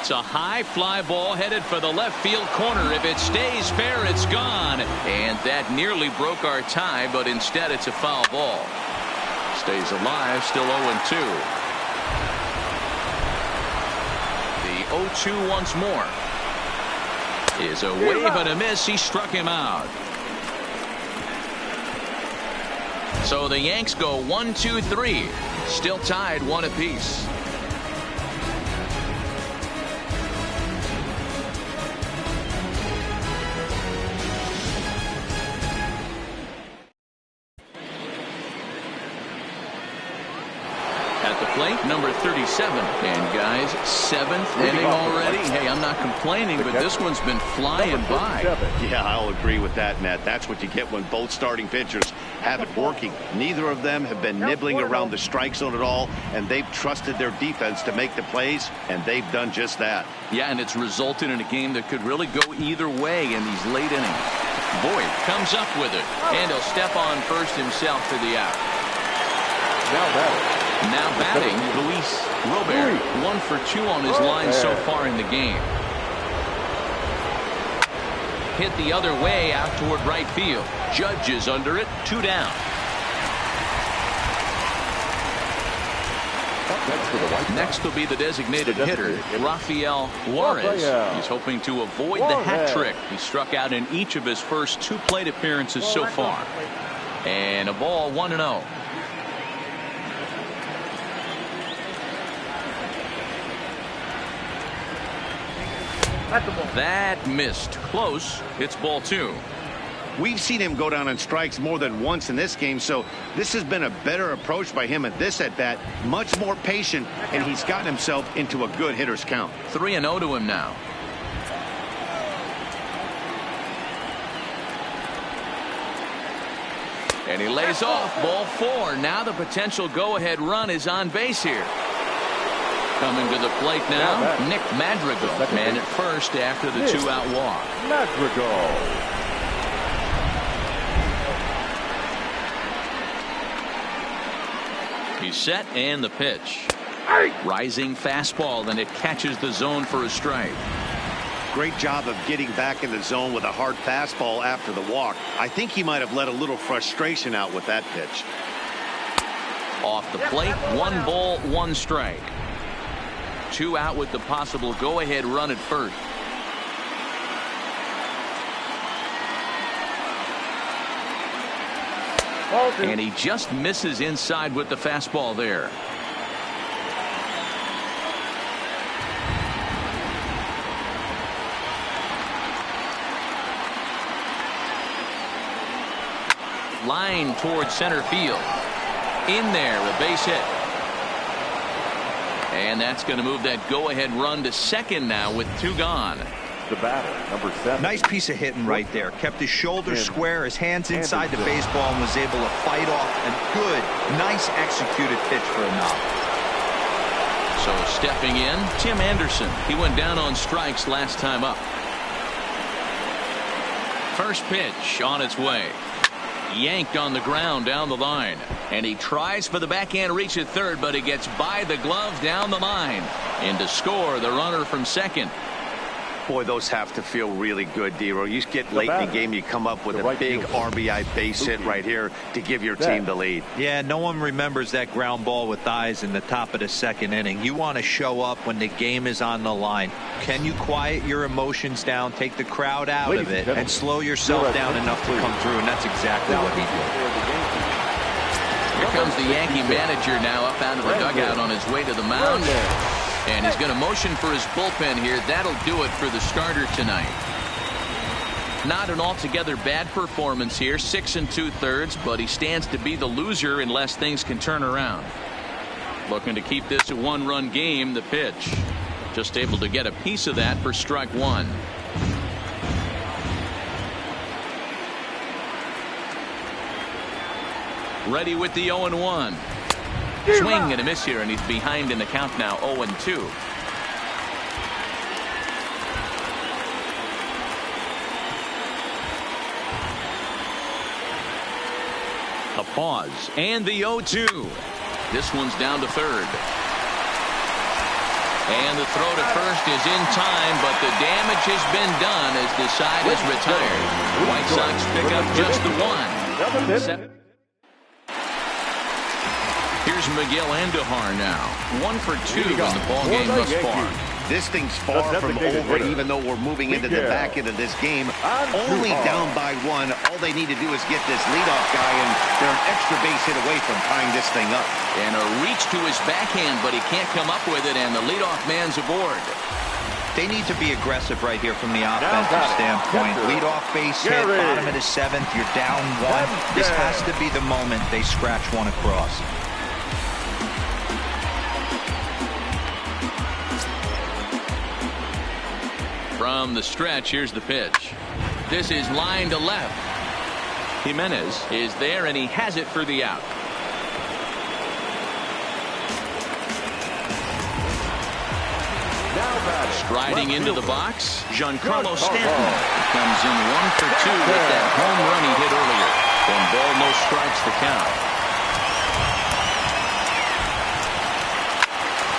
It's a high fly ball headed for the left field corner. If it stays fair, it's gone. And that nearly broke our tie, but instead it's a foul ball. Stays alive, still 0-2. The 0-2 once more. Is a wave and a miss. He struck him out. So the Yanks go 1-2-3. Still tied 1 apiece. At the plate, number 37. And guys, 7th inning already. Hey, I'm not complaining, but this one's been flying by. Yeah, I'll agree with that, Matt. That's what you get when both starting pitchers have it working. Neither of them have been nibbling around the strike zone at all, and they've trusted their defense to make the plays, and they've done just that. Yeah, and it's resulted in a game that could really go either way in these late innings. Boyd comes up with it, and he'll step on first himself for the out. Now batting, Luis Robert. 1 for 2 on his line so far in the game. Hit the other way out toward right field. Judge is under it. 2 down. Next will be the designated hitter, Rafael Juarez. He's hoping to avoid the hat trick. He struck out in each of his first 2 plate appearances so far. And a ball, 1-0. That missed. Close. It's ball 2. We've seen him go down on strikes more than once in this game, so this has been a better approach by him at this at-bat. Much more patient, and he's gotten himself into a good hitter's count. 3-0 to him now. And he lays off. Ball 4. Now the potential go-ahead run is on base here. Coming to the plate now, Nick Madrigal. Man at first after the 2-out walk. Madrigal. He's set, and the pitch. Rising fastball, and it catches the zone for a strike. Great job of getting back in the zone with a hard fastball after the walk. I think he might have let a little frustration out with that pitch. Off the plate, 1 ball, 1 strike. 2 out with the possible go-ahead run at first. And he just misses inside with the fastball there. Line towards center field. In there, a base hit. And that's going to move that go-ahead run to second now with 2 gone. The batter, number 7. Nice piece of hitting right there. Kept his shoulders square, his hands inside the baseball, and was able to fight off a good, nice executed pitch for a knock. So stepping in, Tim Anderson. He went down on strikes last time up. First pitch on its way. Yanked on the ground down the line, and he tries for the backhand reach at third, but he gets by the glove down the line. And to score, the runner from second. Boy, those have to feel really good, Dero. You get late in the game, you come up with a big RBI base hit right here to give your team the lead. Yeah, no one remembers that ground ball with eyes in the top of the 2nd inning. You want to show up when the game is on the line. Can you quiet your emotions down, take the crowd out of it, and slow yourself down enough to come through? And that's exactly what he did. Here comes the Yankee manager now up out of the dugout on his way to the mound. And he's going to motion for his bullpen here. That'll do it for the starter tonight. Not an altogether bad performance here. 6 2/3, but he stands to be the loser unless things can turn around. Looking to keep this a 1-run game. The pitch. Just able to get a piece of that for strike 1. Ready with the 0-1. Swing and a miss here, and he's behind in the count now, 0-2. A pause, and the 0-2. This one's down to third. And the throw to first is in time, but the damage has been done as the side is retired. White Sox pick up just the one. Here's Miguel Andujar now. 1 for 2 in the ballgame thus far. This thing's far from over, even though we're moving into the back end of this game. Only down by 1. All they need to do is get this leadoff guy, and they're an extra base hit away from tying this thing up. And a reach to his backhand, but he can't come up with it, and the leadoff man's aboard. They need to be aggressive right here from the offensive standpoint. Leadoff base hit, bottom of the 7th, you're down 1. This has to be the moment they scratch one across. From the stretch, here's the pitch. This is line to left. Jimenez is there, and he has it for the out. Striding into the box, Giancarlo Stanton comes in 1 for 2 with that home run he hit earlier. And ball, no strikes to count.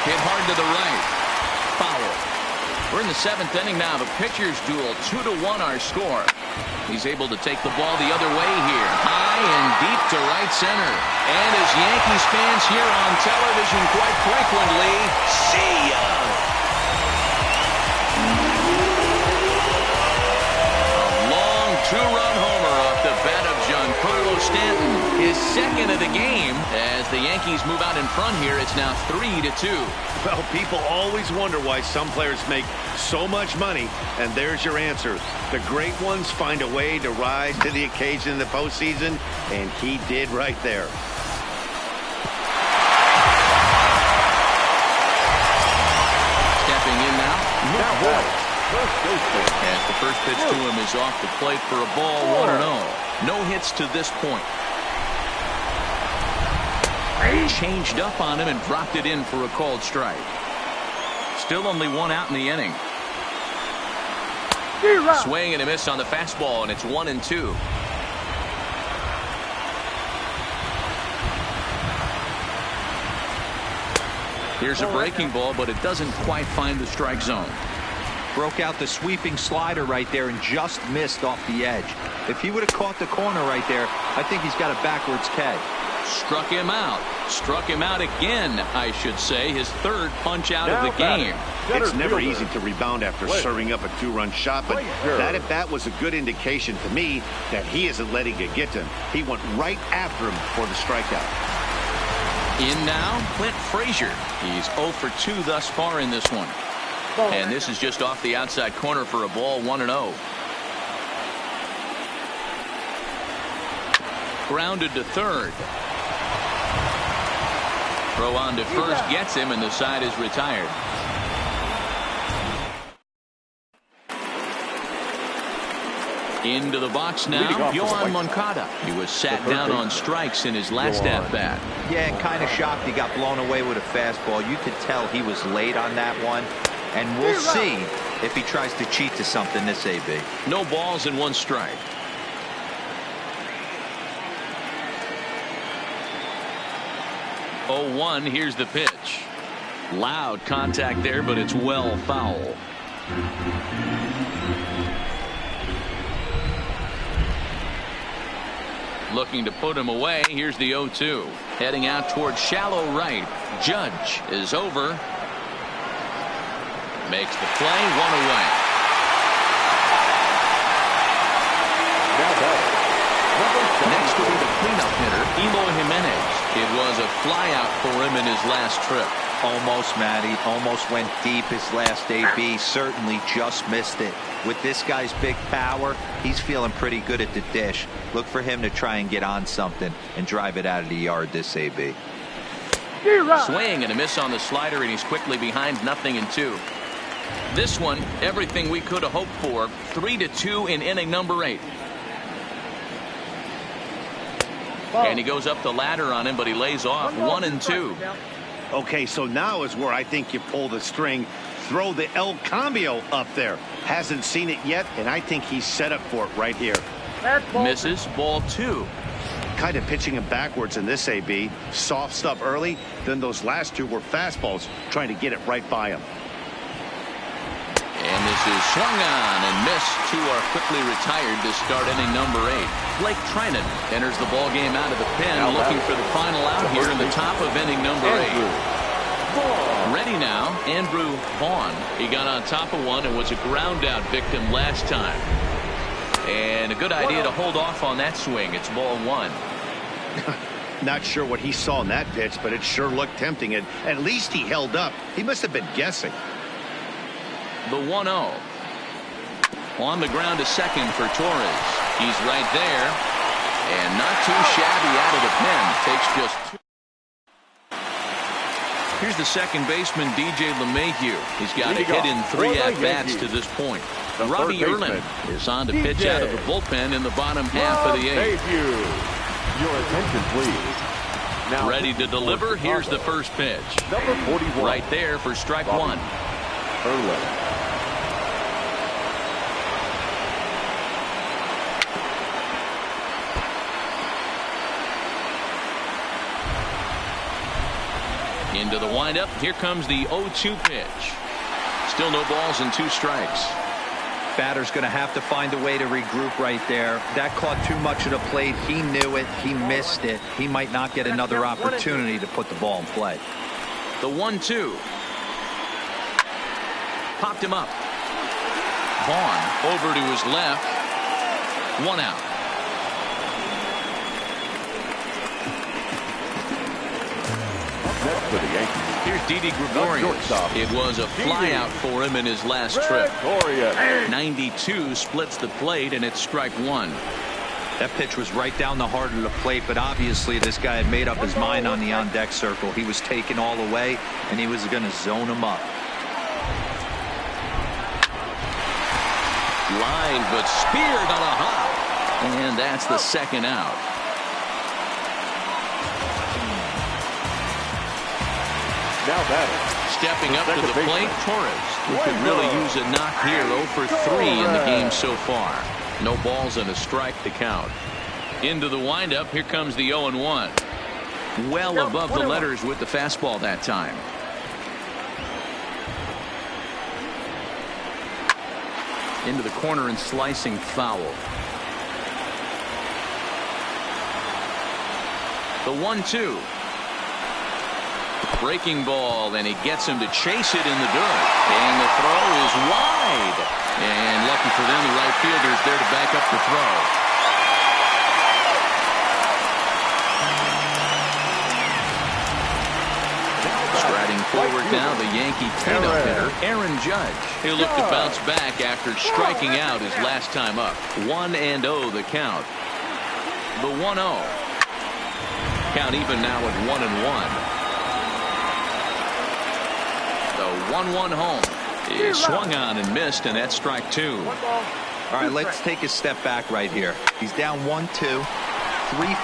Hit hard to the right. Foul. We're in the 7th inning now. The pitcher's duel, 2-1 our score. He's able to take the ball the other way here. High and deep to right center. And as Yankees fans hear on television quite frequently, see ya! A long 2-run homer off the bat of Giancarlo Stanton. His 2nd of the game. As the Yankees move out in front here, it's now 3-2. Well, people always wonder why some players make so much money, and there's your answer. The great ones find a way to rise to the occasion in the postseason, and he did right there. Stepping in now. As the first pitch to him is off the plate for a ball, 1-0. No hits to this point. Changed up on him and dropped it in for a called strike. Still only 1 out in the inning. Swing and a miss on the fastball, and it's 1-2. Here's a breaking ball, but it doesn't quite find the strike zone. Broke out the sweeping slider right there and just missed off the edge. If he would have caught the corner right there, I think he's got a backwards K. Struck him out. Struck him out again, I should say. His 3rd punch out of the game. It's never easy to rebound after serving up a 2-run shot, but that at bat was a good indication to me that he isn't letting it get to him. He went right after him for the strikeout. In now, Clint Frazier. He's 0 for 2 thus far in this one. And this is just off the outside corner for a ball, 1-0. Grounded to third. Throw on to first gets him, and the side is retired. Into the box now, Yohan Moncada. He was sat down on strikes in his last at-bat. Yeah, kind of shocked he got blown away with a fastball. You could tell he was late on that one. And we'll see if he tries to cheat to something this AB. No balls and 1 strike. Oh, 1, here's the pitch. Loud contact there, but it's well foul. Looking to put him away. Here's the 0-2. Heading out towards shallow right. Judge is over. Makes the play, 1 away. Next will be the cleanup hitter, Eloy Jimenez. It was a flyout for him in his last trip. Almost, Matty. Almost went deep his last AB. Certainly just missed it. With this guy's big power, he's feeling pretty good at the dish. Look for him to try and get on something and drive it out of the yard this AB. Swing and a miss on the slider, and he's quickly behind 0-2. This one, everything we could have hoped for. 3-2 in inning number 8. And he goes up the ladder on him, but he lays off. 1-2. Okay, so now is where I think you pull the string. Throw the El Cambio up there. Hasn't seen it yet, and I think he's set up for it right here. Misses, ball 2. Kind of pitching him backwards in this AB. Soft stuff early, then those last 2 were fastballs, trying to get it right by him. and this is swung on and missed. Two are quickly retired to start inning number 8. Blake Trinan enters the ball game out of the pen, looking for the final out here in the top of inning number 8. Ready now, Andrew Vaughn. He got on top of one and was a ground out victim last time. And a good idea to hold off on that swing. It's ball 1. Not sure what he saw in that pitch, but it sure looked tempting, and at least he held up. He must have been guessing. The 1-0. On the ground to second for Torres. He's right there, and not too shabby out of the pen. Takes just 2. Here's the second baseman, DJ LeMahieu. He's got a hit in 3 at-bats to this point. Robbie Erlin is on to pitch out of the bullpen in the bottom half of the 8th. Your attention, please. Now, ready to deliver. Here's the first pitch. Number 41. Right there for strike 1. Erlin. Into the windup. Here comes the 0-2 pitch. Still no balls and 2 strikes. Batter's going to have to find a way to regroup right there. That caught too much of the plate. He knew it. He missed it. He might not get another opportunity to put the ball in play. The 1-2. Popped him up. Vaughn over to his left. 1 out. Next for the Yankees. Here's Didi Gregorius. It was a flyout for him in his last trip. 92 splits the plate, and it's strike 1. That pitch was right down the heart of the plate, but obviously this guy had made up his mind on the on-deck circle. He was taken all the way, and he was going to zone him up. Line, but speared on a hop. And that's the second out. Now batting. Stepping up to the plate, Torres, who could really use a knock here. 0 for 3 in the game so far. No balls and a strike to count. Into the windup. Here comes the 0-1. Well above the letters with the fastball that time. Into the corner and slicing foul. The 1-2. Breaking ball, and he gets him to chase it in the dirt. And the throw is wide. And lucky for them, the right fielder's there to back up the throw. Striding forward now, the Yankee cleanup hitter, Aaron Judge. He'll look to bounce back after striking out his last time up. 1-0 the count. The 1-0. Count even now at 1-1. The 1-1 home is swung on and missed, and that's strike 2. All right, let's take a step back right here. He's down 1-2, 3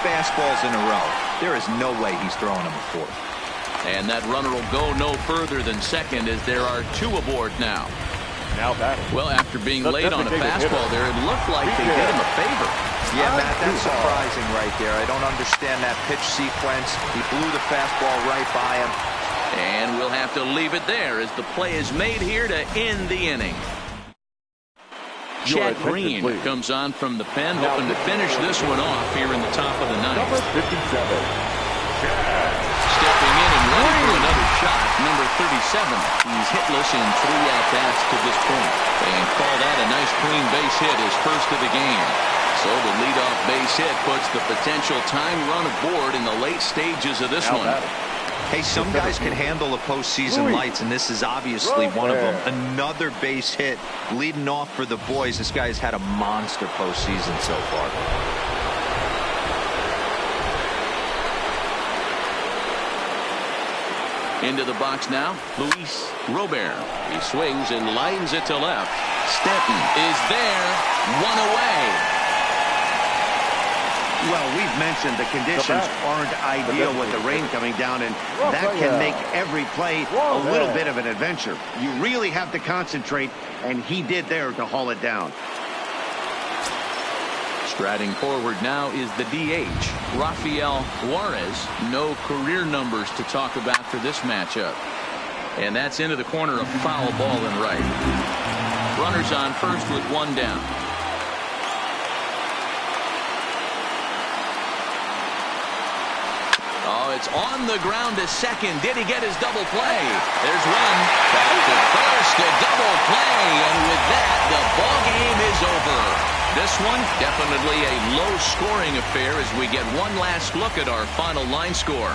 fastballs in a row. There is no way he's throwing him a 4th. And that runner will go no further than second, as there are 2 aboard now. Now batting. Well, after being late on a fastball there, it looked like they did him a favor. Yeah, Matt, that's surprising right there. I don't understand that pitch sequence. He blew the fastball right by him. And we'll have to leave it there as the play is made here to end the inning. Chad Green comes on from the pen, hoping to finish this one off here in the top of the 9th. Number 57. Stepping in and ready for another shot, number 37. He's hitless in 3 at-bats to this point. And call that a nice clean base hit, his first of the game. So the leadoff base hit puts the potential tying run aboard in the late stages of this one. Hey, some guys can handle the postseason lights, and this is obviously one of them. Another base hit leading off for the boys. This guy's had a monster postseason so far. Into the box now, Luis Robert. He swings and lines it to left. Stanton is there, 1 away. Well, we've mentioned the conditions aren't ideal with the rain coming down, and that can make every play a little bit of an adventure. You really have to concentrate, and he did there to haul it down. Striding forward now is the DH, Rafael Juarez. No career numbers to talk about for this matchup. And that's into the corner, of foul ball and right. Runners on first with one down. Oh, it's on the ground to second. Did he get his double play? There's one. Back to first, a double play. And with that, the ball game is over. This one, definitely a low-scoring affair as we get one last look at our final line score.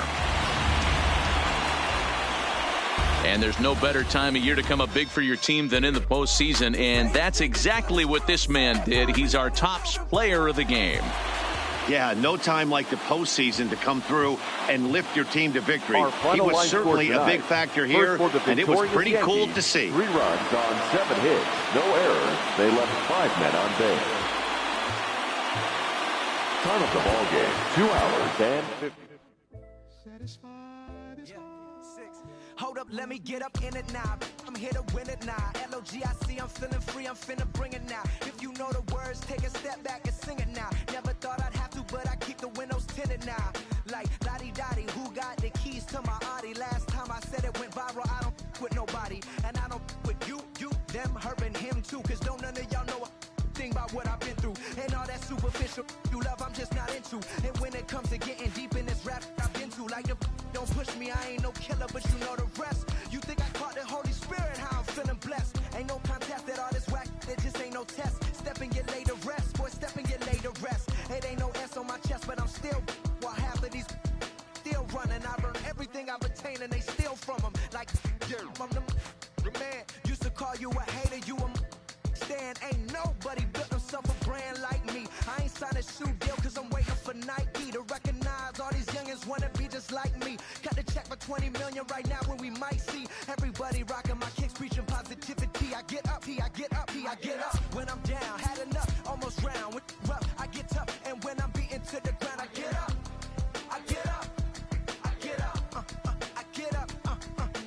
And there's no better time of year to come up big for your team than in the postseason, and that's exactly what this man did. He's our top player of the game. Yeah, no time like the postseason to come through and lift your team to victory. He was certainly a big factor here, and it was pretty cool to see. 3 runs on 7 hits, no errors. They left 5 men on base. Time of the ball game, 2 hours and 50. Hold up, let me get up in it now. I'm here to win it now. L-O-G-I-C, I'm feeling free, I'm finna bring it now. If you know the words, take a step back and sing it now. Never thought I'd have to, but I keep the windows tinted now. Like, lottie-dottie, who got the keys to my Audi? Last time I said it went viral, I don't with nobody. And I don't with you, them, her, and him too. Cause don't none of y'all know a thing about what I've been through. And all that superficial you love, I'm just not into. And when it comes to getting deep in this rap I've been to, like the don't push me, I ain't no killer, but you know the rest. You think I caught the Holy Spirit, how I'm feeling blessed. Ain't no contest at all this whack, it just ain't no test. Step and get laid to rest, boy, step and get laid to rest. It ain't no S on my chest, but I'm still, while half of these still running. I learned everything I've attained and they steal from them. Like, I'm the man, used to call you a hater, you a stand. Ain't nobody built himself a brand like me. I ain't signed a shoe deal cause I'm waiting for Nike to recognize all these youngins wanna be just like me. Got the check for 20 million right now when we might see everybody rocking my kicks, preaching positivity. I get up, I get up, I get up. When I'm down, had enough, almost round. With rough, I get tough, and when I'm beaten to the ground, I get up, I get up, I get up, I get up,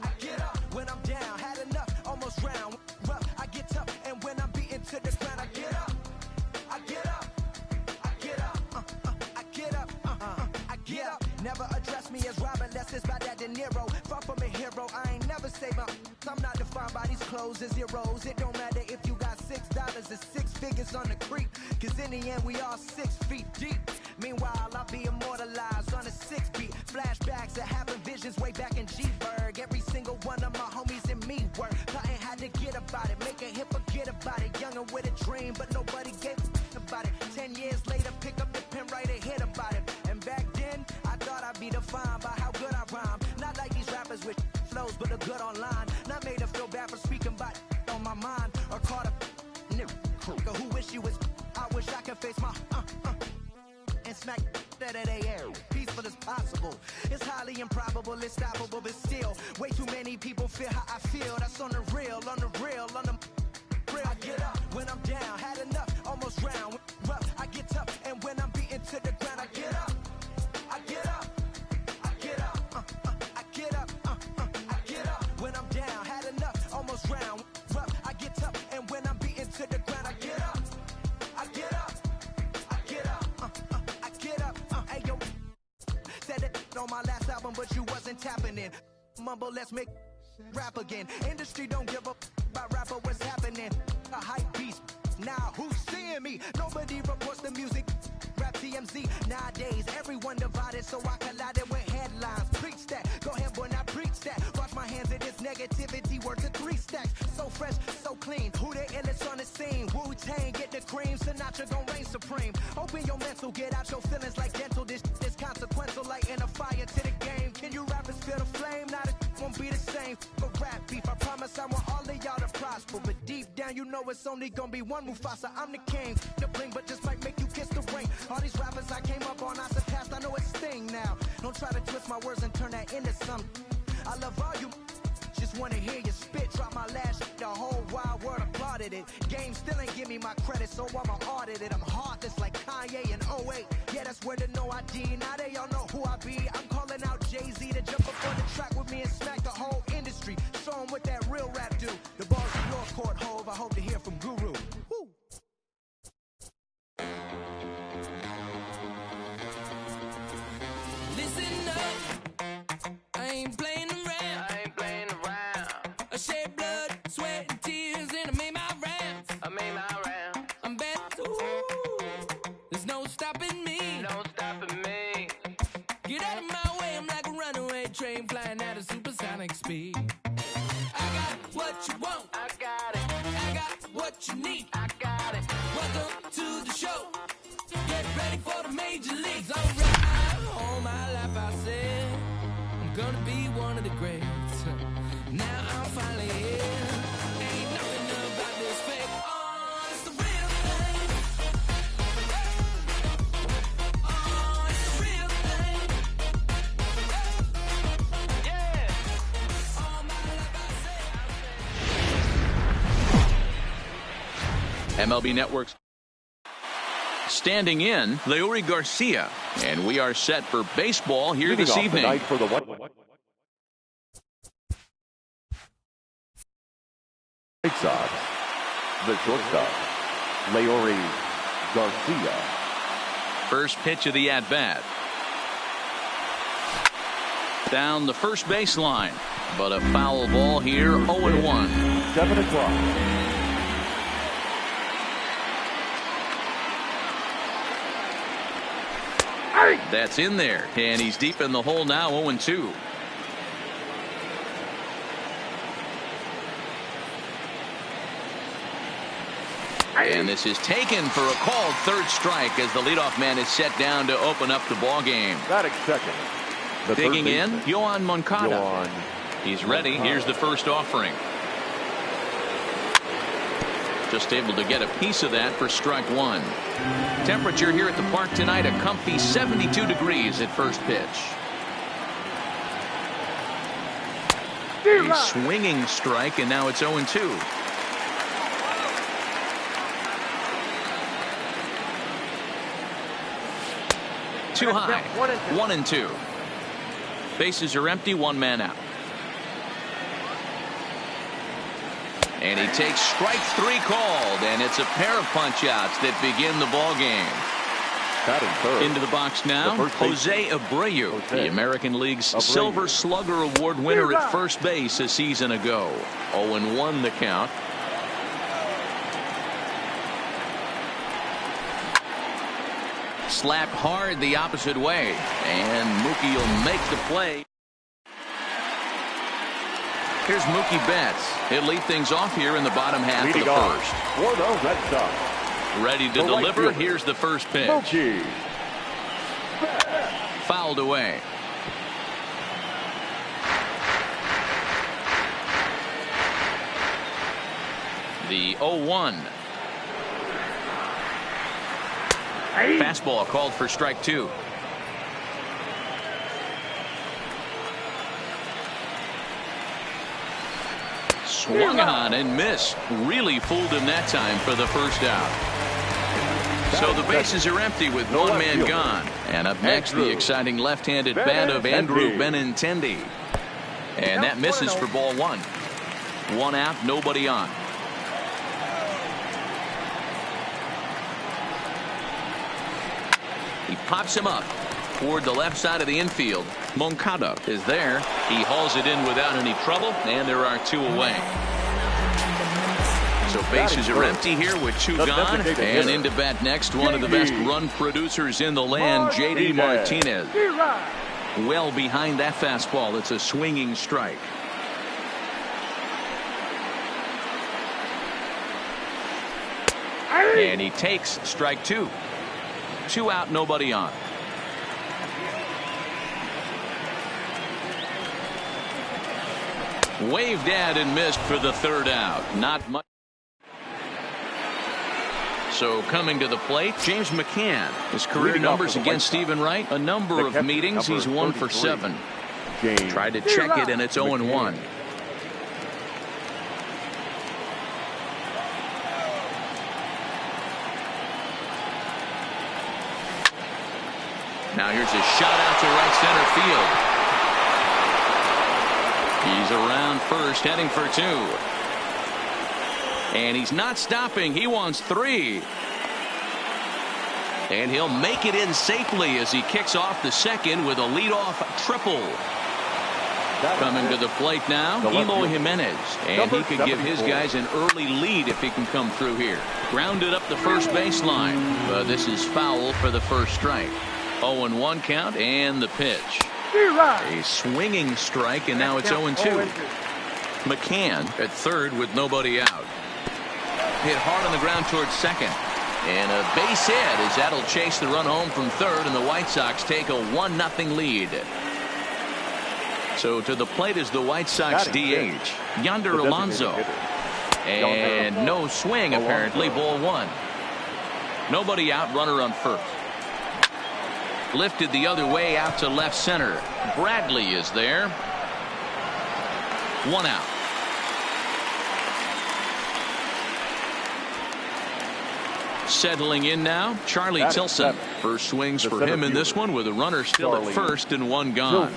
I get up. When I'm down, had enough, almost round. Rough, I get tough, and when I'm beaten to the ground, I get up, I get up, I get up, I get up, I get up. Never address me as Robert, less it's by that De Niro. Far from a hero, I ain't never saved up. I'm not defined by these clothes as zeros. It don't matter if you got $6, it's 6 figures on the creep. Cause in the end, we all 6 feet deep. Meanwhile, I'll be immortalized on a 6 beat. Flashbacks that happen visions way back in G-Berg. Every single one of my homies and me work. Plotting had to get about it, make a hit, forget about it. Youngin' with a dream, but nobody gave about it. 10 years later, pick up the pen, write a hit about it. And back then, I thought I'd be defined by how good I rhyme. Not like these rappers with flows, but a good online. Not made to feel bad for speaking about on my mind. Or caught a nigga who wish you was. I wish I could face my and smack that at air. Peaceful as possible. It's highly improbable, it's stoppable, but still, way too many people feel how I feel. That's on the real, on the real, on the real. I get up when I'm down, had enough, almost round. Rough, I get tough, and when I'm beaten to the ground, I get up, I get up, I get up, I get up, I get up. When I'm down, had enough, almost round. Rough, I get tough, and when I'm beaten to the ground, I get up, I get up, I get up, I get up. Hey yo, said it on my last album, but you wasn't tapping in. Mumble, let's make rap again. Industry don't give up about rapper, what's happening? A hype beast. Now who's seeing me? Nobody reports the music. Rap TMZ. Nowadays, everyone divided, so I collided with headlines. Preach that. Go ahead, boy, now preach that. Wash my hands of this negativity. Word to 3 stacks. So fresh, so clean. Who the illest on the scene? Wu-Tang, get the cream. Sinatra gon' reign supreme. Open your mental, get out your feelings like dental. This is consequential, lighting a fire to the game. Can you rappers feel the flame? Not it won't be the same. For rap beef, I promise I want all of y'all to prosper. But deep down, you know it's only gonna be one Mufasa. I'm the king. The bling, but just might make you kiss the ring. All these rappers I came up on, I surpassed. I know it's Sting now. Don't try to twist my words and turn that into something. I love all you. Just wanna hear you spit. Drop my last shit, the whole wild world applauded it. Game still ain't give me my credit, so I'ma audit it. I'm heartless like Kanye in 08. Yeah, that's where the no ID. Now they all know who I be. I'm calling out Jay-Z to jump up on the track with me and smack the whole industry. Show 'em what that real rap do. The ball's in your court, Hove. I hope to hear from Guru. Woo. Listen up, I ain't playing around. I shed blood, sweat, and tears, and I made my round. speed. I got what you want. I got it. I got what you need. I got it. Welcome to the show. Get ready for the major leagues. Alright. All my life I said I'm gonna be one of the greats. Now I'm finally here. Ain't nothing about this fake. Oh, it's the real thing. Oh, it's the real thing. Yeah. All my life I said. MLB Network's standing in, Leury Garcia. And we are set for baseball here Leading this off evening. tonight for the White Sox, the shortstop, Leury Garcia. First pitch of the at-bat. Down the first baseline. But a foul ball here, 0-1. 7 o'clock. That's in there, and he's deep in the hole now, 0-2. And this is taken for a called third strike as the leadoff man is set down to open up the ball game. Batting second. The Digging third in, baseman, Yohan Moncada. Yohan He's ready. Moncada. Here's the first offering. Just able to get a piece of that for strike one. Temperature here at the park tonight, a comfy 72 degrees at first pitch. A swinging strike, and now it's 0-2. Too high. 1-2. Bases are empty, one man out. And he takes strike three called, and it's a pair of punch-outs that begin the ball game. Batting third. Into the box now, Jose Abreu, the American League's Silver Slugger Award winner at first base a season ago. 0-1 the count. Slapped hard the opposite way, and Mookie will make the play. Here's Mookie Betts. He'll lead things off here in the bottom half of the first. For the Red Sox. Ready to deliver. Here's the first pitch. Mookie. Fouled away. The 0-1. Fastball called for strike two. Swung on and missed. Really fooled him that time for the first out. So the bases are empty with one man gone. And up next, the exciting left-handed bat of Andrew Benintendi. And that misses for ball one. One out, nobody on. He pops him up toward the left side of the infield. Moncada is there. He hauls it in without any trouble, and there are two away. So bases are empty here with two gone, and into bat next, one of the best run producers in the land, J.D. Martinez. Well behind that fastball. It's a swinging strike. And he takes strike two. Two out, nobody on. Waved at and missed for the third out. Not much. So coming to the plate, James McCann. His career numbers against Stephen Wright. A number of meetings. He's 1 for 7. Tried to check it, and it's 0-1. Now here's a shot out to right center field. He's around first, heading for two. And he's not stopping. He wants three. And he'll make it in safely as he kicks off the second with a leadoff triple. Coming to the plate now, Eloy Jimenez. And he could give his guys an early lead if he can come through here. Grounded up the first baseline. But this is foul for the first strike. 0-1 count and the pitch. A swinging strike, and now it's 0-2. McCann at third with nobody out. Hit hard on the ground towards second. And a base hit as that'll chase the run home from third, and the White Sox take a 1-0 lead. So to the plate is the White Sox DH, Yonder Alonso. And no swing, apparently. Ball one. Nobody out, runner on first. Lifted the other way out to left center. Bradley is there. One out. Settling in now, Charlie Tilson. First swings for him in this one with a runner still at first and one gone.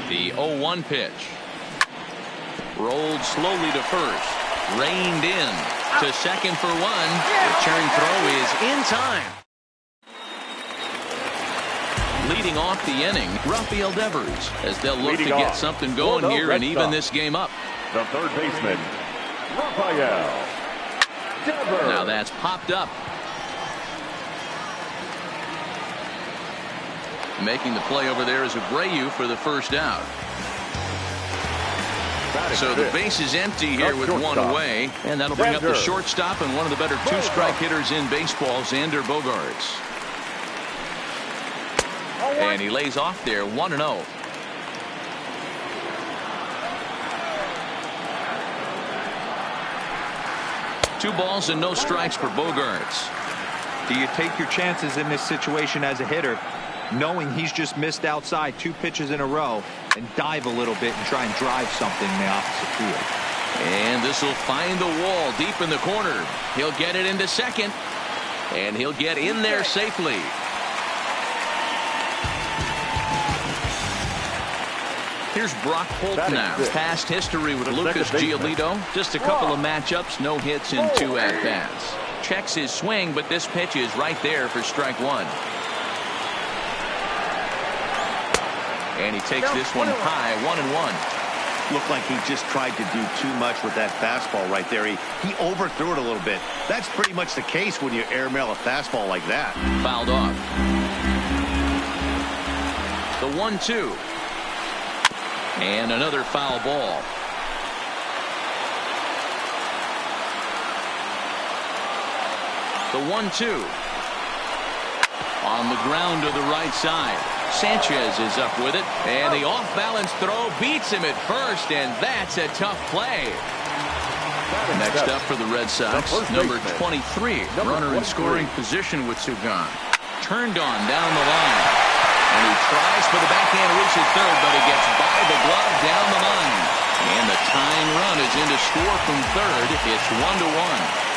The 0-1 pitch. Rolled slowly to first. Reined in to second for one. Return throw is in time. Leading off the inning, Rafael Devers, as they'll look to get something going here and even this game up. The third baseman, Rafael Devers. Now that's popped up. Making the play over there is Abreu for the first out. So the base is empty here with one away, and that'll bring up the shortstop and one of the better two-strike hitters in baseball, Xander Bogaerts. And he lays off there, 1-0. Two balls and no strikes for Bogaerts. Do you take your chances in this situation as a hitter, knowing he's just missed outside 2 pitches in a row, and dive a little bit and try and drive something in the opposite field? And this will find the wall deep in the corner. He'll get it into second, and he'll get in there safely. Here's Brock Holt now. Past history with Lucas Giolito. Just a couple of matchups, no hits in 2 at-bats. Checks his swing, but this pitch is right there for strike one. And he takes this one high, 1-1. Looked like he just tried to do too much with that fastball right there. He overthrew it a little bit. That's pretty much the case when you airmail a fastball like that. Fouled off. The 1-2. And another foul ball. The 1-2. On the ground to the right side. Sanchez is up with it, and the off-balance throw beats him at first, and that's a tough play. Next up for the Red Sox, number 23, runner in scoring position with 2 gone. Turned on down the line, and he tries for the backhand reach at third, but he gets by the glove down the line. And the tying run is in to score from third. It's 1-1.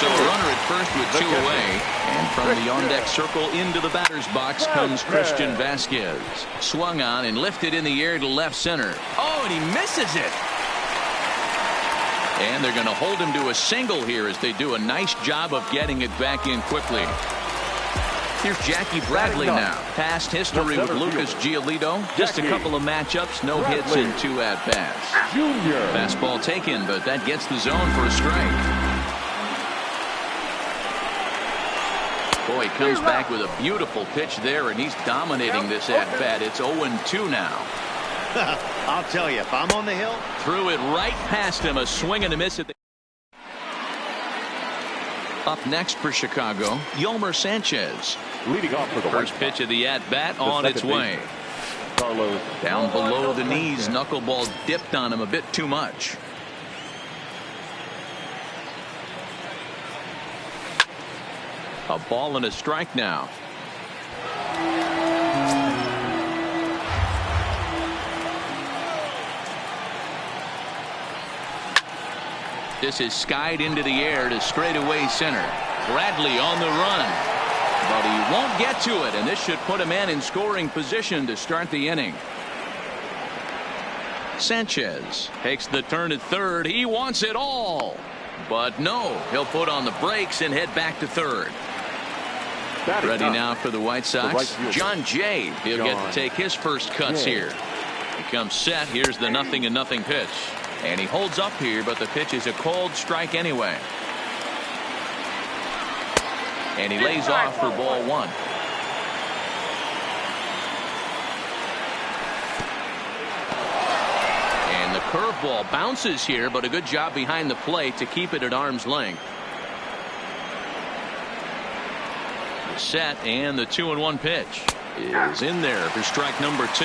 So a runner at first with 2 away, and from the on-deck circle into the batter's box comes Christian Vasquez. Swung on and lifted in the air to left center. Oh, and he misses it. And they're going to hold him to a single here as they do a nice job of getting it back in quickly. Here's Jackie Bradley now. Past history with Lucas Giolito. Just a couple of matchups, no hits in 2 at-bats. Fastball taken, but that gets the zone for a strike. Boy, he comes back with a beautiful pitch there, and he's dominating this at-bat. It's 0-2 now. I'll tell you, if I'm on the hill. Threw it right past him, a swing and a miss at the... Up next for Chicago, Yolmer Sanchez. Leading off for the first pitch of the at-bat on its way. Down below the knees, knuckleball dipped on him a bit too much. A ball and a strike now. This is skied into the air to straightaway center. Bradley on the run, but he won't get to it, and this should put a man in scoring position to start the inning. Sanchez takes the turn at third. He wants it all, but no, he'll put on the brakes and head back to third. Ready now for the White Sox. John Jay. He'll get to take his first cuts here. He comes set. Here's the 0-0 pitch. And he holds up here, but the pitch is a cold strike anyway. And he lays off for ball one. And the curveball bounces here, but a good job behind the plate to keep it at arm's length. Set, and the 2-1 pitch is in there for strike number 2.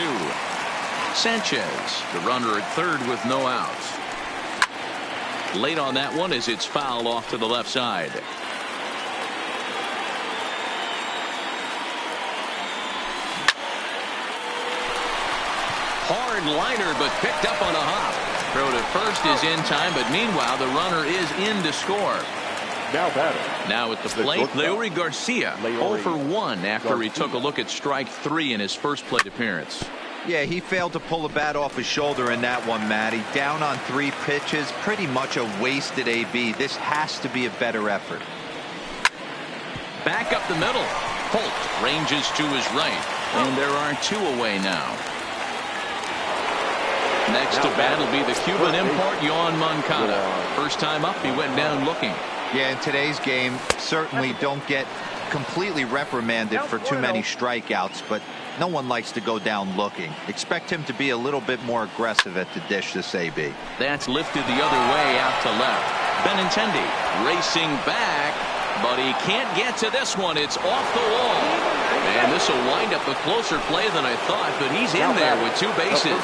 Sanchez, the runner at third with no outs. Late on that one as it's fouled off to the left side. Hard liner, but picked up on a hop. Throw to first is in time, but meanwhile the runner is in to score. Now at the plate, Leury Garcia, 0 for 1 after he took a look at strike 3 in his first plate appearance. Yeah, he failed to pull the bat off his shoulder in that one, Matty. Down on 3 pitches, pretty much a wasted AB. This has to be a better effort. Back up the middle. Holt ranges to his right, and there are 2 away now. Next to bat will be the Cuban import, Yoan Moncada. First time up, he went down looking. Yeah, in today's game, certainly don't get completely reprimanded for too many strikeouts, but no one likes to go down looking. Expect him to be a little bit more aggressive at the dish this AB. That's lifted the other way out to left. Benintendi racing back, but he can't get to this one. It's off the wall. And this will wind up a closer play than I thought, but he's in there with 2 bases.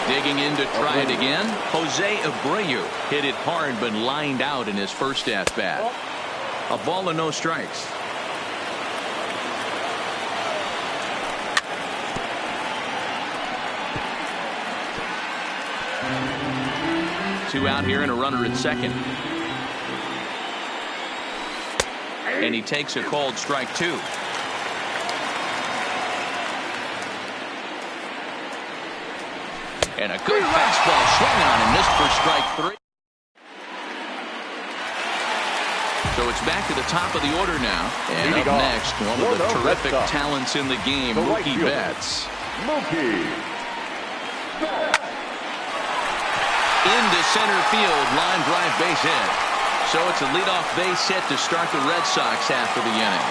Digging in to try it again. Jose Abreu hit it hard but lined out in his first at bat. A ball and no strikes. Two out here and a runner at second. And he takes a called strike 2. And a good fastball swung on and missed for strike 3. So it's back to the top of the order now. And up next, one of the terrific talents in the game, Mookie Betts. Into center field, line drive base hit. So it's a leadoff base hit to start the Red Sox half of the inning.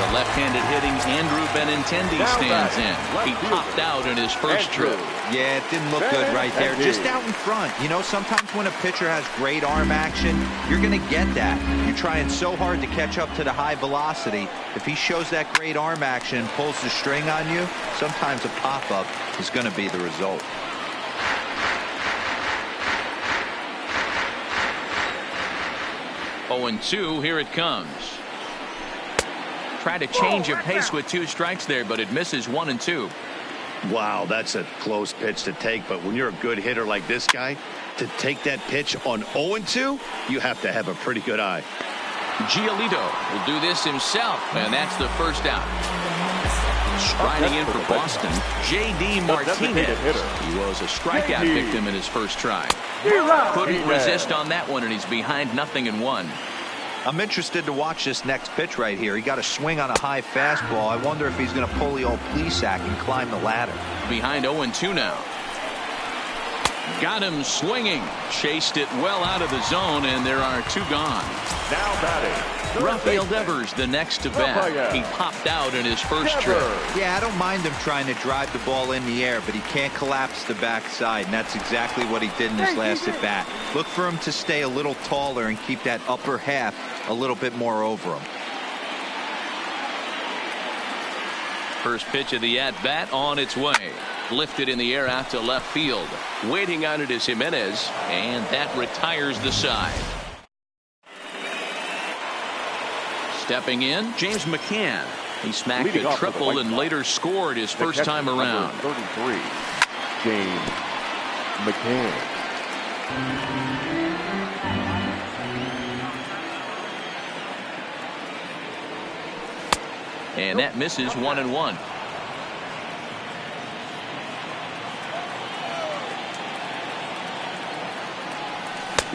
The left-handed hitting Andrew Benintendi stands in. He popped out in his first trip. Yeah, it didn't look good right there. Just out in front. You know, sometimes when a pitcher has great arm action, you're going to get that. You're trying so hard to catch up to the high velocity. If he shows that great arm action and pulls the string on you, sometimes a pop-up is going to be the result. Oh, and 2, here it comes. Try to change a pace with 2 strikes there, but it misses 1 and 2. Wow, that's a close pitch to take, but when you're a good hitter like this guy, to take that pitch on 0 and 2, you have to have a pretty good eye. Giolito will do this himself, and that's the first out. Striding in for Boston, J.D. Martinez. He was a strikeout victim in his first try. Couldn't resist on that one, and he's behind 0-1. I'm interested to watch this next pitch right here. He got a swing on a high fastball. I wonder if he's going to pull the old Plesac and climb the ladder. Behind 0-2 now. Got him swinging. Chased it well out of the zone, and there are 2 gone. Now batting. Rafael Devers, the next to bat. He popped out in his first trip. Yeah, I don't mind him trying to drive the ball in the air, but he can't collapse the backside, and that's exactly what he did in his last at bat. Look for him to stay a little taller and keep that upper half a little bit more over him. First pitch of the at bat on its way. Lifted in the air out to left field. Waiting on it is Jimenez, and that retires the side. Stepping in, James McCann. He smacked a triple and later scored his first time around. 33, James McCann. And that misses 1-1.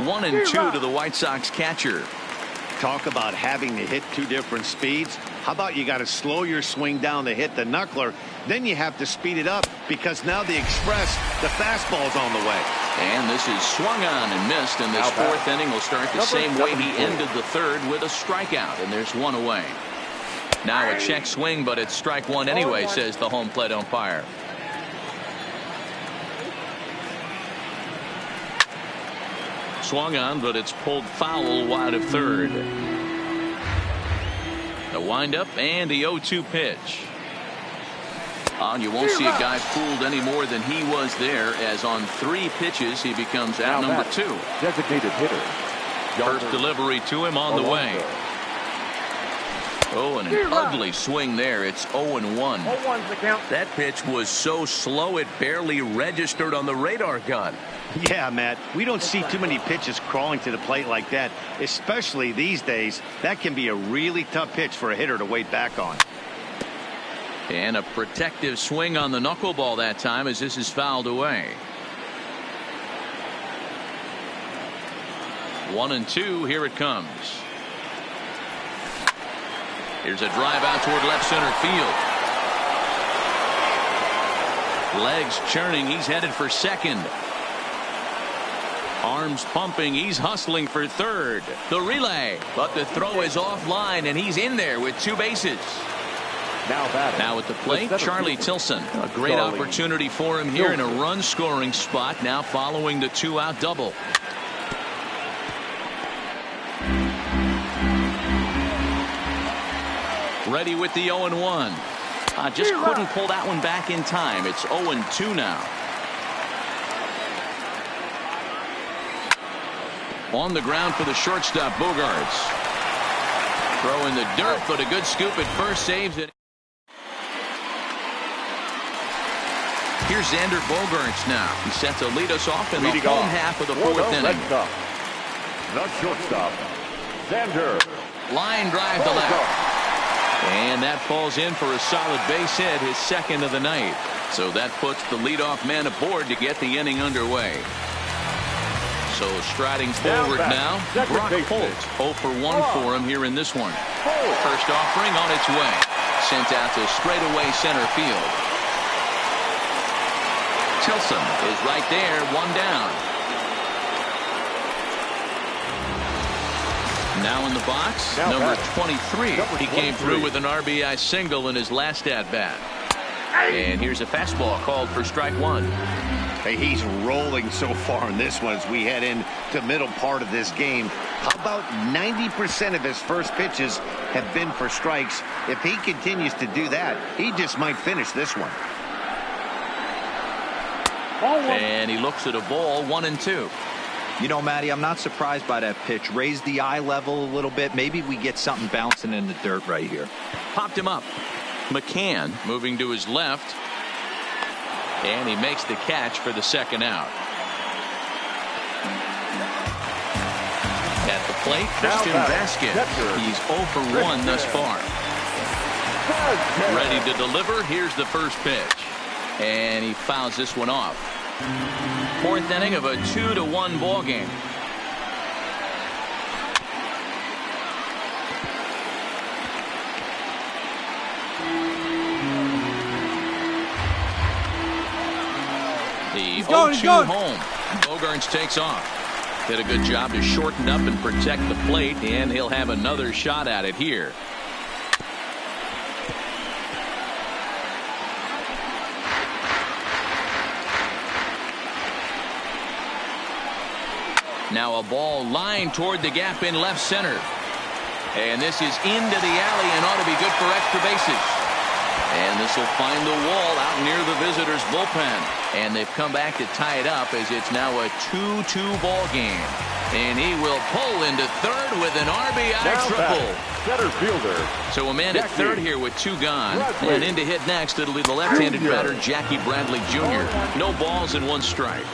One and 2 to the White Sox catcher. Talk about having to hit 2 different speeds. How about you got to slow your swing down to hit the knuckler, then you have to speed it up because now the express, the fastball is on the way. And this is swung on and missed, and this fourth inning will start the same way he ended the third, with a strikeout, and there's one away. Now a check swing, but it's strike one anyway, says the home plate umpire. Swung on, but it's pulled foul wide of third. The windup and the 0-2 pitch. You won't see a guy fooled any more than he was there, as on 3 pitches he becomes out number 2. Designated hitter. First delivery to him on the way. Oh, and an ugly swing there. It's 0-1. 0-1's the count. That pitch was so slow it barely registered on the radar gun. Yeah, Matt, we don't see too many pitches crawling to the plate like that, especially these days. That can be a really tough pitch for a hitter to wait back on. And a protective swing on the knuckleball that time, as this is fouled away. 1-2. Here it comes. Here's a drive out toward left center field. Legs churning. He's headed for second. Arms pumping. He's hustling for third. The relay, but the throw is offline, and he's in there with 2 bases. Now at the plate, Charlie Tilson. A great opportunity for him here in a run-scoring spot, now following the 2-out double. Ready with the 0-1. Just couldn't pull that one back in time. It's 0-2 now. On the ground for the shortstop, Bogarts. Throw in the dirt, but a good scoop at first, saves it. Here's Xander Bogarts now. He's set to lead us off in the home half of the 4th inning. The shortstop, Xander. Line drive to left. And that falls in for a solid base hit, his second of the night. So that puts the leadoff man aboard to get the inning underway. So striding forward now, Brock Holt. 0 for 1 for him here in this one. First offering on its way. Sent out to straightaway center field. Tilson is right there, 1 down. Now in the box, number 23. He came through with an RBI single in his last at-bat. And here's a fastball called for strike 1. Hey, he's rolling so far in this one as we head into middle part of this game. How about 90% of his first pitches have been for strikes? If he continues to do that, he just might finish this one. And he looks at a ball, 1-2. You know, Matty, I'm not surprised by that pitch. Raise the eye level a little bit. Maybe we get something bouncing in the dirt right here. Popped him up. McCann moving to his left. And he makes the catch for the second out. At the plate, Christian Vasquez. He's 0 for 1 thus far. Ready to deliver. Here's the first pitch. And he fouls this one off. 4th inning of a 2-1 ball game. The 0-2 home. Bogarts takes off. Did a good job to shorten up and protect the plate, and he'll have another shot at it here. Now a ball lined toward the gap in left center. And this is into the alley and ought to be good for extra bases. And this will find the wall out near the visitors' bullpen. And they've come back to tie it up as it's now a 2-2 ball game. And he will pull into third with an RBI triple. Center fielder. So a man at third here with 2 gone. And in to hit next, it'll be the left-handed batter, Jackie Bradley Jr. No balls and 1 strike.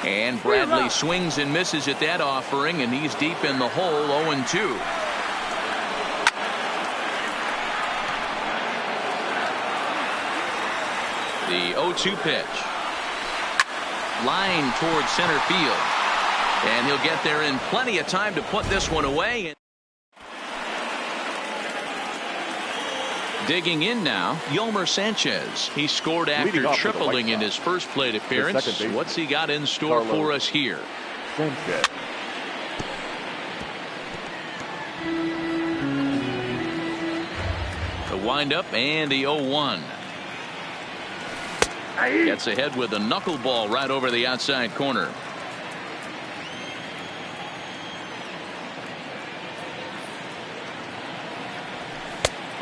And Bradley swings and misses at that offering, and he's deep in the hole, 0-2. The 0-2 pitch. Line towards center field. And he'll get there in plenty of time to put this one away. Digging in now, Yolmer Sanchez. He scored after tripling in his first plate appearance. What's he got in store for us here? Sanchez. The windup and the 0-1. Gets ahead with a knuckleball right over the outside corner.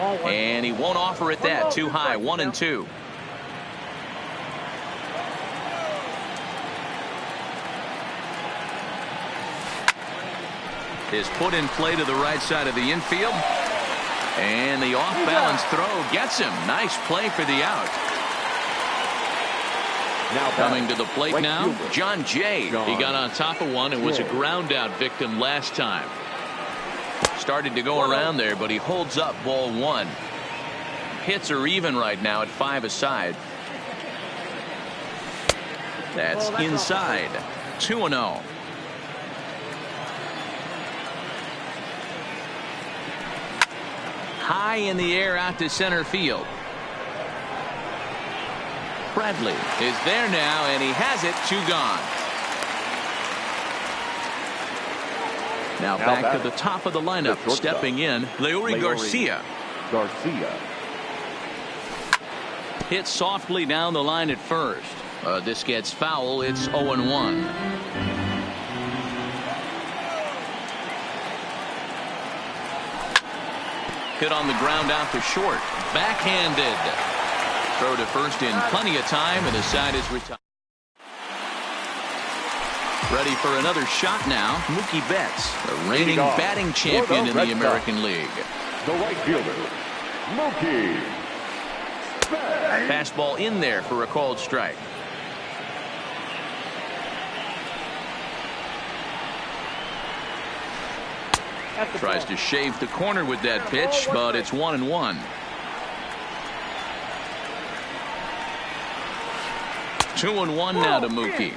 And he won't offer it that. Too high. 1-2. Is put in play to the right side of the infield. And the off-balance throw gets him. Nice play for the out. Now coming to the plate now, John Jay. He got on top of one and was a ground out victim last time. Started to go around there, but he holds up ball one. Hits are even right now at 5 aside. That's inside. 2-0. High in the air out to center field. Bradley is there now, and he has it. 2 gone. Now back to the top of the lineup. Stepping in, Leury Garcia. Hit softly down the line at first. This gets foul. It's 0-1. Hit on the ground out to short. Backhanded. Throw to first in plenty of time, and the side is retired. Ready for another shot now. Mookie Betts, the reigning batting champion in the American League. The right fielder, Mookie Betts. Fastball in there for a called strike. Tries to shave the corner with that pitch, but it's 1-1. 2-1 now to Mookie.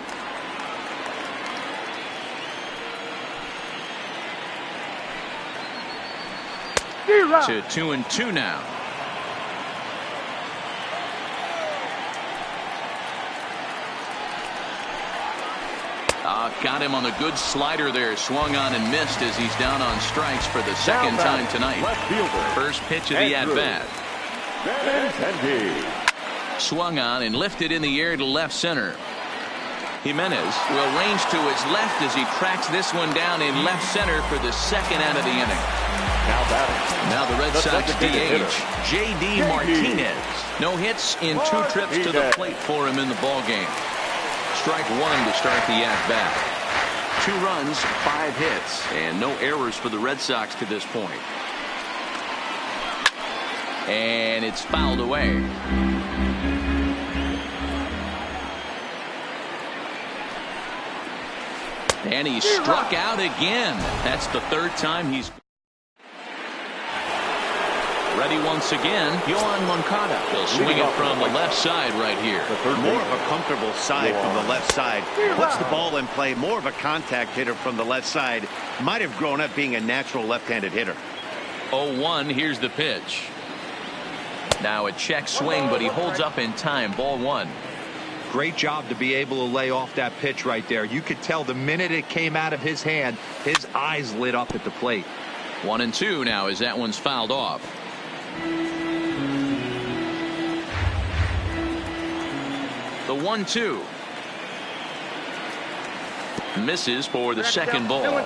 To 2-2 now. Got him on a good slider there. Swung on and missed as he's down on strikes for the second time tonight. First pitch of the at-bat. Swung on and lifted in the air to left center. Jimenez will range to his left as he tracks this one down in left center for the second out of the inning. Now the Red Sox DH, J.D. Martinez. No hits in 2 trips to the plate for him in the ballgame. Strike 1 to start the at-bat. 2 runs, 5 hits, and no errors for the Red Sox to this point. And it's fouled away. And he struck out again. That's the 3rd time he's ready once again. Yohan Moncada. He'll swing it from the left side right here. More of a comfortable side from the left side. Puts the ball in play. More of a contact hitter from the left side. Might have grown up being a natural left-handed hitter. 0-1. Here's the pitch. Now a check swing, but he holds up in time. Ball 1. Great job to be able to lay off that pitch right there. You could tell the minute it came out of his hand, his eyes lit up at the plate. 1-2 now as that one's fouled off. The 1-2. Misses for the second ball.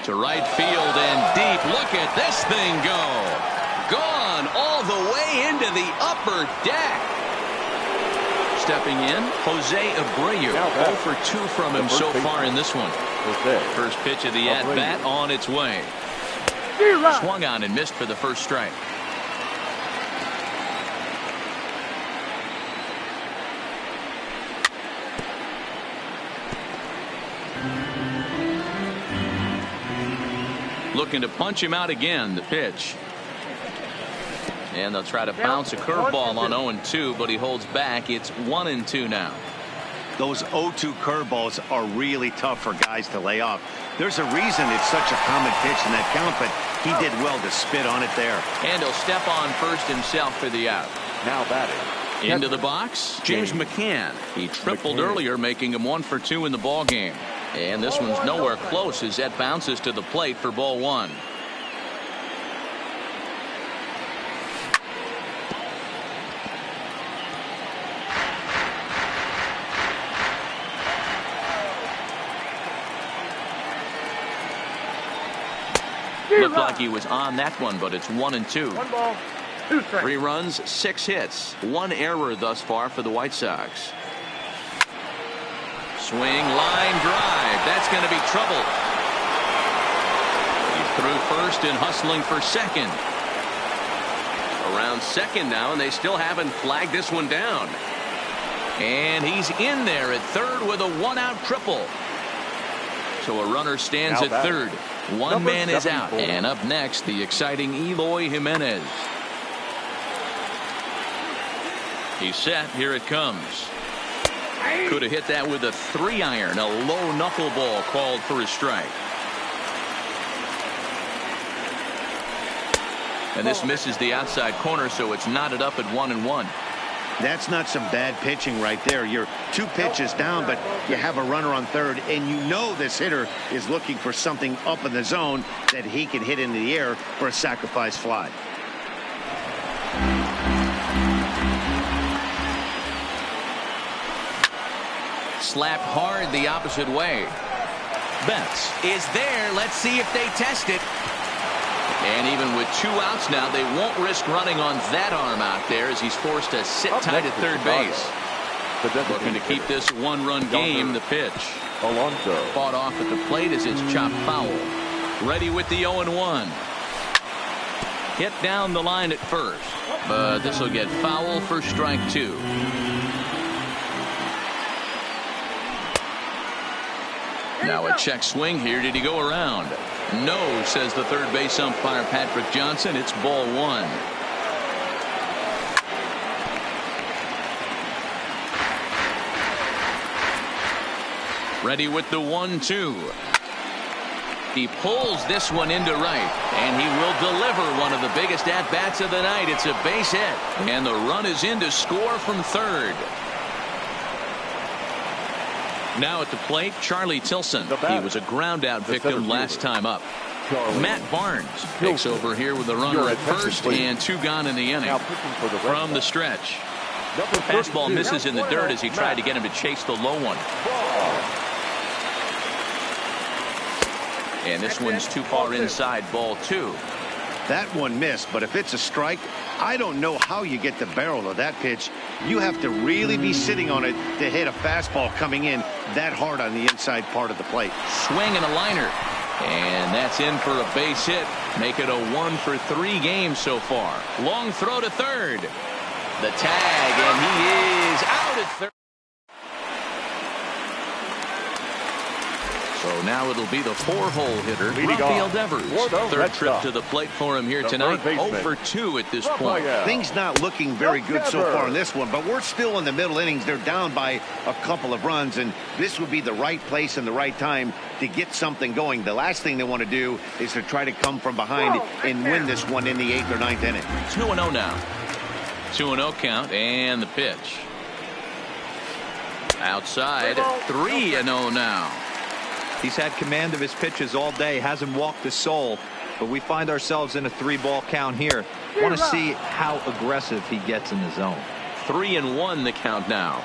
To right field and deep. Look at this thing go. Gone all the way into the upper deck. Stepping in, Jose Abreu. 0 for 2 from him so far in this one. First pitch of the at-bat on its way. Swung on and missed for the first strike. Looking to punch him out again. The pitch. And they'll try to bounce a curveball on 0-2, but he holds back. It's 1-2 now. Those 0-2 curveballs are really tough for guys to lay off. There's a reason it's such a common pitch in that count, but he did well to spit on it there. And he'll step on first himself for the out. Now batting. Into the box, James McCann. He tripled earlier, making him 1 for 2 in the ball game. And this one's nowhere close as that bounces to the plate for ball 1. Looked like he was on that one, but it's 1-2. 1 ball, 2 strikes. 3 runs, 6 hits, 1 error thus far for the White Sox. Swing, line drive. That's going to be trouble. He's through first and hustling for second. Around second now, and they still haven't flagged this one down. And he's in there at third with a 1-out triple. So a runner stands at third. One man is out. And up next, the exciting Eloy Jimenez. He's set. Here it comes. Could have hit that with a 3-iron. A low knuckleball called for a strike. And this misses the outside corner, so it's knotted up at 1-1. That's not some bad pitching right there. You're 2 pitches down, but you have a runner on third, and you know this hitter is looking for something up in the zone that he can hit into the air for a sacrifice fly. Slapped hard the opposite way. Betts is there. Let's see if they test it. And even with 2 outs now, they won't risk running on that arm out there as he's forced to sit tight at third base. Looking to keep this 1-run game. The pitch. Alonso. Fought off at the plate as it's chopped foul. Ready with the 0-1. Hit down the line at first, but this will get foul for strike 2. Now a check swing here. Did he go around? No, says the third base umpire Patrick Johnson. It's ball 1. Ready with the 1-2. He pulls this one into right, and he will deliver one of the biggest at-bats of the night. It's a base hit, and the run is in to score from third. Now at the plate, Charlie Tilson. He was a ground-out victim last time up. Matt Barnes takes over here with a runner at first and 2 gone in the inning. From the stretch. Fastball misses in the dirt as he tried to get him to chase the low one. And this one's too far inside, ball 2. That one missed, but if it's a strike, I don't know how you get the barrel of that pitch. You have to really be sitting on it to hit a fastball coming in that hard on the inside part of the plate. Swing and a liner. And that's in for a base hit. Make it a 1 for 3 games so far. Long throw to third. The tag, and he is out at third. So now it'll be the 4-hole hitter, Rafael Devers. Third trip to the plate for him here tonight. 0 for 2 at this point. Things not looking very good so far in this one, but we're still in the middle innings. They're down by a couple of runs, and this would be the right place and the right time to get something going. The last thing they want to do is to try to come from behind and win this one in the 8th or 9th inning. 2-0 now. 2-0 count, and the pitch. Outside, 3-0 now. He's had command of his pitches all day, hasn't walked a soul, but we find ourselves in a 3-ball count here. Want to see how aggressive he gets in the zone. 3-1 the count now.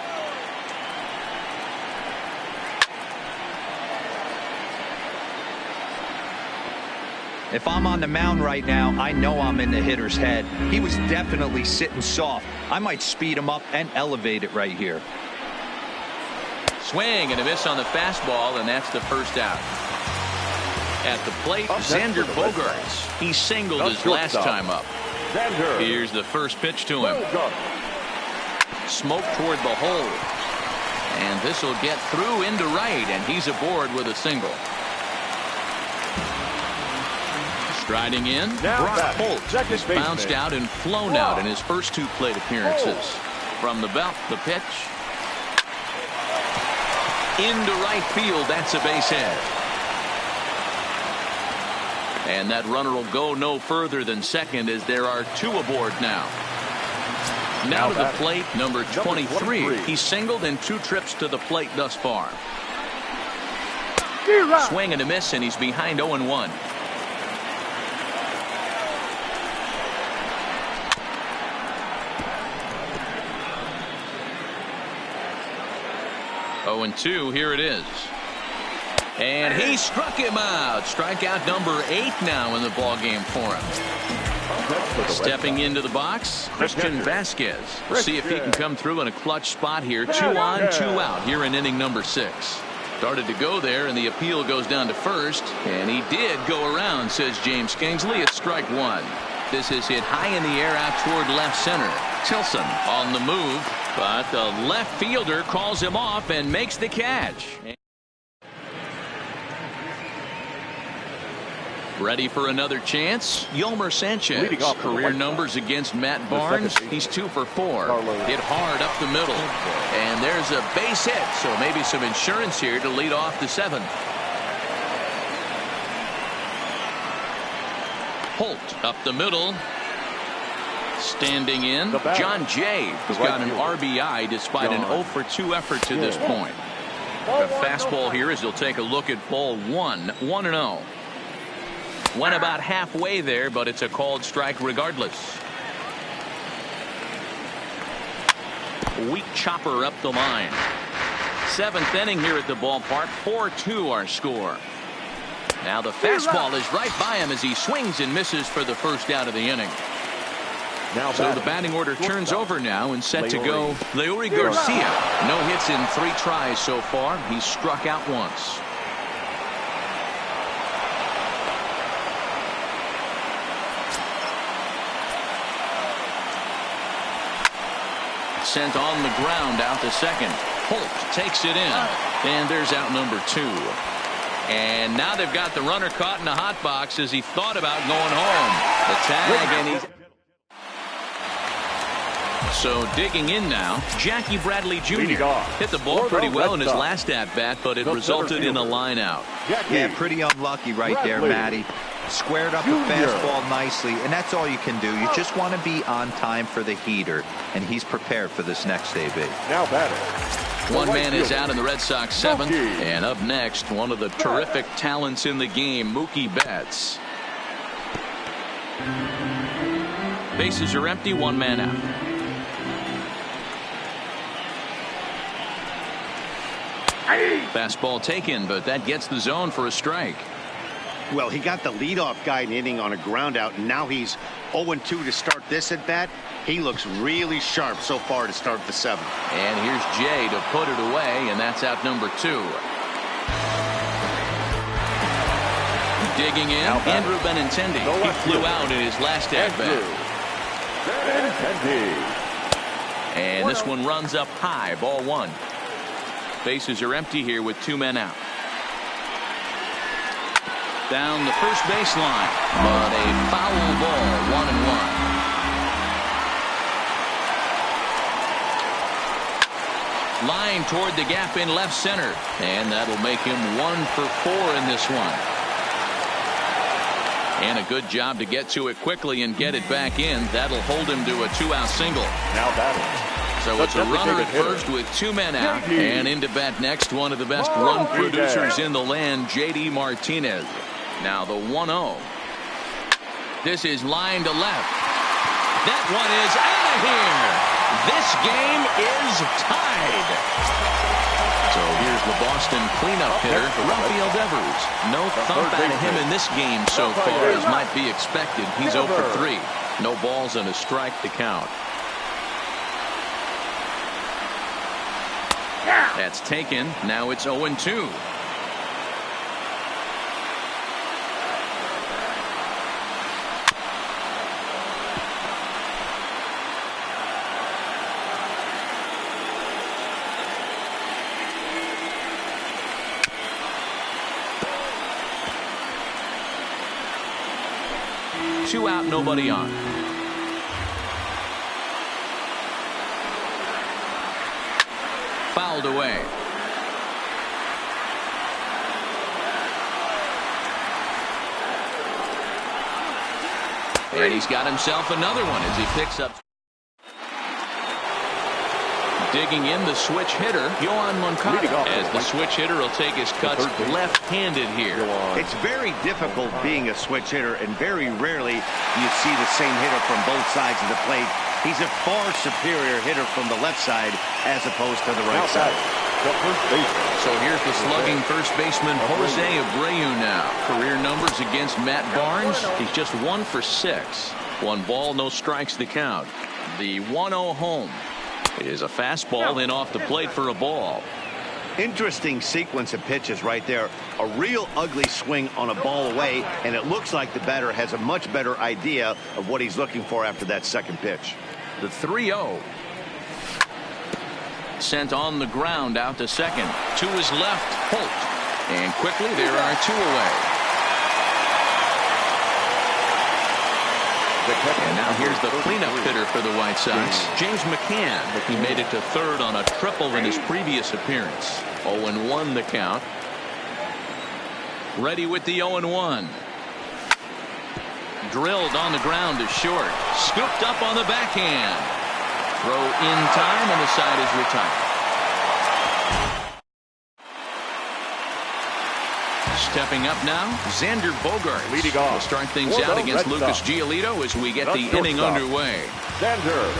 If I'm on the mound right now, I know I'm in the hitter's head. He was definitely sitting soft. I might speed him up and elevate it right here. Swing and a miss on the fastball, and that's the first out. At the plate, Xander Bogaerts. He singled his last time up. Here's the first pitch to him. Smoke toward the hole. And this will get through into right, and he's aboard with a single. Striding in, Brock Holt has bounced out and flown out in his first 2 plate appearances. From the belt, the pitch. Into right field. That's a base hit. And that runner will go no further than second as there are 2 aboard now. Now to the plate, number 23. He's singled in 2 trips to the plate thus far. Swing and a miss, and he's behind 0-1. Oh, and 2, here it is. And he struck him out. Strikeout number 8 now in the ball game for him. Stepping into the box, Christian Vasquez. We'll see if he can come through in a clutch spot here. 2 on, 2 out here in inning number 6. Started to go there, and the appeal goes down to first. And he did go around, says James Kingsley. It's strike 1. This is hit high in the air out toward left center. Tilson on the move, but the left fielder calls him off and makes the catch. Ready for another chance? Yolmer Sanchez. Career numbers against Matt Barnes. He's 2 for 4. Hit hard up the middle. And there's a base hit, so maybe some insurance here to lead off the 7th. Holt up the middle. Standing in, John Jay has got an RBI despite an 0 for 2 effort to this point. The fastball here as he'll take a look at ball 1, 1-0. Went about halfway there, but it's a called strike regardless. Weak chopper up the line. 7th inning here at the ballpark. 4-2 our score. Now the fastball is right by him as he swings and misses for the first out of the inning. So the batting order turns over now and set to go. Leury Garcia. No hits in 3 tries so far. He's struck out once. Sent on the ground out to second. Holt takes it in. And there's out number 2. And now they've got the runner caught in the hot box as he thought about going home. The tag, and he's... So digging in now, Jackie Bradley Jr. hit the ball pretty well in his last at-bat, but it resulted in a line out. Yeah, pretty unlucky right there, Matty. Squared up the fastball nicely, and that's all you can do. You just want to be on time for the heater, and he's prepared for this next AB. Now batting. One man is out in the Red Sox 7th, and up next, one of the terrific talents in the game, Mookie Betts. Bases are empty, 1 man out. Fastball taken, but that gets the zone for a strike. Well, he got the leadoff guy in inning on a ground out, and now he's 0-2 to start this at bat. He looks really sharp so far to start the 7th. And here's Jay to put it away, and that's out number 2. Digging in, Andrew Benintendi. He flew out in his last at bat. And this one runs up high, ball 1. Bases are empty here with 2 men out. Down the first baseline, but a foul ball, 1-1. Line toward the gap in left center, and that'll make him 1 for 4 in this one. And a good job to get to it quickly and get it back in. That'll hold him to a 2-out single. Now batting. So it's a runner at first with 2 men out, and into bat next, one of the best run producers in the land, J.D. Martinez. Now the 1-0. This is line to left. That one is out of here. This game is tied. So here's the Boston cleanup hitter, Rafael Devers. No thump out of him in this game so far as might be expected. He's 0 for 3. No balls and a strike to count. That's taken. Now it's 0-2. Two out, nobody on. Fouled away. And he's got himself another one as he picks up. Digging in the switch hitter, Yohan Moncada, as the switch hitter will take his cuts left-handed here. It's very difficult being a switch hitter, and very rarely you see the same hitter from both sides of the plate. He's a far superior hitter from the left side as opposed to the right side. So here's the slugging first baseman Jose Abreu now. Career numbers against Matt Barnes. He's just 1 for 6. 1 ball, no strikes to count. The 1-0 home is a fastball in off the plate for a ball. Interesting sequence of pitches right there. A real ugly swing on a ball away, and it looks like the batter has a much better idea of what he's looking for after that second pitch. The 3-0. Sent on the ground out to second. To his left, Holt. And quickly there are 2 away. And now here's the cleanup hitter for the White Sox, James McCann. He made it to third on a triple in his previous appearance. 0-1 the count. Ready with the 0-1. Drilled on the ground to short. Scooped up on the backhand. Throw in time, and the side is retired. Stepping up now, Xander Bogaerts. Leading off. Will start things out against Lucas Giolito as we get the inning underway. Xander.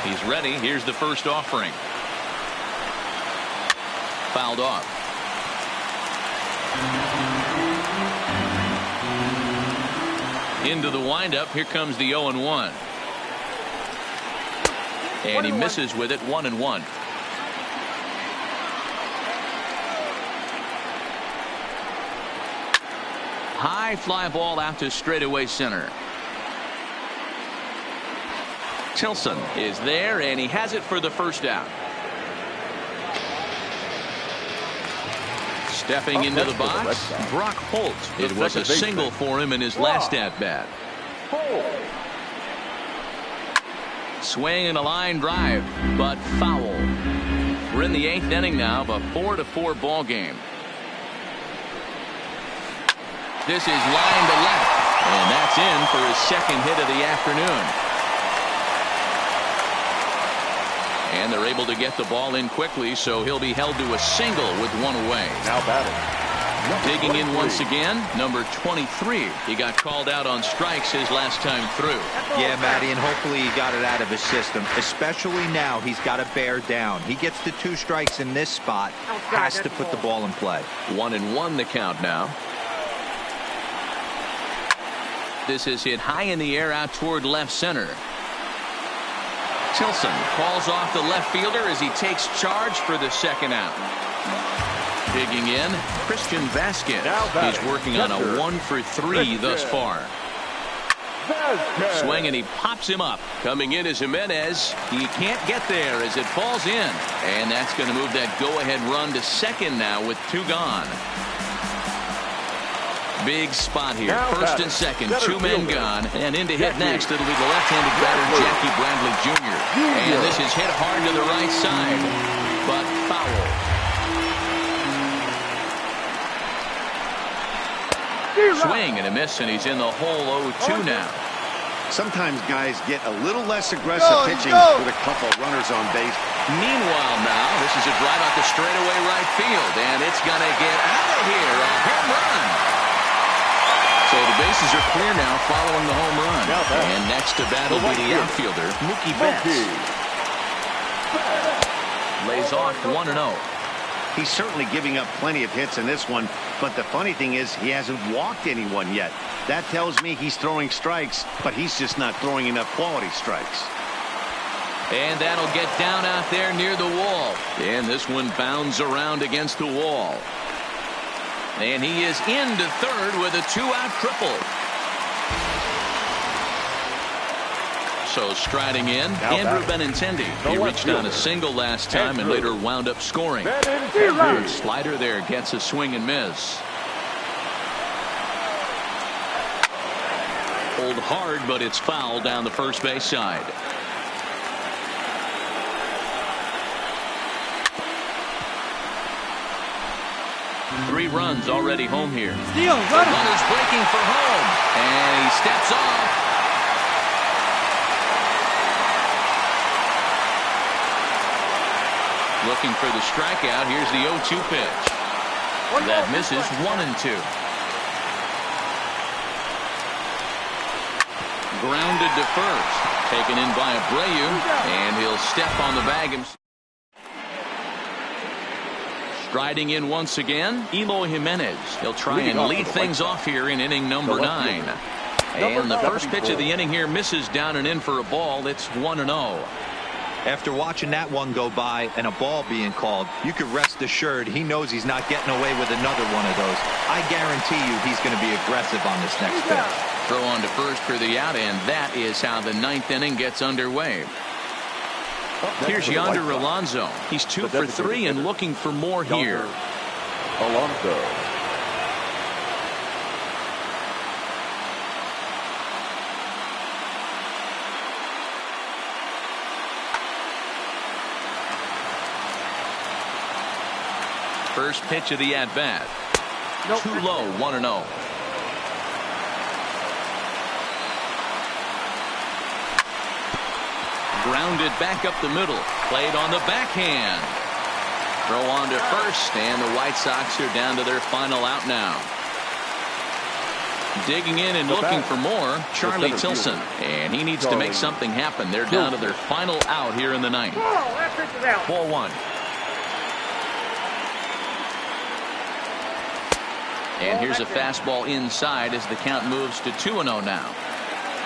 He's ready. Here's the first offering. Fouled off. Into the windup. Here comes the 0-1. And he misses with it. 1-1. High fly ball out to straightaway center. Tilson is there, and he has it for the first out. Stepping into the box, Brock Holt. It was a single for him in his last at-bat. Swing and a line drive, but foul. We're in the 8th inning now of a 4-4 ball game. This is line to left, and that's in for his second hit of the afternoon. And they're able to get the ball in quickly, so he'll be held to a single with 1 away. Now batting. Digging in once again, number 23. He got called out on strikes his last time through. Yeah, Matty, and hopefully he got it out of his system. Especially now, he's got to bear down. He gets the 2 strikes in this spot, has to put the ball in play. 1-1 the count now. This is hit high in the air out toward left center. Tilson calls off the left fielder as he takes charge for the second out. Digging in, Christian Vasquez. He's working on a 1 for 3 thus far. Swing, and he pops him up. Coming in is Jimenez. He can't get there as it falls in. And that's going to move that go-ahead run to second now with 2 gone. Big spot here. First and second, 2 men gone. And in to hit next, it'll be the left-handed batter, Jackie Bradley Jr. And this is hit hard to the right side, but foul. Swing and a miss, and he's in the hole 0-2 now. Sometimes guys get a little less aggressive pitching with a couple runners on base. Meanwhile now, this is a drive out to straightaway right field, and it's going to get out of here. A home run. So the bases are clear now following the home run. And next to bat will be the outfielder, Mookie Betts. Lays off 1-0. He's certainly giving up plenty of hits in this one, but the funny thing is he hasn't walked anyone yet. That tells me he's throwing strikes, but he's just not throwing enough quality strikes. And that'll get down out there near the wall. And this one bounds around against the wall. And he is into third with a 2-out triple. So striding in, Andrew Benintendi. He reached on a single last time and later wound up scoring. Slider there gets a swing and miss. Pulled hard, but it's foul down the first base side. 3 runs already home here. Steal, The runner's breaking for home, and he steps off. Looking for the strikeout. Here's the 0-2 pitch. That misses 1-2. Grounded to first. Taken in by Abreu, and he'll step on the bag himself. Striding in once again, Eloy Jimenez. He'll try and lead things off here in inning number 9. And the first pitch of the inning here misses down and in for a ball. It's 1-0. After watching that one go by and a ball being called, you could rest assured he knows he's not getting away with another one of those. I guarantee you he's going to be aggressive on this next pitch. Throw on to first for the out, and that is how the 9th inning gets underway. Here's Yonder Alonso. He's 2 for 3 and looking for more here. Alonso. First pitch of the at-bat. Too low, 1-0. Grounded back up the middle. Played on the backhand. Throw on to first, and the White Sox are down to their final out now. Digging in and looking for more, Charlie Tilson. And he needs to make something happen. They're down to their final out here in the 9th. Ball 1. And here's a fastball inside as the count moves to 2-0 now.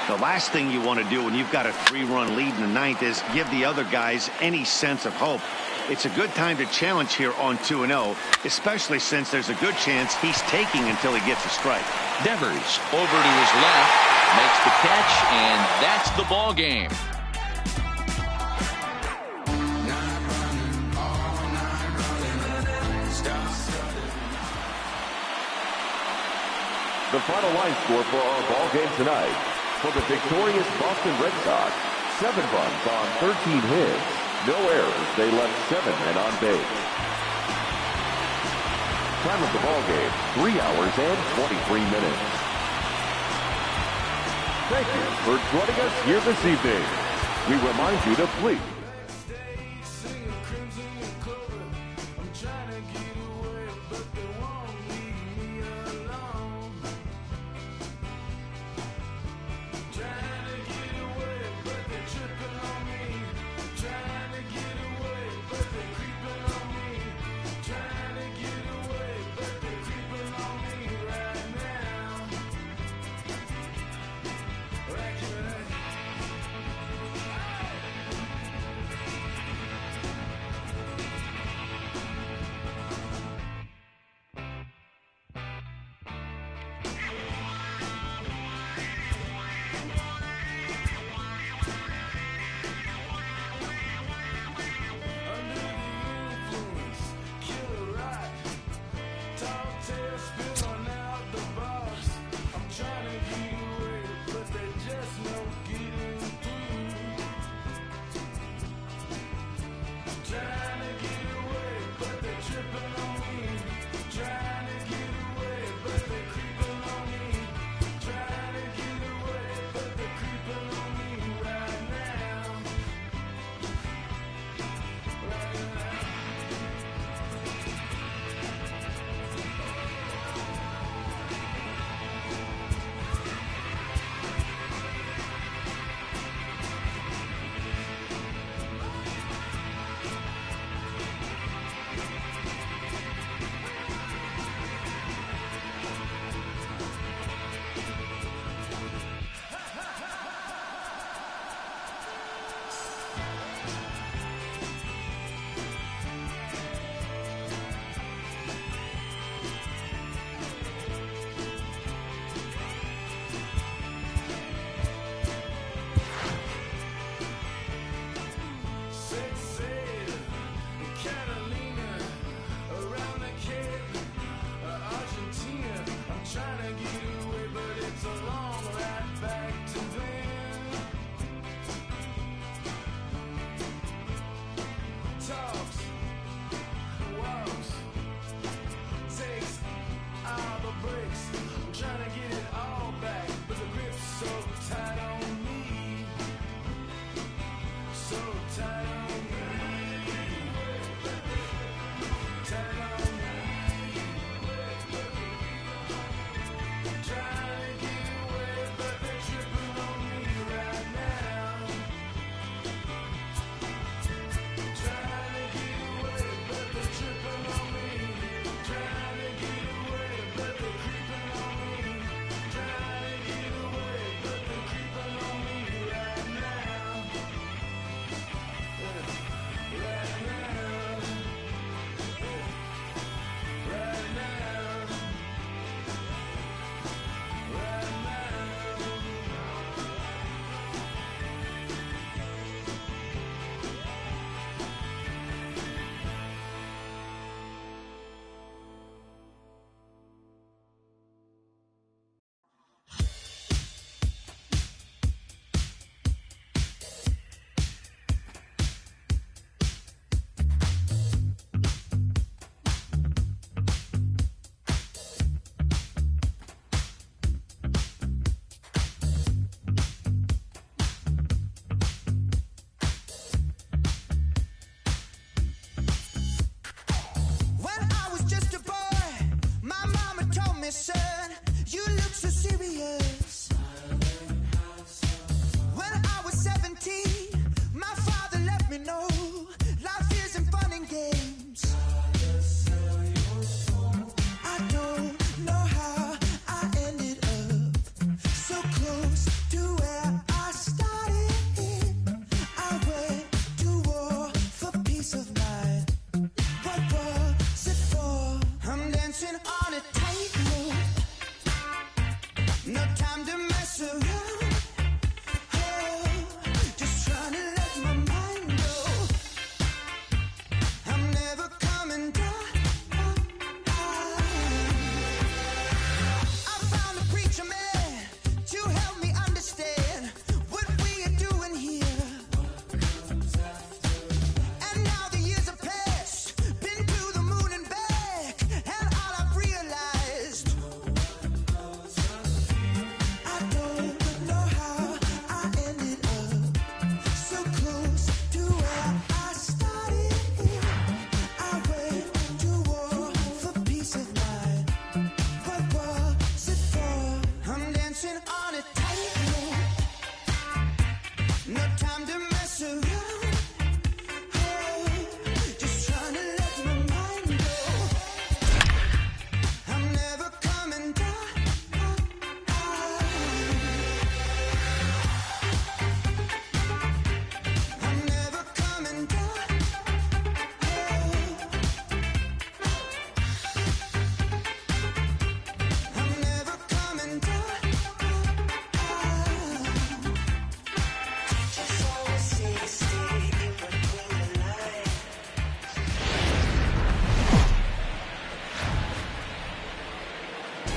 The last thing you want to do when you've got a 3-run lead in the 9th is give the other guys any sense of hope. It's a good time to challenge here on 2-0, especially since there's a good chance he's taking until he gets a strike. Devers over to his left, makes the catch, and that's the ball game. The final line score for our ball game tonight. For the victorious Boston Red Sox, 7 runs on 13 hits. No errors. They left 7 men on base. Time of the ball game, 3 hours and 23 minutes. Thank you for joining us here this evening. We remind you to please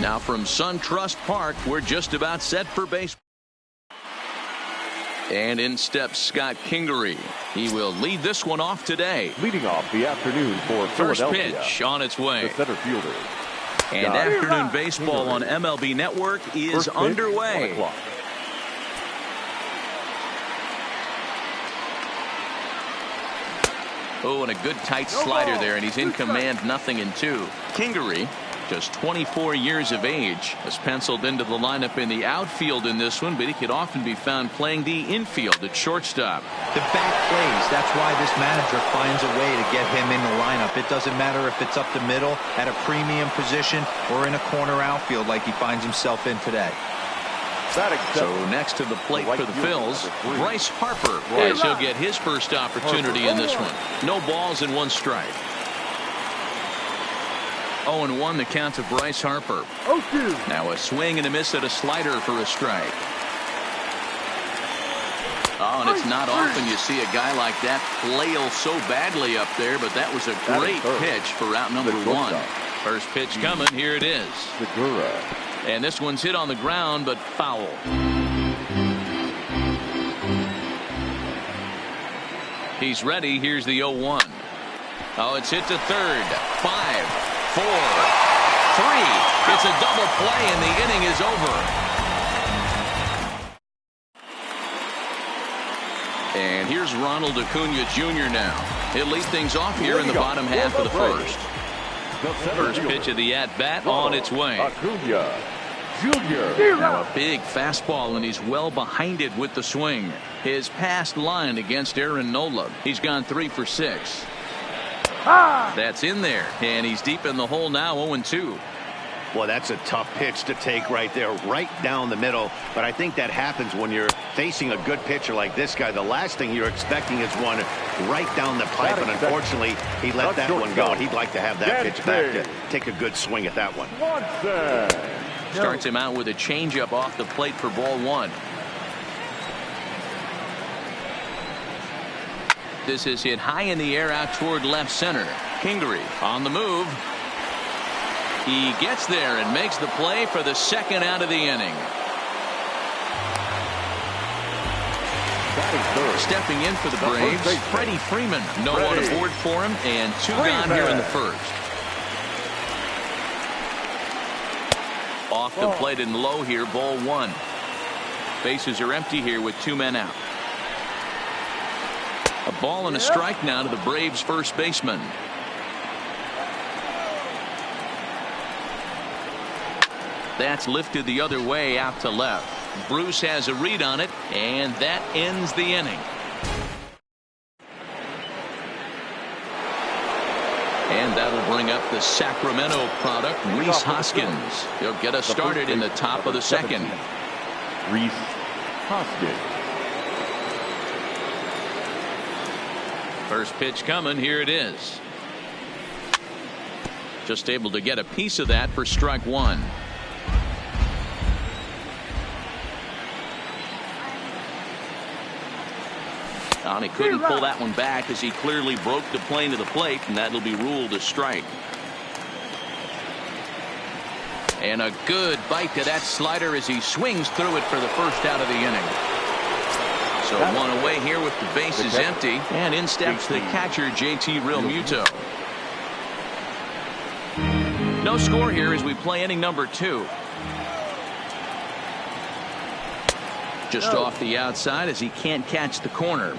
Now from SunTrust Park, we're just about set for baseball. And in steps Scott Kingery. He will lead this one off today. Leading off the afternoon for First Philadelphia. pitch on its way. The center fielder. And afternoon baseball on MLB Network is underway. Oh, and a good tight slider there, and he's in command, 0-2. Kingery, just 24 years of age, has penciled into the lineup in the outfield in this one, but he could often be found playing the infield at shortstop. The back plays, that's why this manager finds a way to get him in the lineup. It doesn't matter if it's up the middle at a premium position or in a corner outfield like he finds himself in today. So next to the plate for the Phils, Bryce Harper, as he'll get his first opportunity in this one. No balls and 1 strike. 0-1 the count to Bryce Harper. Now a swing and a miss at a slider for a strike. Oh, and it's not often you see a guy like that flail so badly up there, but that was a great pitch for out number 1. First pitch coming, here it is. And this one's hit on the ground, but foul. He's ready. Here's the 0-1. Oh, it's hit to third. 5, 4, 3. It's a double play, and the inning is over. And here's Ronald Acuna Jr. now. He'll lead things off here in the bottom half of the first. First pitch of the at-bat on its way. Acuna Jr. Now a big fastball, and he's well behind it with the swing. His past line against Aaron Nola. He's gone 3 for 6. That's in there, and he's deep in the hole now, 0-2. Well, that's a tough pitch to take right there, right down the middle. But I think that happens when you're facing a good pitcher like this guy. The last thing you're expecting is one right down the pipe, and unfortunately, he let that one go. He'd like to have that pitch back to take a good swing at that one. Starts him out with a changeup off the plate for ball 1. This is hit high in the air out toward left center. Kingery on the move. He gets there and makes the play for the second out of the inning. Stepping in for the Braves, Freddie Freeman. No one aboard for him, and 2 gone here in the first. Off the plate and low here, ball 1. Bases are empty here with 2 men out. A ball and a strike now to the Braves first baseman. That's lifted the other way out to left. Bruce has a read on it, and that ends the inning. And that'll bring up the Sacramento product, Rhys Hoskins. He'll get us started in the top of the second. Rhys Hoskins. First pitch coming. Here it is. Just able to get a piece of that for strike 1. And he couldn't pull that one back as he clearly broke the plane to the plate, and that'll be ruled a strike. And a good bite to that slider as he swings through it for the first out of the inning. So 1 away here with the bases empty, and in steps the catcher JT Realmuto. No score here as we play inning number 2. Just off the outside as he can't catch the corner.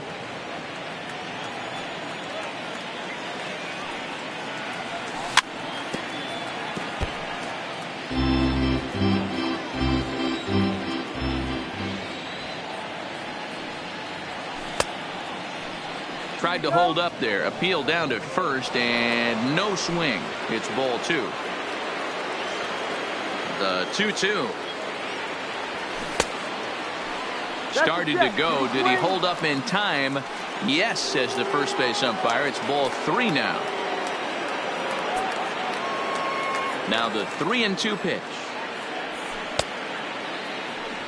Tried to hold up there, appeal down to first, and no swing. It's ball 2. The 2-2. Started to go. Did he hold up in time? Yes, says the first base umpire. It's ball 3 now. Now the 3-2 pitch.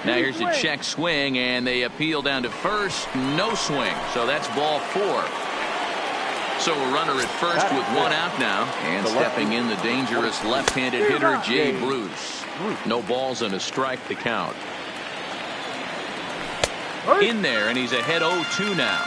Now here's a check swing, and they appeal down to first. No swing. So that's ball 4. So a runner at first with 1 out now. And stepping in the dangerous left-handed hitter Jay Bruce. No balls and a strike to count. In there, and he's ahead 0-2 now.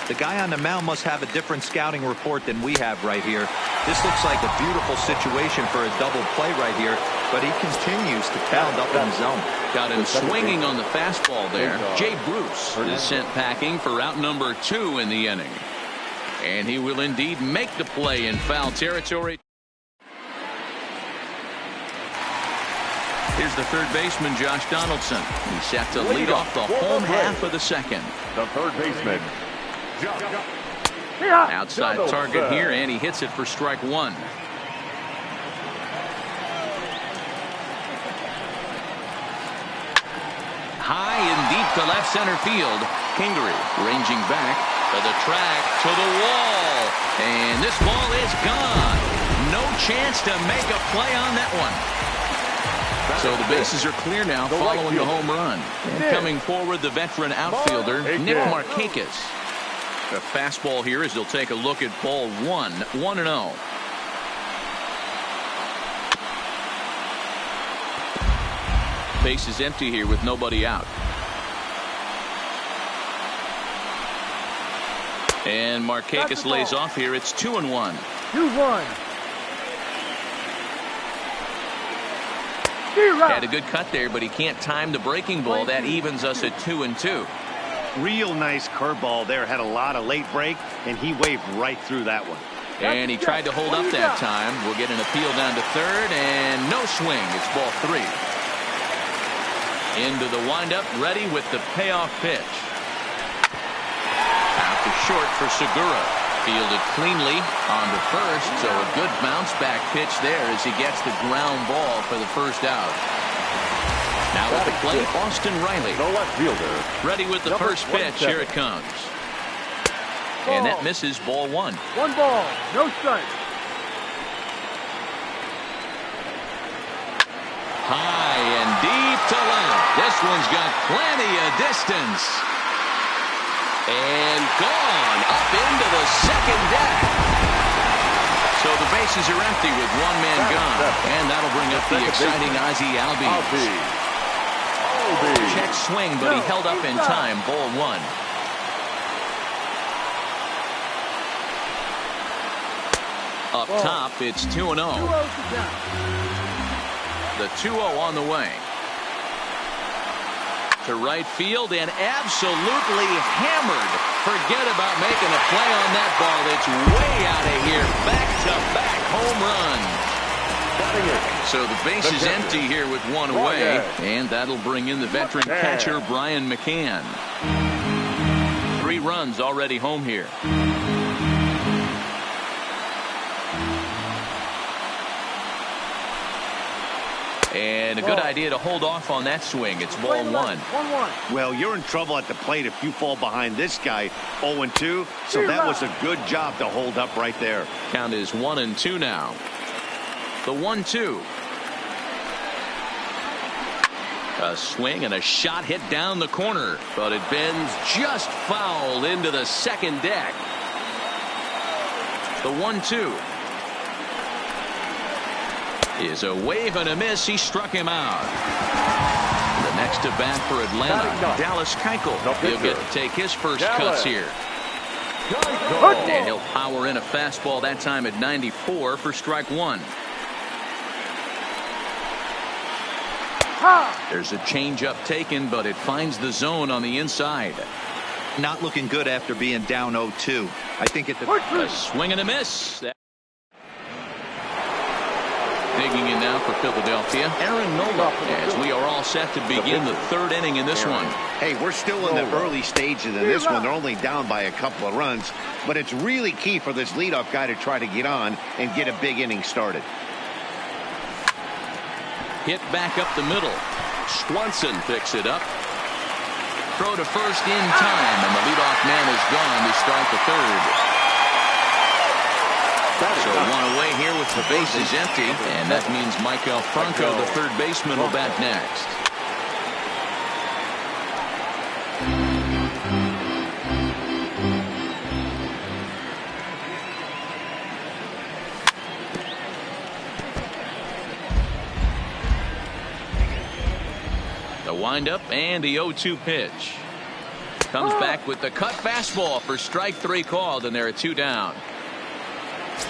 The guy on the mound must have a different scouting report than we have right here. This looks like a beautiful situation for a double play right here, but he continues to pound up in the zone. Got him swinging on the fastball there. Jay Bruce is sent packing for out number 2 in the inning. And he will indeed make the play in foul territory. Here's the third baseman, Josh Donaldson. He's set to lead off the home half of the second. The third baseman. Outside target here, and he hits it for strike 1. High and deep to left center field. Kingery ranging back to the track, to the wall. And this ball is gone. No chance to make a play on that one. So the bases are clear now following the home run. And coming forward, the veteran outfielder, Nick Markakis. A fastball here as they'll take a look at ball 1, 1-0. Base is empty here with nobody out. And Markakis lays off here. It's 2-1. 2-1. Had a good cut there, but he can't time the breaking ball. That evens us at 2-2. Real nice curveball there. Had a lot of late break, and he waved right through that one. And he tried to hold up that time. We'll get an appeal down to third, and no swing. It's ball 3. Into the windup, ready with the payoff pitch. Out to short for Segura. Fielded cleanly on to first, so a good bounce back pitch there as he gets the ground ball for the first out. Now with the plate, Austin Riley. The left fielder. Ready with the first pitch. Here it comes. And that misses ball 1. 1 ball, no strike. High and deep to left. This one's got plenty of distance. And gone up into the second deck. So the bases are empty with 1 man gone. And that'll bring up the exciting Ozzie Albies. Check swing, but he held up in time. Ball 1. Up top, it's 2-0. The 2-0 on the way. To right field and absolutely hammered. Forget about making a play on that ball. It's way out of here. Back-to-back home run. So the base is empty here with 1 away. And that'll bring in the veteran catcher, Brian McCann. 3 runs already home here. And a good idea to hold off on that swing. It's ball 1. Well, you're in trouble at the plate if you fall behind this guy 0-2. So that was a good job to hold up right there. Count is 1-2 now. The 1-2. A swing and a shot hit down the corner, but it bends just foul into the second deck. The 1-2 is a wave and a miss. He struck him out. The next to bat for Atlanta, Dallas Keuchel. He'll get to take his first cuts here. And he'll power in a fastball that time at 94 for strike 1. There's a changeup taken, but it finds the zone on the inside. Not looking good after being down 0-2. I think at the a swing and a miss. Digging in now for Philadelphia, Aaron Nola, as we are all set to begin the 3rd inning in this one. Hey, we're still in the early stages of this one. They're only down by a couple of runs, but it's really key for this leadoff guy to try to get on and get a big inning started. Hit back up the middle. Swanson picks it up. Throw to first in time, and the leadoff man is gone to start the 3rd. So 1 away here with the bases empty, and that means Maikel Franco, the 3rd baseman, will bat next. windup and the 0-2 pitch. Comes back with the cut fastball for strike 3 called, and there are 2 down.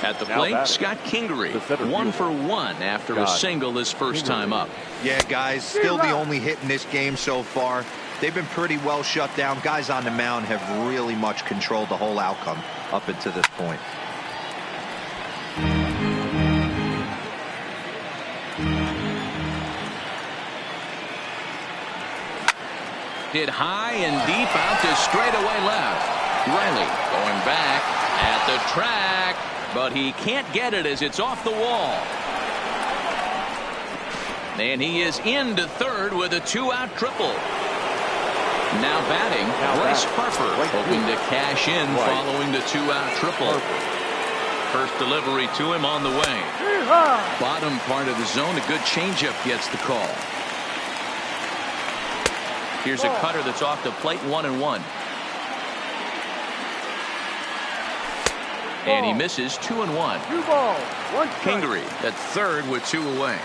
At the plate, Scott Kingery, 1 for 1 after a single his first time up. Yeah, guys, still the only hit in this game so far. They've been pretty well shut down. Guys on the mound have really much controlled the whole outcome up until this point. Hit high and deep out to straightaway left. Riley going back at the track, but he can't get it as it's off the wall. And he is into third with a 2-out triple. Now batting, Bryce Harper, hoping to cash in following the 2-out triple. First delivery to him on the way. Bottom part of the zone, a good changeup gets the call. Here's a cutter that's off the plate, 1-1. And he misses 2-1. 2 balls, 1 strike. Kingery at third with 2 away.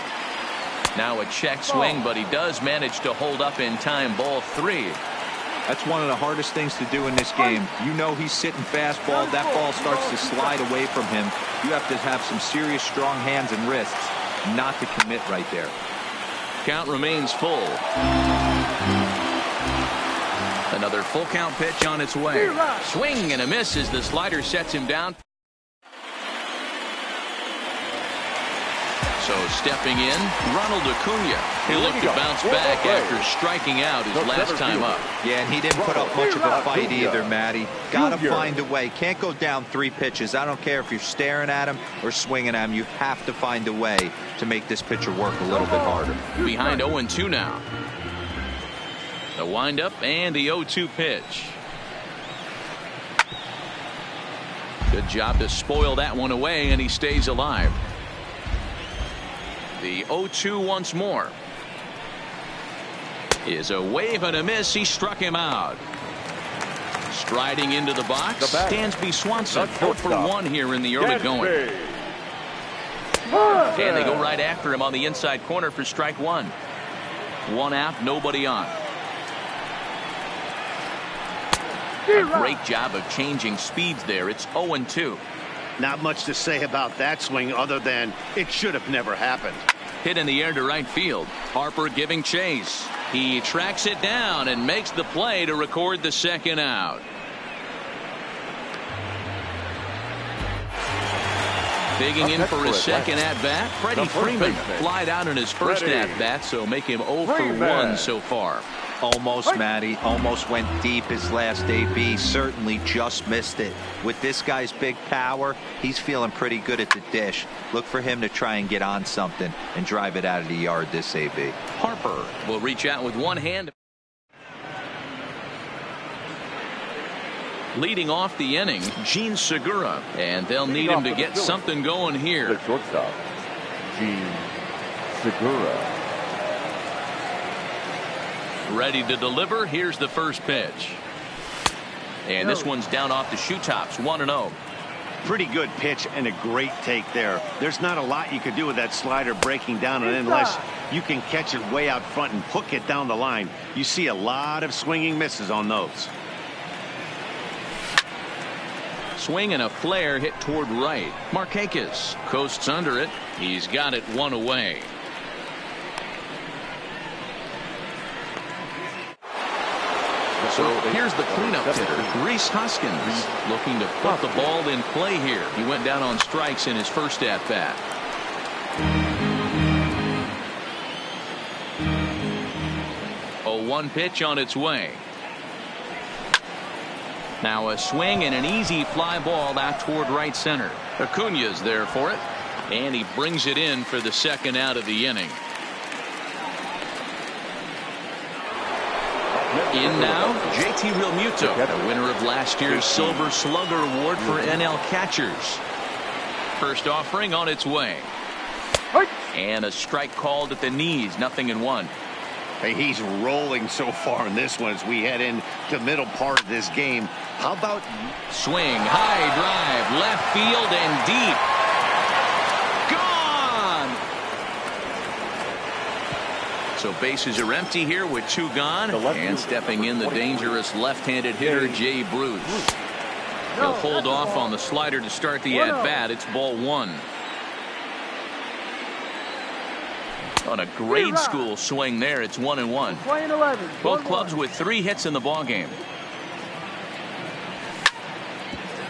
Now a check swing, but he does manage to hold up in time. Ball 3. That's one of the hardest things to do in this game. You know he's sitting fastball. That ball starts to slide away from him. You have to have some serious strong hands and wrists not to commit right there. Count remains full. Another full count pitch on its way. Swing and a miss as the slider sets him down. So stepping in, Ronald Acuna. He'll look to bounce back after striking out his last time up. Yeah, and he didn't put up much of a fight either, Matty. Got to find a way. Can't go down 3 pitches. I don't care if you're staring at him or swinging at him. You have to find a way to make this pitcher work a little bit harder. Behind 0-2 now. The windup and the 0-2 pitch. Good job to spoil that one away, and he stays alive. The 0-2 once more. Is a wave and a miss. He struck him out. Striding into the box, Dansby Swanson, 0 for 1 here in the early going. And they go right after him on the inside corner for strike 1. 1 out, nobody on. A great job of changing speeds there. It's 0-2. Not much to say about that swing other than it should have never happened. Hit in the air to right field. Harper giving chase. He tracks it down and makes the play to record the second out. Digging in for his second at-bat, Freddie Freeman flied out in his first at-bat, so make him 0 for 1 so far. Almost, Matty. Almost went deep his last AB. Certainly just missed it. With this guy's big power, he's feeling pretty good at the dish. Look for him to try and get on something and drive it out of the yard this AB. Harper will reach out with one hand. Leading off the inning, Gene Segura, and they'll need him to get something going here. The shortstop, Gene Segura. Ready to deliver. Here's the first pitch. And this one's down off the shoe tops, 1-0. Pretty good pitch and a great take there. There's not a lot you could do with that slider breaking down, and unless you can catch it way out front and hook it down the line, you see a lot of swinging misses on those. Swing and a flare hit toward right. Markakis coasts under it. He's got it 1 away. So here's the cleanup hitter, Rhys Hoskins, looking to put the ball in play here. He went down on strikes in his first at-bat. A 1 pitch on its way. Now a swing and an easy fly ball out toward right center. Acuna's there for it, and he brings it in for the second out of the inning. In now, JT Realmuto, the winner of last year's Silver Slugger Award for NL catchers. First offering on its way. And a strike called at the knees, 0-1. Hey, he's rolling so far in this one as we head into the middle part of this game. How about swing, high drive, left field and deep. Gone! So bases are empty here with 2 gone. And stepping in the dangerous left-handed hitter, Jay Bruce. He'll hold off on the slider to start the at-bat. It's ball 1. On a grade school swing there, it's 1-1. Both clubs with 3 hits in the ballgame.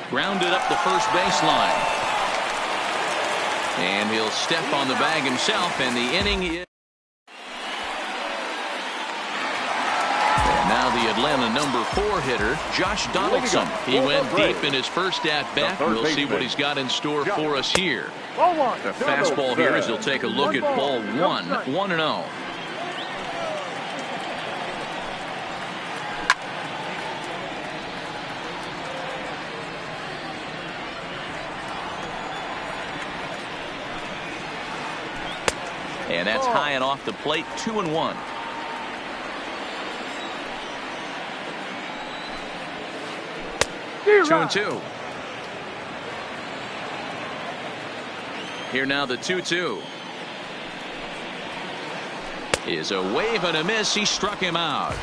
Grounded up the first baseline. And he'll step on the bag himself, and the inning is... And now the Atlanta number 4 hitter, Josh Donaldson. He went deep in his first at-bat. We'll see what he's got in store for us here. The fastball here as he'll take a look at ball 1, 1-0. And that's high and off the plate, 2-1. Two and 2. Here now the 2-2. Is a wave and a miss. He struck him out.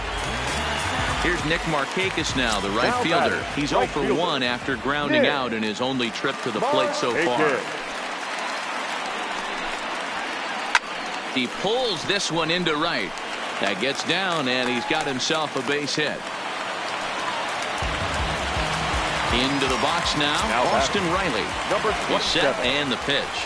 Here's Nick Markakis now, the right fielder. He's 0 for 1 after grounding out in his only trip to the plate so far. He pulls this one into right. That gets down, and he's got himself a base hit. Into the box now, Austin Riley. He's set, and the pitch.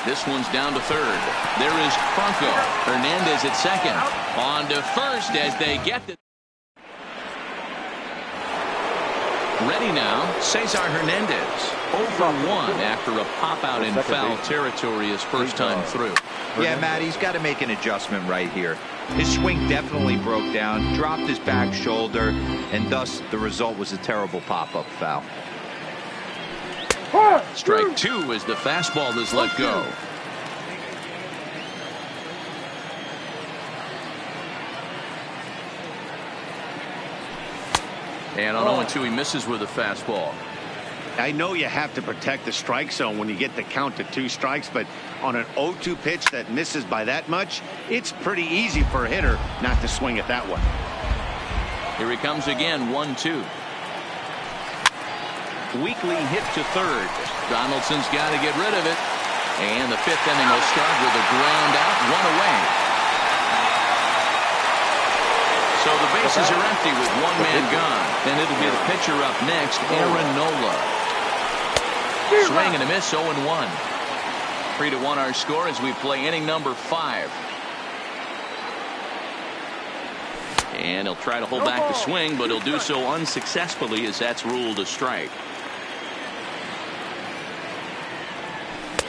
This one's down to third. There is Franco. Hernandez at second. On to first as they get the... Ready now, Cesar Hernandez. 0 for 1 after a pop-out in foul territory his first time through. Yeah, Matt, he's got to make an adjustment right here. His swing definitely broke down, dropped his back shoulder, and thus the result was a terrible pop-up foul. Strike 2 as the fastball is let go. And on 0-2, he misses with a fastball. I know you have to protect the strike zone when you get the count to 2 strikes, but on an 0-2 pitch that misses by that much, it's pretty easy for a hitter not to swing at that one. Here he comes again, 1-2. Weakly hit to third. Donaldson's got to get rid of it. And the 5th inning will start with a ground out, 1 away. So the bases are empty with 1 man gone. And it'll be the pitcher up next, Aaron Nola. Swing and a miss, 0-1. 3-1 our score as we play inning number 5. And he'll try to hold back the swing, but he'll do so unsuccessfully as that's ruled a strike.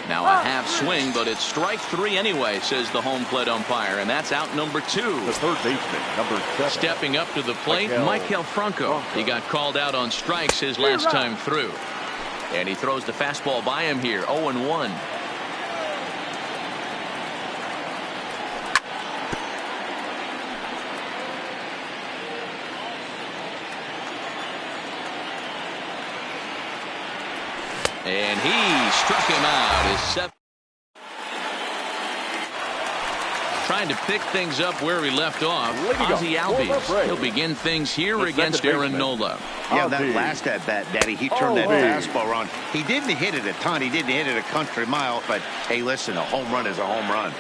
Now a half swing, but it's strike 3 anyway, says the home plate umpire, and that's out number 2. The third baseman, number 7. Stepping up to the plate, Maikel Franco. He got called out on strikes his last time through. And he throws the fastball by him here, 0-1. And he struck him out. His 7th. Trying to pick things up where he left off. Ozzie Albies. He'll begin things here against Aaron Nola. Yeah, that last at bat, Daddy, he turned that fastball around. He didn't hit it a ton. He didn't hit it a country mile. But, hey, listen, a home run is a home run.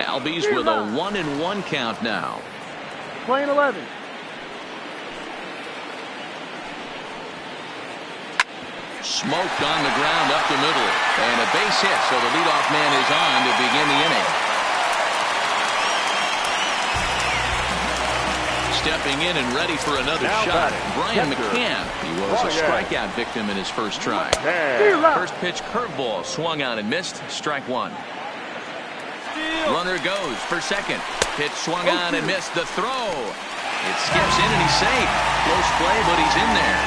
Albies with a 1-1 count now. Playing 11. Smoked on the ground up the middle. And a base hit, so the leadoff man is on to begin the inning. Stepping in and ready for another shot, Brian McCann. He was a strikeout victim in his first try. First pitch curveball swung on and missed. Strike 1. Runner goes for second. Pitch swung on and missed. The throw. It skips in and he's safe. Close play, but he's in there.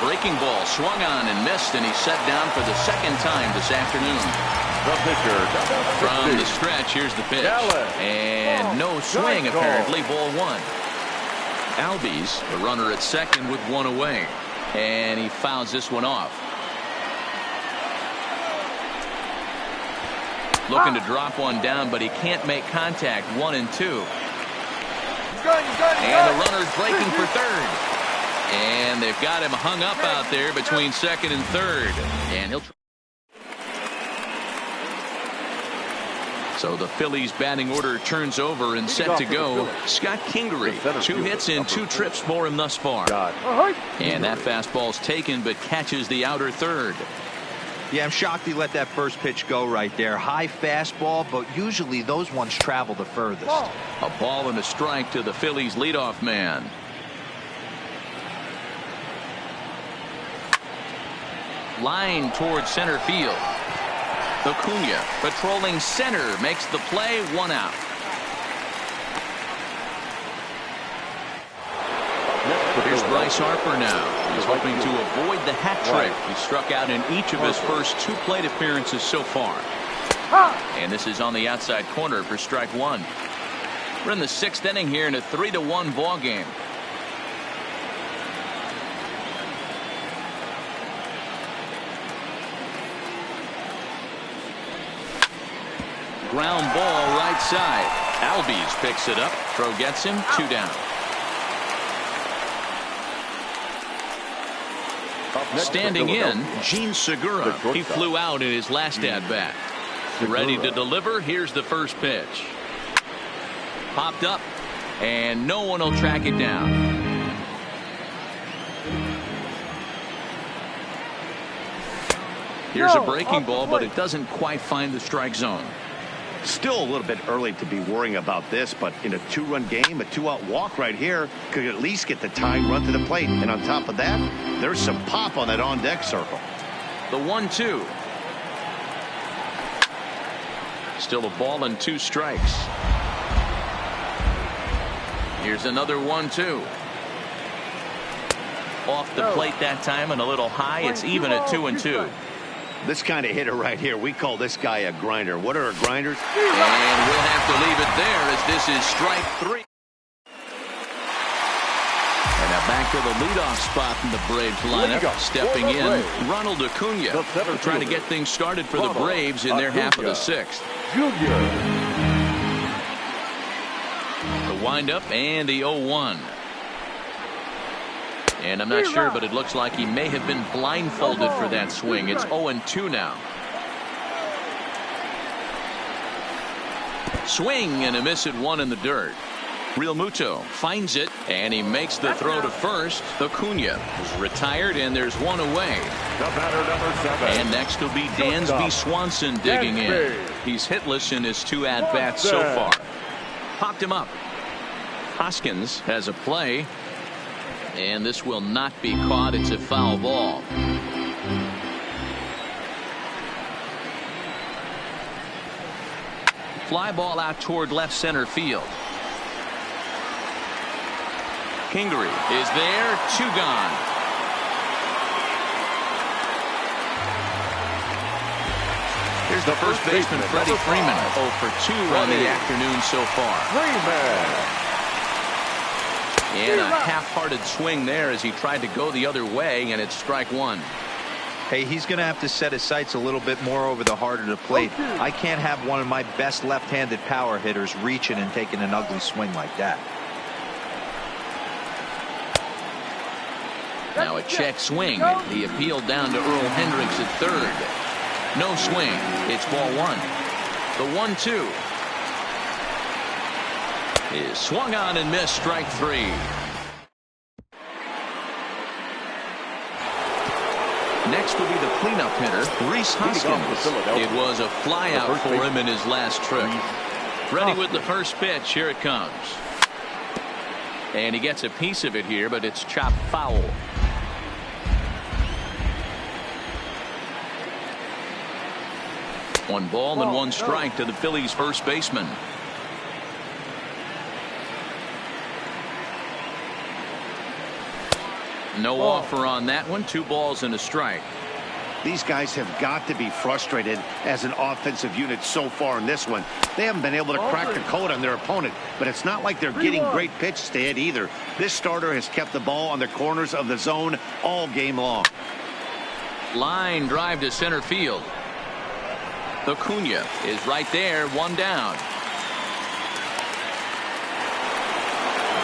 Breaking ball swung on and missed, and he's set down for the 2nd time this afternoon. The pitcher, from the stretch, here's the pitch. And no swing, apparently, ball 1. Albies, the runner at second with 1 away. And he fouls this one off. looking to drop one down, but he can't make contact. 1 and 2. And the runner's breaking for third. And they've got him hung up out there between second and third. And he'll try. So the Phillies batting order turns over and set to go. Scott Kingery, 2 hits and 2 trips for him thus far. And that fastball's taken but catches the outer third. Yeah, I'm shocked he let that first pitch go right there. High fastball, but usually those ones travel the furthest. A ball and a strike to the Phillies leadoff man. Line towards center field. Acuna patrolling center makes the play. 1 out. Here's Bryce Harper now. He's hoping to avoid the hat trick. He struck out in each of his first 2 plate appearances so far. And this is on the outside corner for strike 1. We're in the 6th inning here in a 3-1 ball game. Ground ball right side. Albies picks it up. Throw gets him. 2 down. Standing in, Gene Segura. He flew out in his last at bat. Ready to deliver. Here's the first pitch. Popped up, and no one will track it down. Here's a breaking ball, but it doesn't quite find the strike zone. Still a little bit early to be worrying about this, but in a 2-run game, a 2-out walk right here could at least get the tying run to the plate. And on top of that, there's some pop on that on-deck circle. The 1-2. Still a ball and 2 strikes. Here's another 1-2. Off the plate that time and a little high. It's even at 2-2. This kind of hitter right here, we call this guy a grinder. What are grinders? And we'll have to leave it there as this is strike 3. And now back to the leadoff spot in the Braves lineup. Stepping in, Ronald Acuna, trying to get things started for the Braves in their half of the 6th. The windup and the 0-1. And I'm not sure, but it looks like he may have been blindfolded for that swing. It's 0-2 now. Swing and a miss at 1 in the dirt. Real Muto finds it, and he makes the throw to first. Acuna is retired, and there's 1 away. The batter, number 7. And next will be Dansby Swanson digging in. He's hitless in his 2 at-bats so far. Popped him up. Hoskins has a play. And this will not be caught. It's a foul ball. Fly ball out toward left center field. Kingery is there. 2 gone. Here's the first baseman, Freddie Freeman. 0 for 2 on the afternoon so far. Freeman. And a half-hearted swing there as he tried to go the other way, and it's strike 1. Hey, he's going to have to set his sights a little bit more over the heart of the plate. I can't have one of my best left-handed power hitters reaching and taking an ugly swing like that. Now a check swing. The appeal down to Earl Hendricks at third. No swing. It's ball 1. The 1-2. Is swung on and missed. Strike 3. Next will be the cleanup hitter, Rhys Hoskins. It was a flyout for him in his last trip. Ready with the first pitch. Here it comes. And he gets a piece of it here, but it's chopped foul. One ball and 1 strike to the Phillies first baseman. No offer on that one. 2 balls and a strike. These guys have got to be frustrated as an offensive unit so far in this one. They haven't been able to crack the code on their opponent, but it's not like they're getting great pitches to hit either. This starter has kept the ball on the corners of the zone all game long. Line drive to center field. Acuna is right there, one down.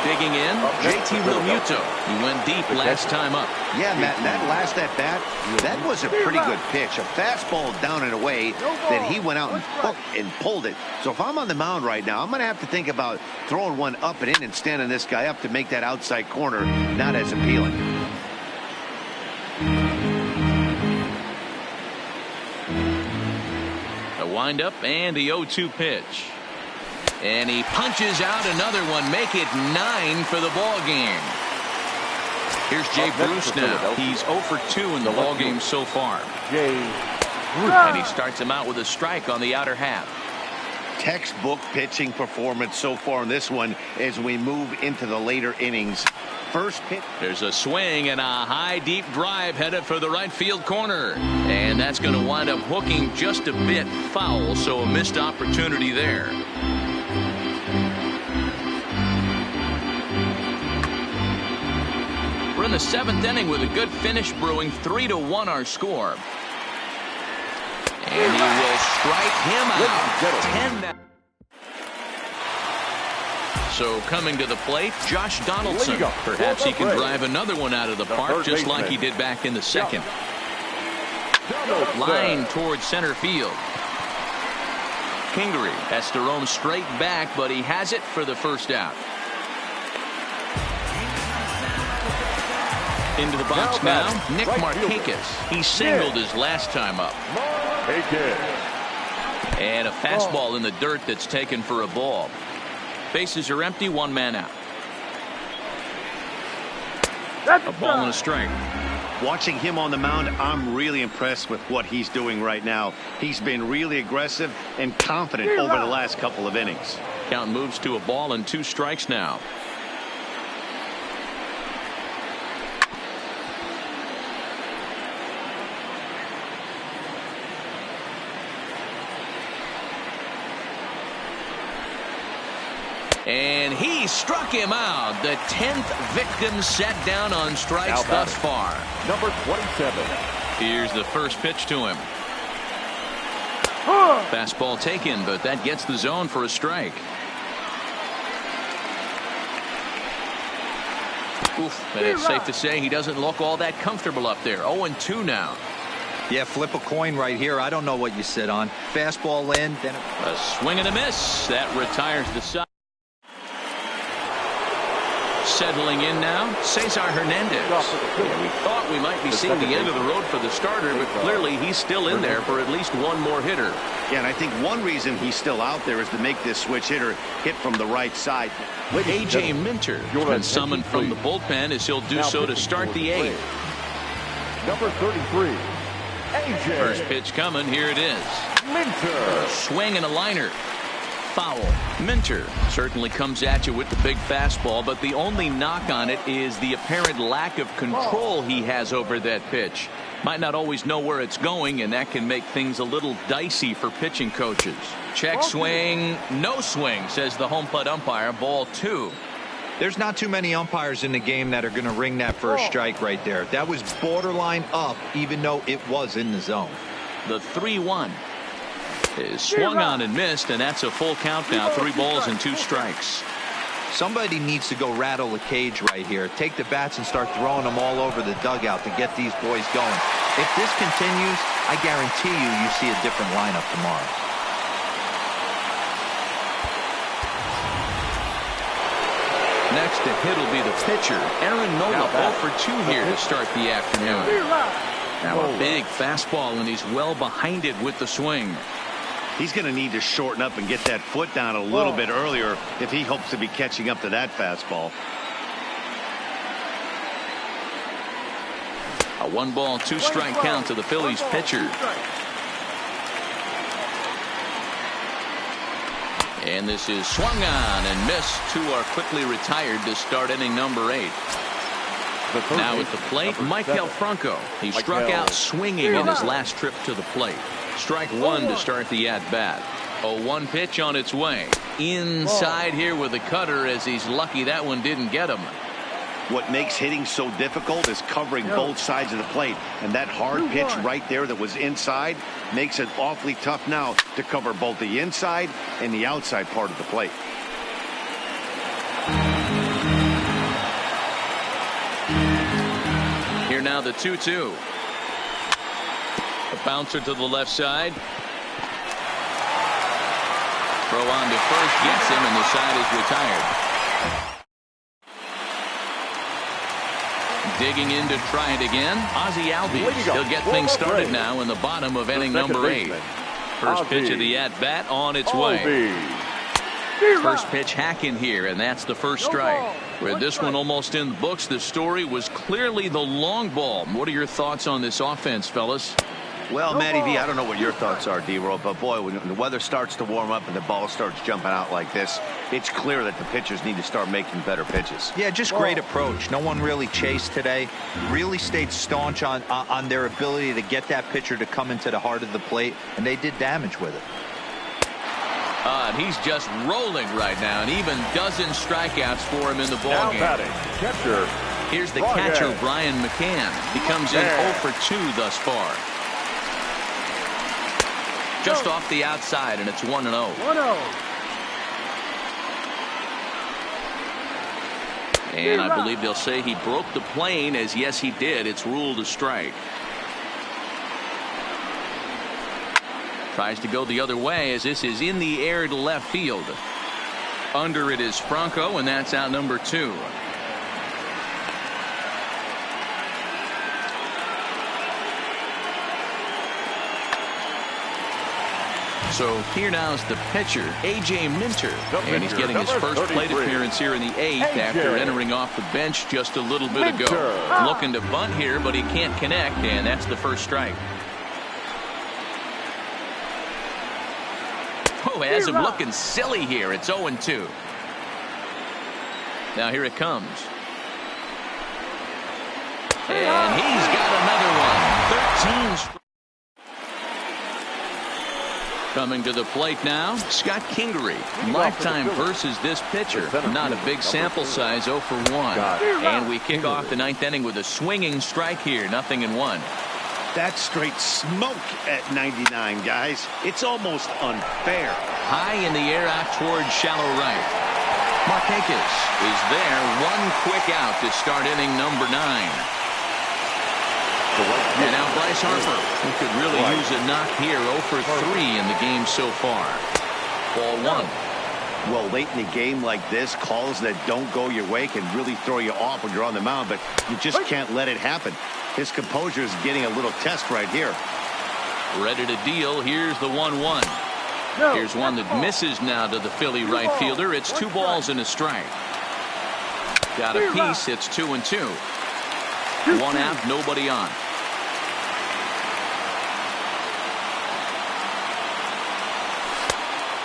Digging in, JT Realmuto. He went deep last time up. Yeah, Matt, that last at bat, that was a pretty good pitch. A fastball down and away that he went out and hooked and pulled it. So if I'm on the mound right now, I'm going to have to think about throwing one up and in and standing this guy up to make that outside corner not as appealing. A windup and the 0-2 pitch. And he punches out another one. Make it 9 for the ball game. Here's Jay Bruce now. He's 0 for 2 in the ball game so far. And he starts him out with a strike on the outer half. Textbook pitching performance so far in this one as we move into the later innings. First pitch. There's a swing and a high deep drive headed for the right field corner. And that's going to wind up hooking just a bit foul. So a missed opportunity there. We're in the 7th inning with a good finish brewing. 3-1 our score. And he will strike him out. 10. So coming to the plate, Josh Donaldson. Perhaps he can drive another one out of the park just like he did back in the 2nd. Line towards center field. Kingery has to roam straight back, but he has it for the first out. Into the box now, Nick Markakis. He singled his last time up. And a fastball in the dirt that's taken for a ball. Bases are empty, 1 man out. A ball and a strike. Watching him on the mound, I'm really impressed with what he's doing right now. He's been really aggressive and confident over the last couple of innings. Count moves to a ball and 2 strikes now. And he struck him out. The 10th victim set down on strikes thus far. Number 27. Here's the first pitch to him. Fastball taken, but that gets the zone for a strike. Oof, but it's safe to say he doesn't look all that comfortable up there. 0-2 now. Yeah, flip a coin right here. I don't know what you sit on. Fastball in, then a swing and a miss. That retires the side. Settling in now, Cesar Hernandez. Yeah, we thought we might be seeing the end of the road for the starter, but clearly he's still in there for at least one more hitter. Yeah, and I think one reason he's still out there is to make this switch hitter hit from the right side. A.J. Minter has been summoned from the bullpen as he'll do so to start the 8th. Number 33, A.J. First pitch coming. Here it is. Minter. Swing and a liner. Foul. Minter certainly comes at you with the big fastball, but the only knock on it is the apparent lack of control he has over that pitch. Might not always know where it's going, and that can make things a little dicey for pitching coaches. Check swing, no swing, says the home plate umpire. Ball 2. There's not too many umpires in the game that are going to ring that first strike right there. That was borderline up, even though it was in the zone. The 3-1 is swung on and missed, and that's a full count now. 3 balls and 2 strikes. Somebody needs to go rattle the cage right here. Take the bats and start throwing them all over the dugout to get these boys going. If this continues, I guarantee you see a different lineup tomorrow. Next to hit will be the pitcher, Aaron Nola. 0 for 2 here to start the afternoon. Now a big fastball, and he's well behind it with the swing. He's going to need to shorten up and get that foot down a little bit earlier if he hopes to be catching up to that fastball. A 1-ball, 2-strike count to the Phillies pitcher. And this is swung on and missed. 2 are quickly retired to start inning number 8. Now at the plate, Maikel Franco. He struck out swinging in his last trip to the plate. Strike 1 to start the at-bat. A 1 pitch on its way. Inside here with a cutter, as he's lucky that one didn't get him. What makes hitting so difficult is covering both sides of the plate. And that hard pitch right there that was inside makes it awfully tough now to cover both the inside and the outside part of the plate. Here now the 2-2. A bouncer to the left side. Throw on to first, gets him, and the side is retired. Digging in to try it again. Ozzie Albies. He'll get things started now in the bottom of inning number 8. First pitch of the at-bat on its way. First pitch hacking here, and that's the first strike. With this one almost in the books, the story was clearly the long ball. What are your thoughts on this offense, fellas? Well, Matty V, I don't know what your thoughts are, D-Roll, but boy, when the weather starts to warm up and the ball starts jumping out like this, it's clear that the pitchers need to start making better pitches. Yeah, just great approach. No one really chased today. Really stayed staunch on their ability to get that pitcher to come into the heart of the plate, and they did damage with it. And he's just rolling right now, and even dozen strikeouts for him in the ball game. Catcher. Here's the catcher, Brian McCann. He comes in 0 for 2 thus far. Just off the outside, and it's 1-0. 1-0. And I believe they'll say he broke the plane, as yes, he did. It's ruled a strike. Tries to go the other way, as this is in the air to left field. Under it is Franco, and that's out number 2. So here now is the pitcher, A.J. Minter. And he's getting his first plate appearance here in the 8th after entering off the bench just a little bit ago. Looking to bunt here, but he can't connect, and that's the first strike. Oh, has him looking silly here. It's 0-2. Now here it comes. And he's got another one. 13 strikes. Coming to the plate now, Scott Kingery. Lifetime versus this pitcher. Not a big sample size, 0 for 1. And we kick off the 9th inning with a swinging strike here, 0-1. That's straight smoke at 99, guys. It's almost unfair. High in the air out towards shallow right. Markakis is there. One quick out to start inning number 9. And now Bryce Harper, who could really use a knock here, 0 for 3 in the game so far. Ball 1. Well, late in the game like this, calls that don't go your way can really throw you off when you're on the mound, but you just can't let it happen. His composure is getting a little test right here. Ready to deal. Here's the 1-1. Here's one that misses now to the Philly right fielder. It's 2 balls and a strike. Got a piece. It's 2-2. 1 out, nobody on.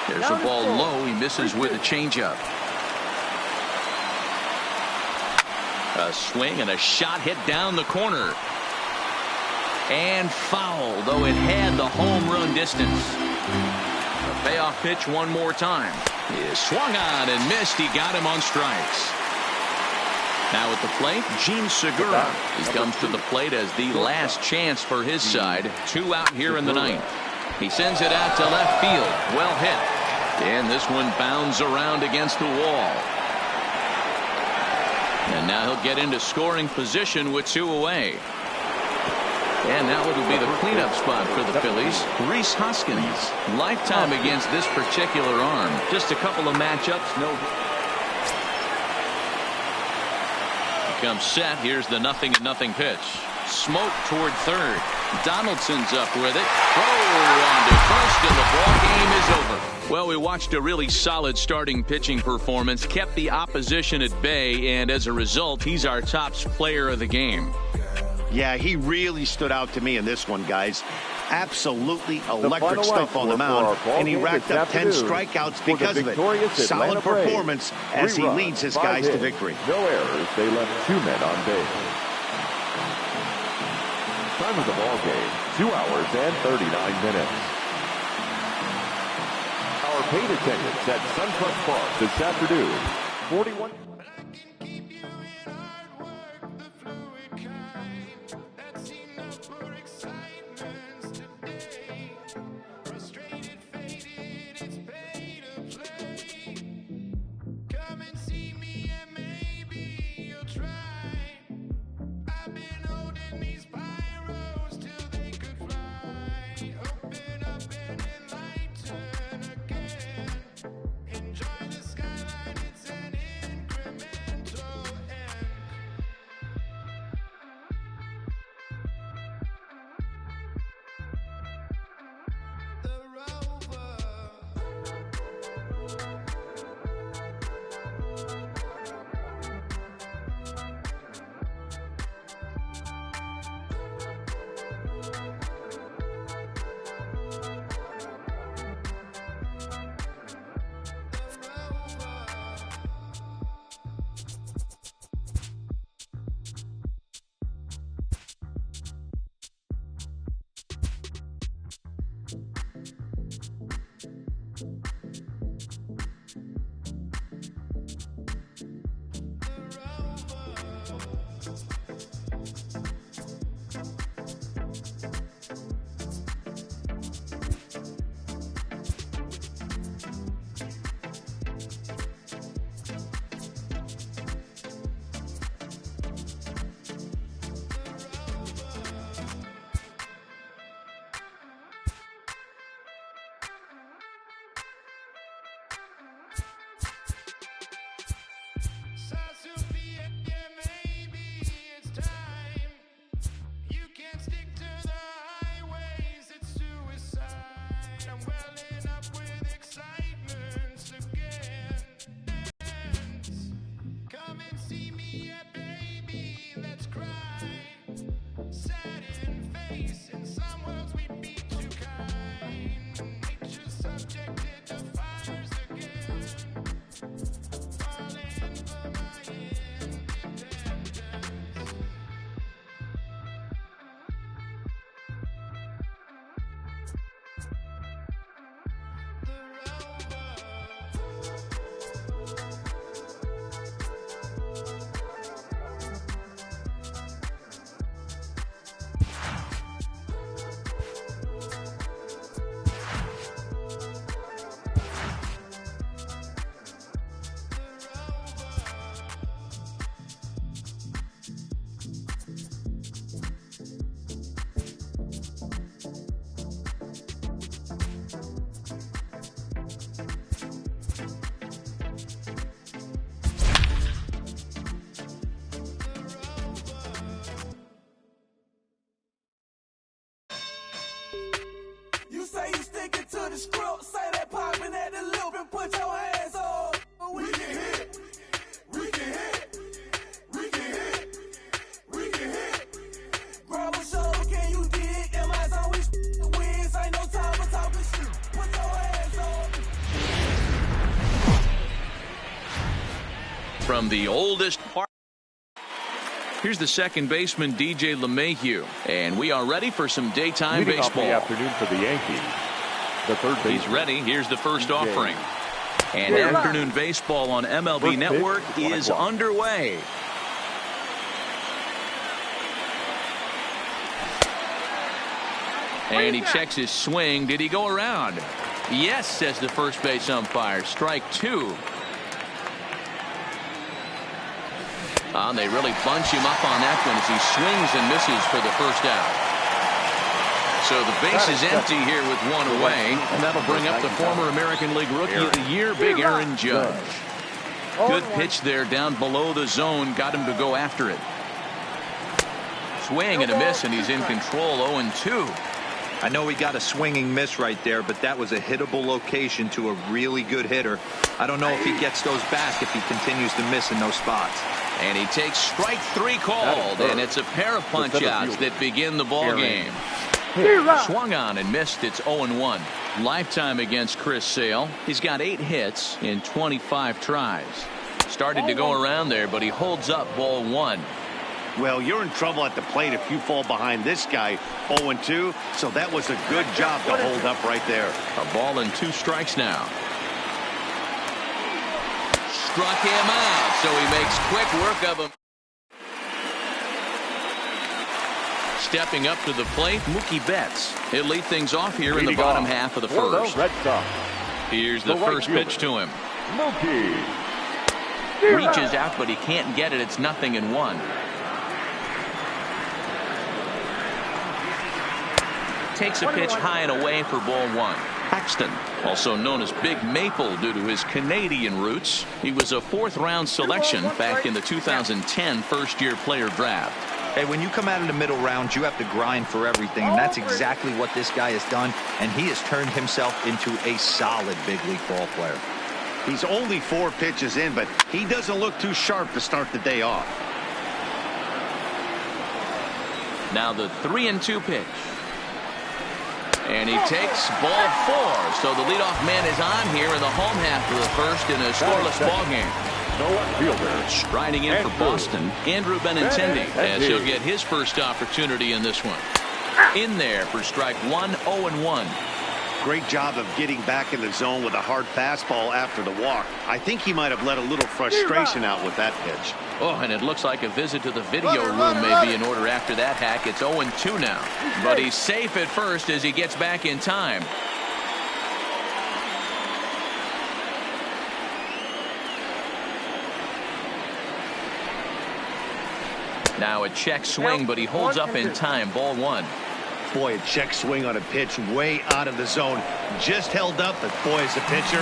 There's a ball low. He misses with a changeup. A swing and a shot hit down the corner. And foul, though it had the home run distance. A payoff pitch one more time. He swung on and missed. He got him on strikes. Now at the plate, Gene Segura. He comes to the plate as the last chance for his side. 2 out here in the 9th. He sends it out to left field. Well hit. And this one bounds around against the wall. And now he'll get into scoring position with 2 away. And now it'll be the cleanup spot for the Phillies. Rhys Hoskins. Lifetime against this particular arm. Just a couple of matchups. No. Comes set. Here's the 0-0 pitch. Smoke toward third. Donaldson's up with it. Throw on to first, and the ball game is over. Well, we watched a really solid starting pitching performance, kept the opposition at bay, and as a result, he's our top player of the game. Yeah, he really stood out to me in this one, guys. Absolutely electric stuff on the mound, and he racked up 10 strikeouts because of it. Solid performance as he leads his guys to victory. No errors. They left 2 men on base. Time of the ball game, 2 hours and 39 minutes. Our paid attendance at SunTrust Park this afternoon, 41. the script, say they popping at the lip and put your hands on. We can hit, we can hit, we can hit, we can hit. Grab a shoulder, can you dig? Am I so we wins? Ain't no time for talking shit. Put your hands on. From the oldest part. Here's the second baseman, DJ LeMahieu. And we are ready for some daytime Leading baseball. off the afternoon for the Yankees, the third baseman. He's ready. Here's the first offering. And Yeah. afternoon baseball on MLB First Network pitch, 1 is o'clock. underway. And he checks his swing. Did he go around? Yes, says the first base umpire. Strike two. They really bunch him up on that one as he swings and misses for the first out. So the base is empty here with one away, and that'll bring up the former American League Rookie of the Year, Big Aaron Judge. Good pitch there down below the zone, got him to go after it. Swing and a miss, and he's in control. 0-2. I know he got a swinging miss right there, but that was a hittable location to a really good hitter. I don't know if he gets those back if he continues to miss in those spots. And he takes strike three called, and it's a pair of punch-outs that begin the ball game. Swung on and missed. It's 0-1. Lifetime against Chris Sale. He's got 8 hits in 25 tries. Started to go around there, but he holds up. Ball 1. Well, you're in trouble at the plate if you fall behind this guy 0-2, so that was a good job to hold up right there. A ball and 2 strikes now. Struck him out, so he makes quick work of him. Stepping up to the plate, Mookie Betts. He'll lead things off here in the bottom half of the first. Here's the first pitch to him. Mookie Reaches out, but he can't get it. It's 0-1. Takes a pitch high and away for ball 1. Paxton, also known as Big Maple due to his Canadian roots. He was a 4th-round selection back in the 2010 first-year player draft. Hey, when you come out of the middle rounds, you have to grind for everything, and that's exactly what this guy has done, and he has turned himself into a solid big league ball player. He's only 4 pitches in, but he doesn't look too sharp to start the day off. Now the 3-2 pitch. And he takes ball 4. So the leadoff man is on here in the home half of the first in a scoreless ball game. Striding in for Boston, Andrew Benintendi, as he'll get his first opportunity in this one. In there for strike 1, 0-1. Great job of getting back in the zone with a hard fastball after the walk. I think he might have let a little frustration out with that pitch. Oh, and it looks like a visit to the video room may be in order after that hack. It's 0-2 now. But he's safe at first as he gets back in time. Now a check swing, but he holds up in time. Ball 1. Boy, a check swing on a pitch way out of the zone. Just held up, but boy, as a pitcher,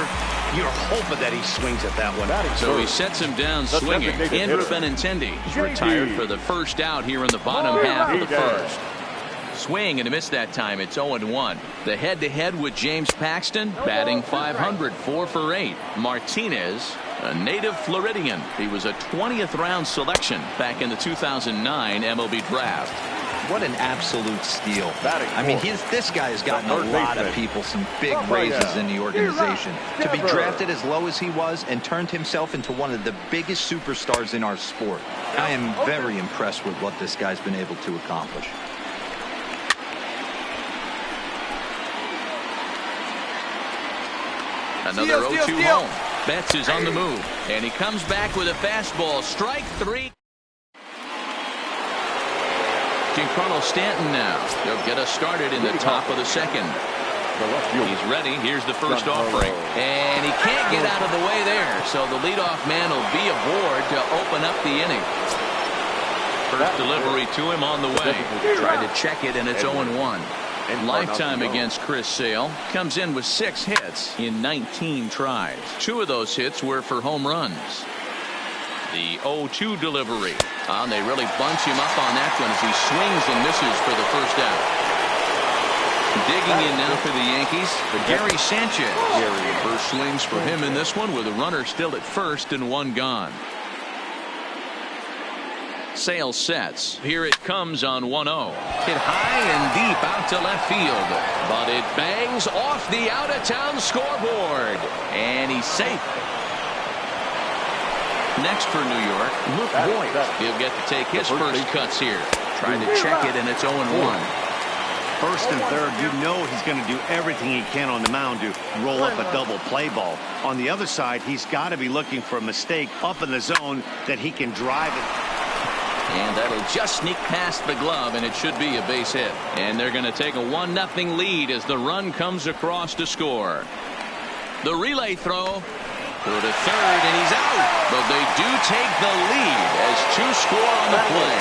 you're hoping that he swings at that one. So he sets him down swinging. Andrew Benintendi is retired for the first out here in the bottom half of the first. Swing and a miss that time. It's 0-1. The head-to-head with James Paxton, batting .500, 4 for 8. Martinez, a native Floridian. He was a 20th round selection back in the 2009 MLB draft. What an absolute steal. I mean, this guy has gotten a lot of people some big raises in the organization. To be drafted as low as he was and turned himself into one of the biggest superstars in our sport. I am very impressed with what this guy's been able to accomplish. Another 0-2 home. Betts is on the move, and he comes back with a fastball. Strike 3. Giancarlo Stanton now. He'll get us started in the top of the second. He's ready. Here's the first offering. And he can't get out of the way there. So the leadoff man will be aboard to open up the inning. First delivery to him on the way. Tried to check it, and it's 0-1. Lifetime against Chris Sale. Comes in with 6 hits in 19 tries. 2 of those hits were for home runs. The 0-2 delivery. They really bunch him up on that one as he swings and misses for the first out. Digging in now for the Yankees, Gary Sanchez. First swings for him in this one with a runner still at first and one gone. Sale sets. Here it comes on 1-0. Hit high and deep out to left field. But it bangs off the out-of-town scoreboard. And he's safe. Next for New York, Luke Voigt. He'll get to take his first cuts here. Trying to check it, and it's 0-1. First and third, you know he's going to do everything he can on the mound to roll up a double play ball. On the other side, he's got to be looking for a mistake up in the zone that he can drive it. And that'll just sneak past the glove, and it should be a base hit. And they're going to take a 1-0 lead as the run comes across to score. The relay throw to the third, and he's out. But they do take the lead as two score on the play.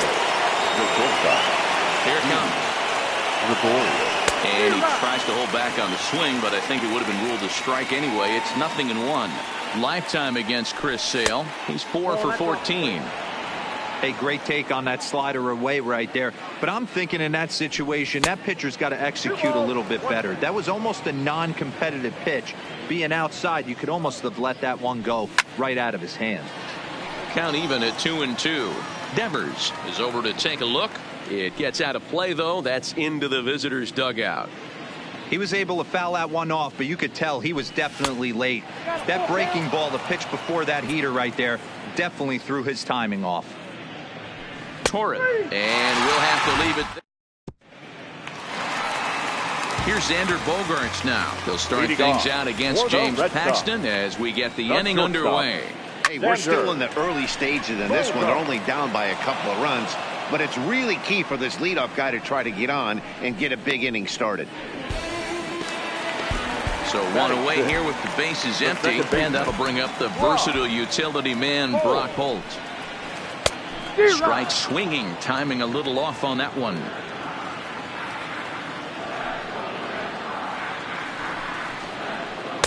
Here it comes. And he tries to hold back on the swing, but I think it would have been ruled a strike anyway. It's 0-1. Lifetime against Chris Sale. He's 4 for 14. A great take on that slider away right there. But I'm thinking in that situation, that pitcher's got to execute a little bit better. That was almost a non-competitive pitch. Being outside, you could almost have let that one go right out of his hand. Count even at 2-2. Devers is over to take a look. It gets out of play, though. That's into the visitor's dugout. He was able to foul that one off, but you could tell he was definitely late. That breaking ball, the pitch before that heater right there, definitely threw his timing off. Torres, and we'll have to leave it there. Here's Xander Bogaerts now. He'll start things out against James Paxton as we get the inning underway. Hey, we're still in the early stages in this one. They're only down by a couple of runs, but it's really key for this leadoff guy to try to get on and get a big inning started. So one away here with the bases empty, and that'll bring up the versatile utility man Brock Holt. Strike swinging, timing a little off on that one.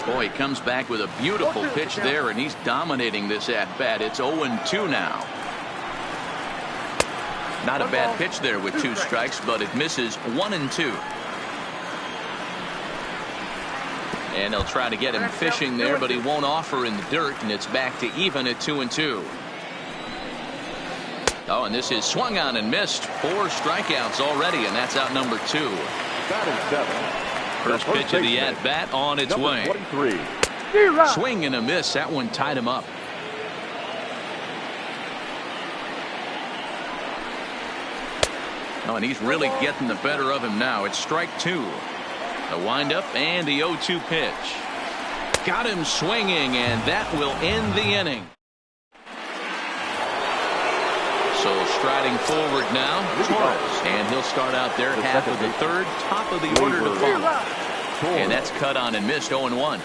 Boy, he comes back with a beautiful pitch there, and he's dominating this at-bat. It's 0-2 now. Not a bad pitch there with 2 strikes, but it misses 1-2. And they'll try to get him fishing there, but he won't offer in the dirt, and it's back to even at 2-2. Oh, and this is swung on and missed. 4 strikeouts already, and that's out number 2. First pitch of the at-bat on its way. Swing and a miss. That one tied him up. Oh, and he's really getting the better of him now. It's strike 2. The windup and the 0-2 pitch. Got him swinging, and that will end the inning. So striding forward now, Torres, and he'll start out there half of the third, top of the order to follow. And that's cut on and missed 0-1.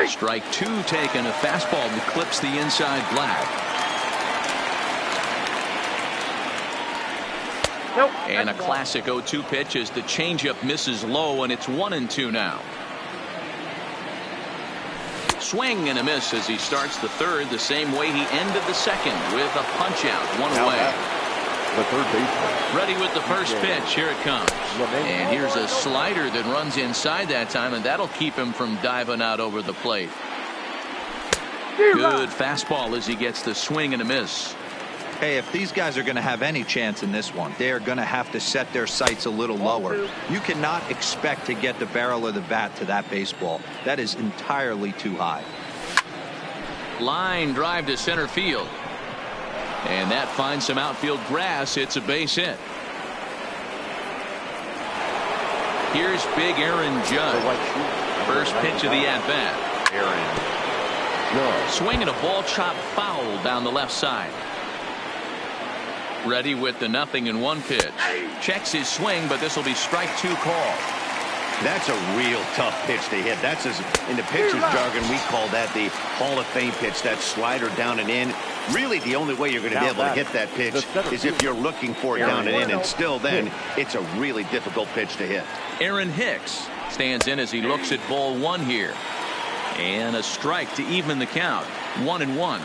Strike 2 taken, a fastball that clips the inside black. And a classic 0-2 pitch as the changeup misses low, and it's 1-2 now. Swing and a miss as he starts the third the same way he ended the second with a punch out, 1 away. The third baseman. Ready with the first pitch. Here it comes. And here's a slider that runs inside that time, and that'll keep him from diving out over the plate. Good fastball as he gets the swing and a miss. Hey, if these guys are going to have any chance in this one, they are going to have to set their sights a little lower. You cannot expect to get the barrel of the bat to that baseball. That is entirely too high. Line drive to center field. And that finds some outfield grass. It's a base hit. Here's big Aaron Judge. First pitch of the at-bat. Swinging a ball chopped foul down the left side. Ready with the 0-1 pitch. Checks his swing, but this will be strike 2 call. That's a real tough pitch to hit. That's in the pitcher's jargon, we call that the Hall of Fame pitch. That slider down and in. Really, the only way you're going to be able to hit that pitch is if you're looking for it down and in. And still then, it's a really difficult pitch to hit. Aaron Hicks stands in as he looks at ball 1 here. And a strike to even the count. 1-1.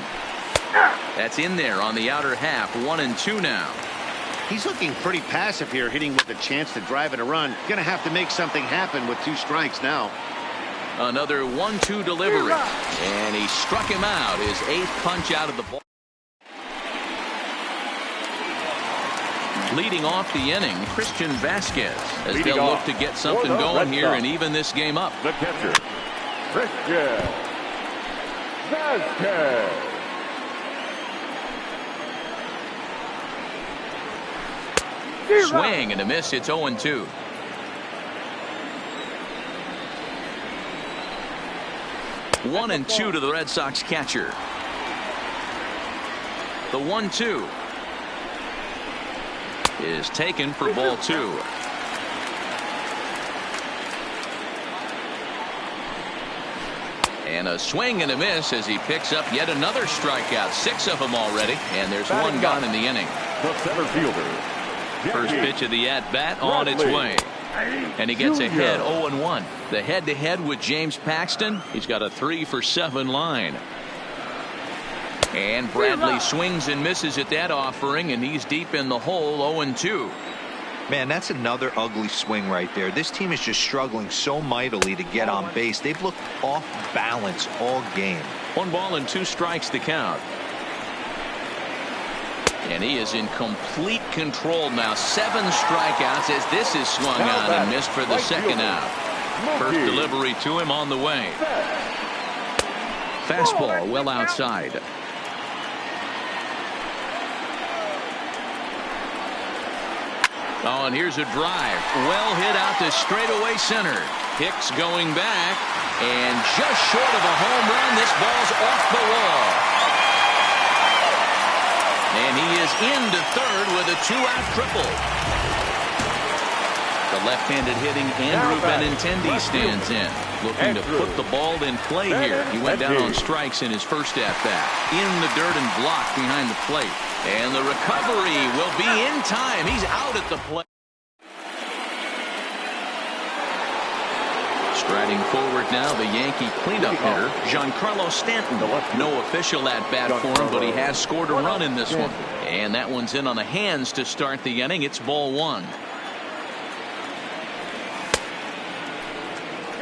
That's in there on the outer half. 1-2 now. He's looking pretty passive here, hitting with a chance to drive and a run. Going to have to make something happen with 2 strikes now. Another 1-2 delivery. And he struck him out. His 8th punch out of the ball. Leading off the inning, Christian Vasquez, as they'll look to get something going here and even this game up. The catcher, Christian Vasquez. Swing and a miss. It's 0-2. One and 2 to the Red Sox catcher. The 1-2 is taken for ball 2. And a swing and a miss as he picks up yet another strikeout. 6 of them already, and there's one gone in the inning. The center fielder. First pitch of the at-bat on its way. And he gets ahead 0-1. The head-to-head with James Paxton. He's got a 3-for-7 line. And Bradley swings and misses at that offering, and he's deep in the hole. 0-2. Man, that's another ugly swing right there. This team is just struggling so mightily to get on base. They've looked off balance all game. 1 ball and 2 strikes to count. And he is in complete control now. 7 strikeouts as this is swung on and missed for the second out. First delivery to him on the way. Fastball well outside. Oh, and here's a drive. Well hit out to straightaway center. Hicks going back. And just short of a home run, this ball's off the wall. And he is into third with a 2-out triple. The left-handed hitting Andrew Benintendi stands in, looking to put the ball in play here. He went down on strikes in his first at-bat. In the dirt and blocked behind the plate. And the recovery will be in time. He's out at the plate. Striding forward now, the Yankee cleanup hitter, Giancarlo Stanton. No official at-bat for him, but he has scored a run in this one. And that one's in on the hands to start the inning. It's ball 1.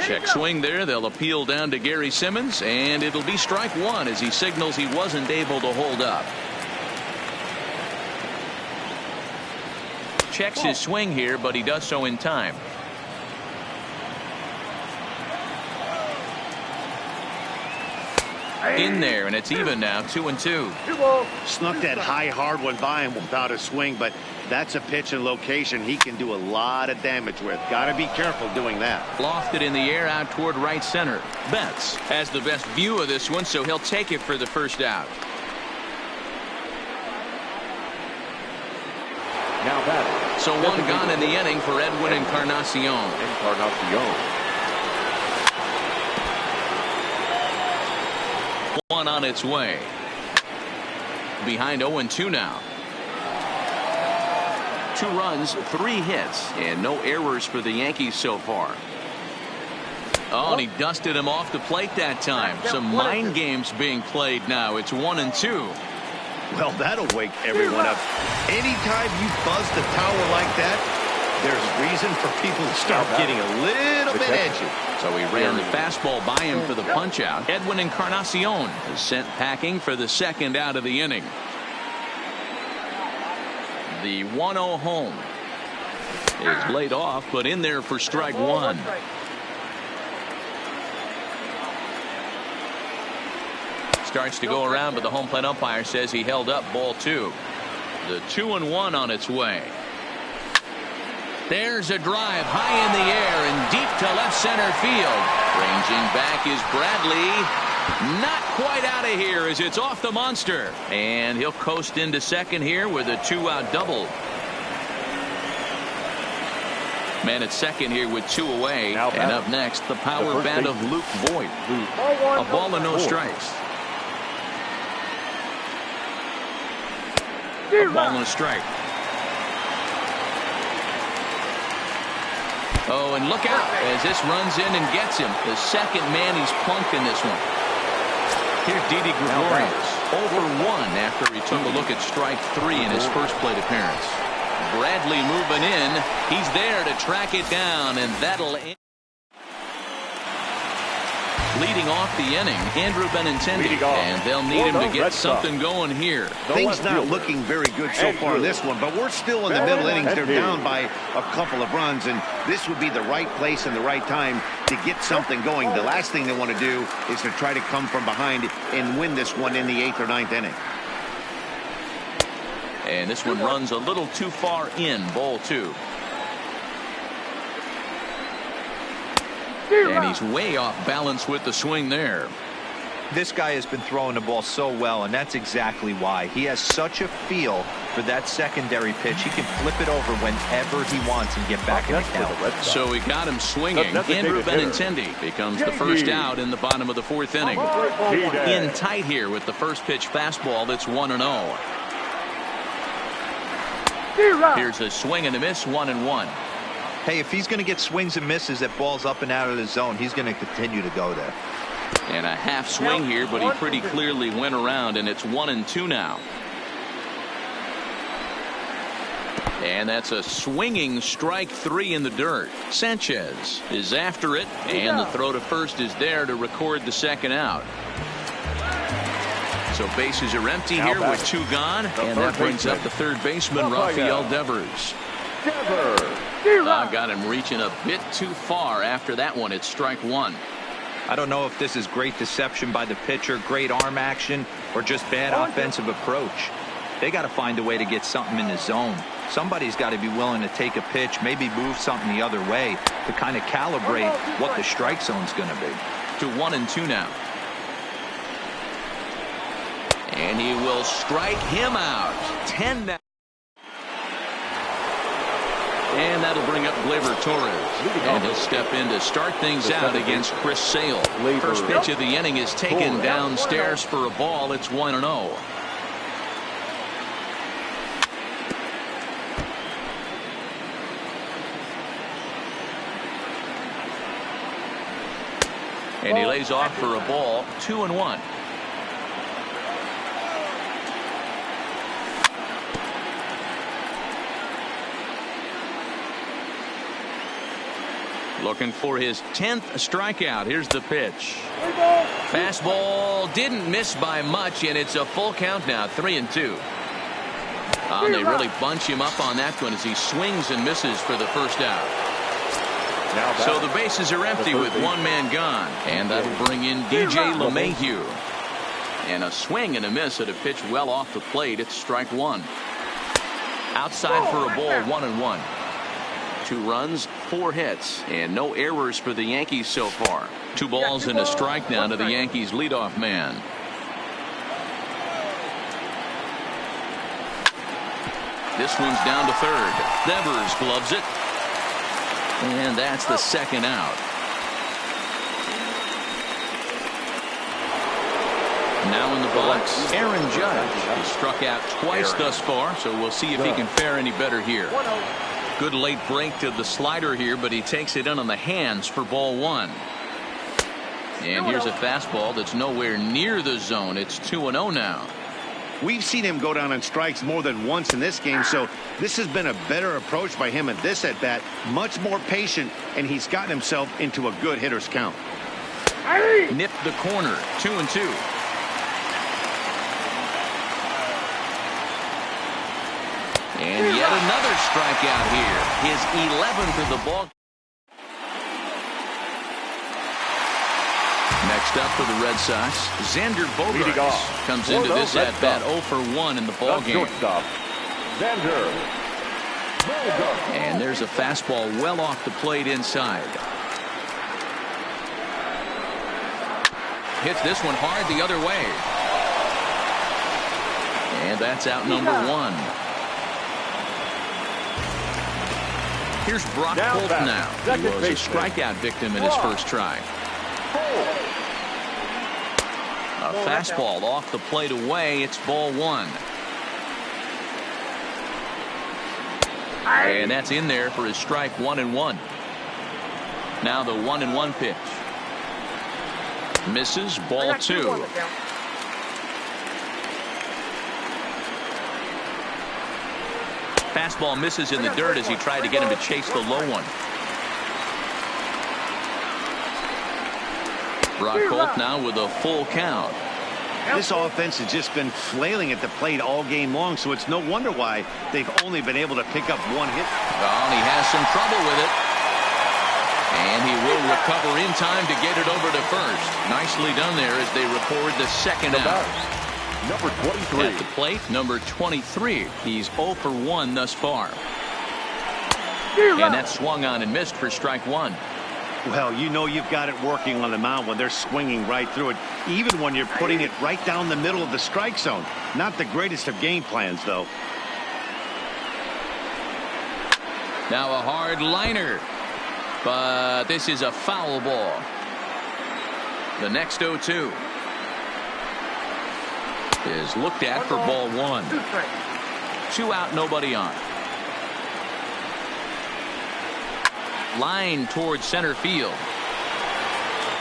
Check swing there. They'll appeal down to Gary Simmons, and it'll be strike 1 as he signals he wasn't able to hold up. Checks his swing here, but he does so in time. In there, and it's even now. 2-2. Snuck that high hard one by him without a swing, but that's a pitch and location he can do a lot of damage with. Got to be careful doing that. Lofted in the air out toward right center. Betts has the best view of this one, so he'll take it for the first out. Now batting. So 1 gone in the inning for Edwin Encarnacion. One on its way. Behind 0-2 now. 2 runs, 3 hits, and no errors for the Yankees so far. Oh, and he dusted him off the plate that time. Some mind games being played now. It's 1-2. Well, that'll wake everyone up. Anytime you buzz the tower like that, there's reason for people to start getting a little bit edgy. So he ran the fastball by him for the punch out. Edwin Encarnacion is sent packing for the second out of the inning. The 1-0 home is laid off, but in there for strike 1. Starts to go around, but the home plate umpire says he held up ball 2. The 2-1 on its way. There's a drive high in the air and deep to left center field. Ranging back is Bradley. Not quite out of here as it's off the monster. And he'll coast into second here with a 2-out double. Man at second here with 2 away. And up next, the power bat of Luke Voigt. A ball and no strikes. A ball and a strike. Oh, and look out as this runs in and gets him. The second man he's plunked in this one. Here's Didi Gregorius. 0 for 1 after he took a look at strike 3 in his first plate appearance. Bradley moving in. He's there to track it down, and that'll end. Leading off the inning, Andrew Benintendi, and they'll need him to get something going here. Things not looking very good so far in this one, but we're still in the middle innings. They're down by a couple of runs, and this would be the right place and the right time to get something going. The last thing they want to do is to try to come from behind and win this one in the 8th or 9th inning. And this one runs a little too far in, ball 2. And he's way off balance with the swing there. This guy has been throwing the ball so well, and that's exactly why. He has such a feel for that secondary pitch. He can flip it over whenever he wants and get back in the count. So he got him swinging. Andrew Benintendi becomes the first out in the bottom of the 4th inning. In tight here with the first pitch fastball that's 1-0. Here's a swing and a miss, 1-1. Hey, if he's going to get swings and misses at balls up and out of the zone, he's going to continue to go there. And a half swing here, but he pretty clearly went around, and it's 1-2 now. And that's a swinging strike 3 in the dirt. Sanchez is after it, and the throw to first is there to record the second out. So bases are empty here with 2 gone, and that brings up the third baseman, Rafael Devers. Got him reaching a bit too far after that one. It's strike 1. I don't know if this is great deception by the pitcher, great arm action, or just bad offensive approach. They got to find a way to get something in the zone. Somebody's got to be willing to take a pitch, maybe move something the other way to kind of calibrate what the strike zone's going to be. To 1-2 now. And he will strike him out. 10 now. And that'll bring up Gleyber Torres. And he'll step in to start things out against Chris Sale. First pitch of the inning is taken downstairs for a ball. It's 1-0. And he lays off for a ball. 2-1. Looking for his 10th strikeout. Here's the pitch. Fastball didn't miss by much, and it's a full count now. 3-2. They really bunch him up on that one as he swings and misses for the first out. So the bases are empty with 1 man gone, and that'll bring in DJ LeMahieu. And a swing and a miss at a pitch well off the plate. It's strike 1. Outside for a ball. 1-1. 2 runs, 4 hits, and no errors for the Yankees so far. 2 balls and a strike now to the Yankees leadoff man. This one's down to third. Devers gloves it. And that's the second out. Now in the box, Aaron Judge. He's struck out twice thus far, so we'll see if he can fare any better here. Good late break to the slider here, but he takes it in on the hands for ball 1. And here's a fastball that's nowhere near the zone. It's 2-0 now. We've seen him go down on strikes more than once in this game, so this has been a better approach by him at this at-bat. Much more patient, and he's gotten himself into a good hitter's count. Nipped the corner. 2-2. And yet another strikeout here. His 11th of the ball. Next up for the Red Sox, Xander Bogaerts comes into this at-bat 0 for 1 in the ballgame. And there's a fastball well off the plate inside. Hits this one hard the other way. And that's out number 1. Here's Brock Holt now. He was a strikeout victim in his first try. A fastball off the plate away. It's ball 1. And that's in there for his strike 1-1. Now the 1-1 pitch. Misses, ball 2. Fastball misses in the dirt as he tried to get him to chase the low one. Brock Holt now with a full count. This offense has just been flailing at the plate all game long, so it's no wonder why they've only been able to pick up one hit. Oh, and he has some trouble with it. And he will recover in time to get it over to first. Nicely done there as they record the second out. Number 23. At the plate, number 23. He's 0 for 1 thus far. And that swung on and missed for strike one. Well, you know you've got it working on the mound when they're swinging right through it, even when you're putting it right down the middle of the strike zone. Not the greatest of game plans, though. Now a hard liner, but this is a foul ball. The next 0-2 is looked at for ball one. 2 out, nobody on. Line towards center field.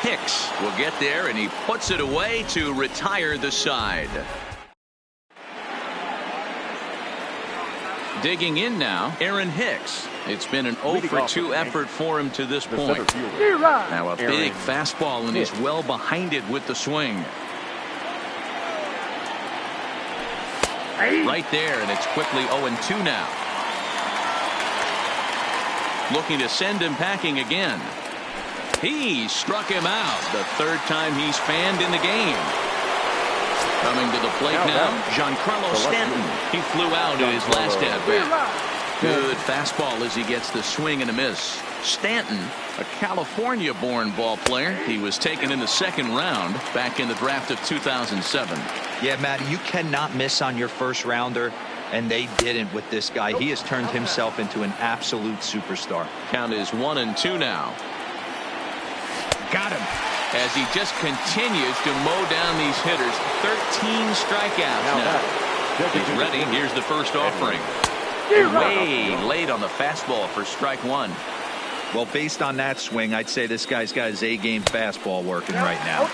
Hicks will get there, and he puts it away to retire the side. Digging in now, Aaron Hicks. It's been an 0 for 2 effort for him to this point. Now a big fastball, and he's well behind it with the swing. Right there, and it's quickly 0-2 now. Looking to send him packing again. He struck him out. The third time he's fanned in the game. Coming to the plate now, Giancarlo Stanton. He flew out in his last at-bat. Good fastball as he gets the swing and a miss. Stanton, a California-born ball player. He was taken in the second round back in the draft of 2007. Yeah, Matty, you cannot miss on your first rounder. And they didn't with this guy. He has turned himself into an absolute superstar. Count is 1-2 now. Got him. As he just continues to mow down these hitters. 13 strikeouts now. He's ready. Here's the first offering. Way late on the fastball for strike one. Well, based on that swing, I'd say this guy's got his A-game fastball working right now.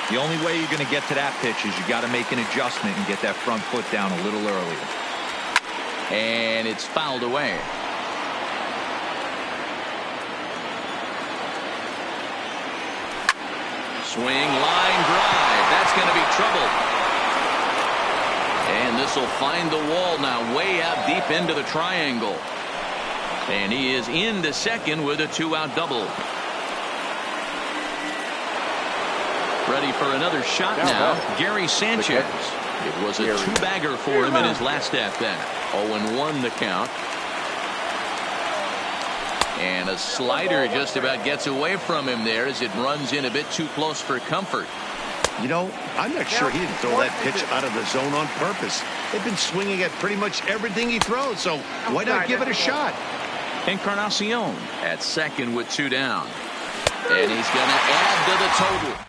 The only way you're going to get to that pitch is you got to make an adjustment and get that front foot down a little earlier. And it's fouled away. Swing, line drive. That's going to be trouble. And this will find the wall now, way out deep into the triangle. And he is into second with a 2-out double. Ready for another shot now, Gary Sanchez. It was a 2-bagger for him in his last at-bat. 0-1 the count. And a slider just about gets away from him there as it runs in a bit too close for comfort. You know, I'm not sure he didn't throw that pitch out of the zone on purpose. They've been swinging at pretty much everything he throws, so why not give it a shot? Encarnacion at second with 2 down. And he's going to add to the total.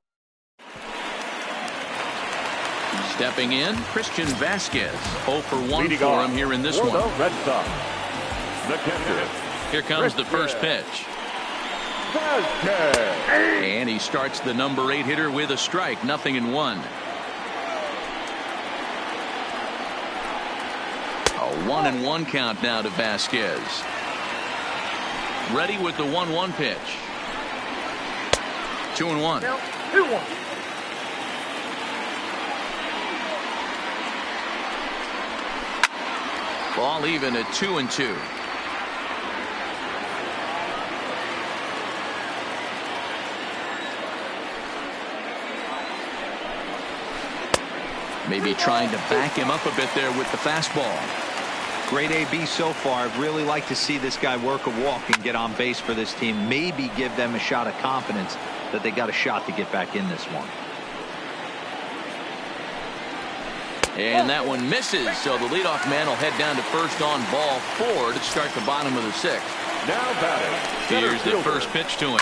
Stepping in, Christian Vasquez. 0 for 1 for him here in this one. Red Sox, the catcher. Here comes the first pitch. And he starts the number 8 hitter with a strike. 0-1. A 1-1 count now to Vasquez. Ready with the 1-1 pitch. 2-1. 2-1. Ball even at 2-2. Maybe trying to back him up a bit there with the fastball. Great AB so far. I'd really like to see this guy work a walk and get on base for this team. Maybe give them a shot of confidence that they got a shot to get back in this one. And that one misses, so the leadoff man will head down to first on ball 4 to start the bottom of the 6th. Now batting. Here's the first pitch to him.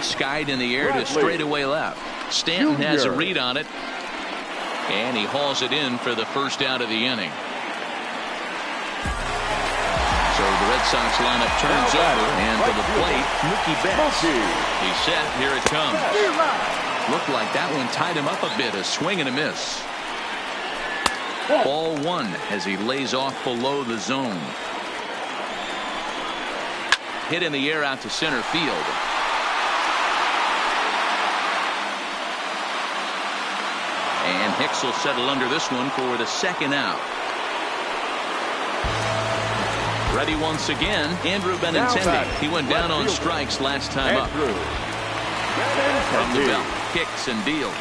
Skied in the air to straightaway left. Stanton has a read on it. And he hauls it in for the first out of the inning. So the Red Sox lineup turns over, and to the plate, Mookie Betts. He's set. Here it comes. Looked like that one tied him up a bit. A swing and a miss. Ball one as he lays off below the zone. Hit in the air out to center field. And Hicks will settle under this one for the second out. Ready once again, Andrew Benintendi. He went down on strikes last time up. From the belt, kicks and deals.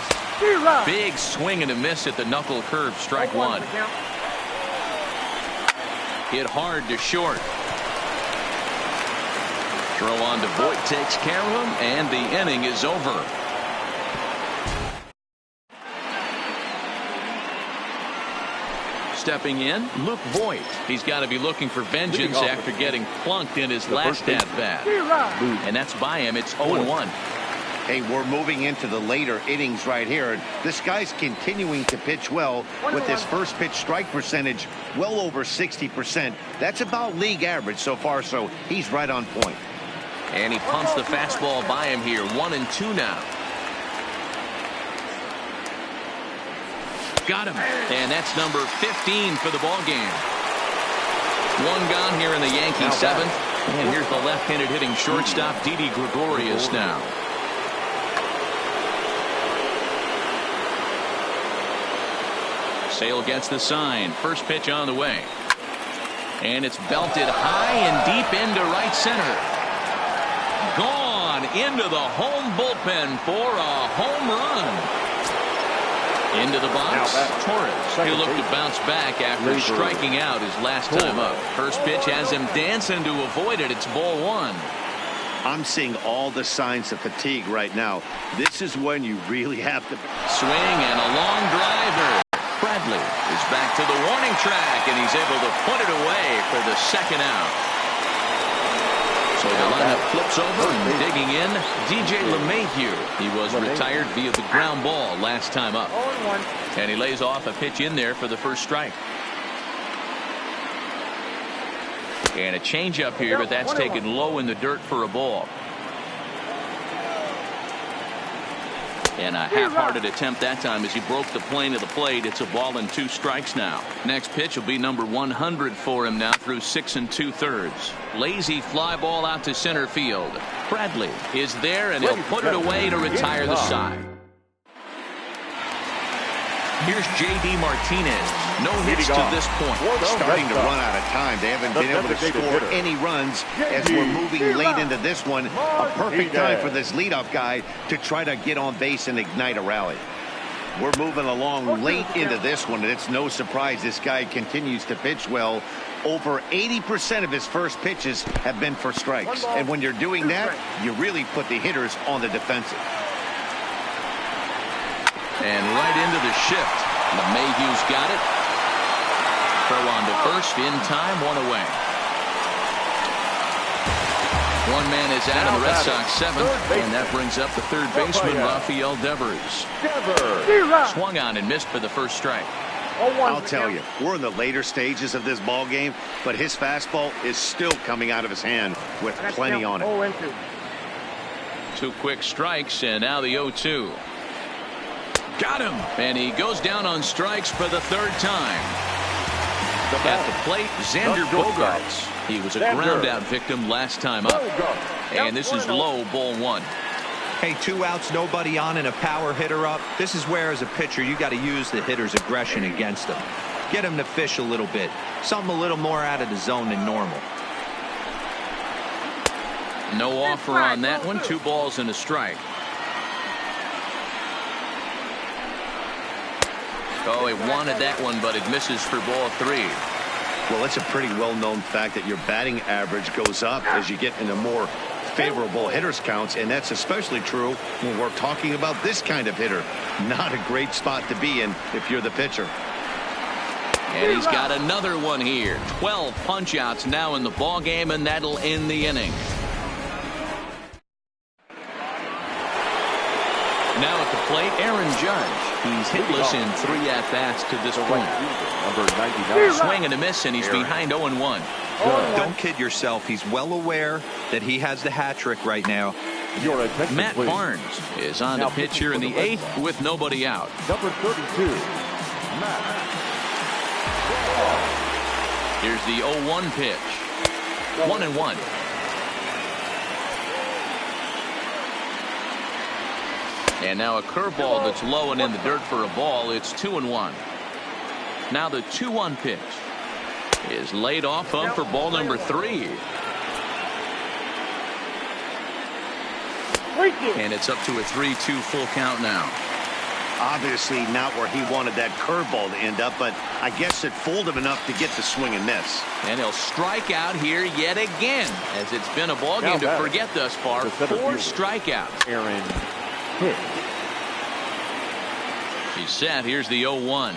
Big swing and a miss at the knuckle curve, strike one. Hit hard to short. Throw on to Voit takes care of him, and the inning is over. Stepping in, Luke Voit. He's got to be looking for vengeance after getting plunked in his last at-bat. And that's by him. It's 0-1. Hey, we're moving into the later innings right here. This guy's continuing to pitch well with his first pitch strike percentage well over 60%. That's about league average so far, so he's right on point. And he punts the fastball by him here. 1-2 now. Got him. And that's number 15 for the ball game. One gone here in the Yankee seventh. And here's the left-handed hitting shortstop, Didi Gregorius now. Sale gets the sign. First pitch on the way. And it's belted high and deep into right center. Gone into the home bullpen for a home run. Into the box, Torres. He'll look to bounce back after striking out his last time up. First pitch has him dancing to avoid it. It's ball one. I'm seeing all the signs of fatigue right now. This is when you really have to swing, and a long driver. Bradley is back to the warning track, and he's able to put it away for the second out. So the lineup flips over, and digging in, DJ LeMahieu. He was retired via the ground ball last time up. And he lays off a pitch in there for the first strike. And a changeup here, but that's taken low in the dirt for a ball. And a half-hearted attempt that time as he broke the plane of the plate. It's a ball and 2 strikes now. Next pitch will be number 100 for him now through 6 2/3. Lazy fly ball out to center field. Bradley is there, and he'll put it away to retire the side. Here's J.D. Martinez. No hits to this point. Starting to run out of time. They haven't been able to score any runs as we're moving late into this one. A perfect time for this leadoff guy to try to get on base and ignite a rally. We're moving along late into this one, and it's no surprise this guy continues to pitch well. Over 80% of his first pitches have been for strikes. And when you're doing that, you really put the hitters on the defensive. And right into the shift. LeMahieu's got it. Throw on to first in time, 1 away. One man is out in the Red Sox 7th, and that brings up the third baseman, Rafael Devers. Swung on and missed for the first strike. I'll tell you, we're in the later stages of this ball game, but his fastball is still coming out of his hand with plenty on it. 2 quick strikes, and now the 0-2. Got him, and he goes down on strikes for the 3rd time. At the plate, Xander Bogaerts. He was a ground-out victim last time up. And this is low, ball 1. Hey, 2 outs, nobody on, and a power hitter up. This is where, as a pitcher, you got to use the hitter's aggression against them. Get him to fish a little bit. Something a little more out of the zone than normal. No offer on that one. 2 balls and a strike. Oh, he wanted that one, but it misses for ball 3. Well, it's a pretty well-known fact that your batting average goes up as you get into more favorable hitters counts, and that's especially true when we're talking about this kind of hitter. Not a great spot to be in if you're the pitcher. And he's got another one here. 12 punch-outs now in the ball game, and that'll end the inning. Now at the plate, Aaron Judge. He's hitless in 3 at-bats to this point. Swing and a miss, and he's behind 0-1. Don't kid yourself. He's well aware that he has the hat trick right now. Matt Barnes is on the pitch here in the 8th with nobody out. Number 32, Matt Here's the 0-1 pitch. 1-1. And now a curveball that's low and in the dirt for a ball. It's 2-1. Now the 2-1 pitch is laid off up for ball number 3. And it's up to a 3-2 full count now. Obviously not where he wanted that curveball to end up, but I guess it fooled him enough to get the swing and miss. And he'll strike out here yet again, as it's been a ball game to forget thus far. 4 strikeouts. Aaron Hicks. He's set. Here's the 0-1.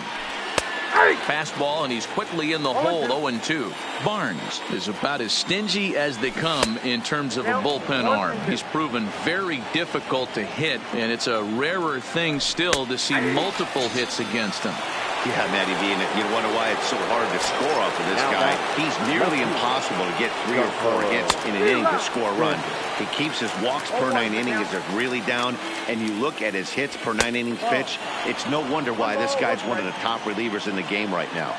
Fastball, and he's quickly in the hole. 0-2. Barnes is about as stingy as they come in terms of a bullpen arm. He's proven very difficult to hit, and it's a rarer thing still to see multiple hits against him. Yeah, Matty V, and you wonder why it's so hard to score off of this guy. He's nearly impossible to get 3 or 4 hits in an inning to score a run. He keeps his walks per 9 innings are really down, and you look at his hits per 9 innings pitch, it's no wonder why this guy's one of the top relievers in the game right now.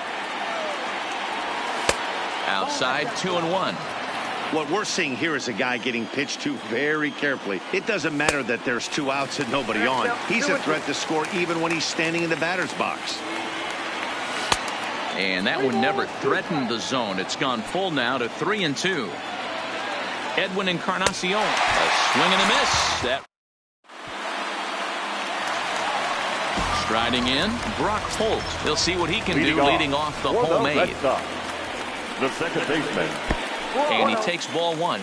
Outside, 2-1. What we're seeing here is a guy getting pitched to very carefully. It doesn't matter that there's 2 outs and nobody on. He's a threat to score even when he's standing in the batter's box. And that one never threatened the zone. It's gone full now to 3-2. Edwin Encarnacion. A swing and a miss. That striding in, Brock Holt. He'll see what he can do leading off the homemade. The second baseman. And he takes ball 1.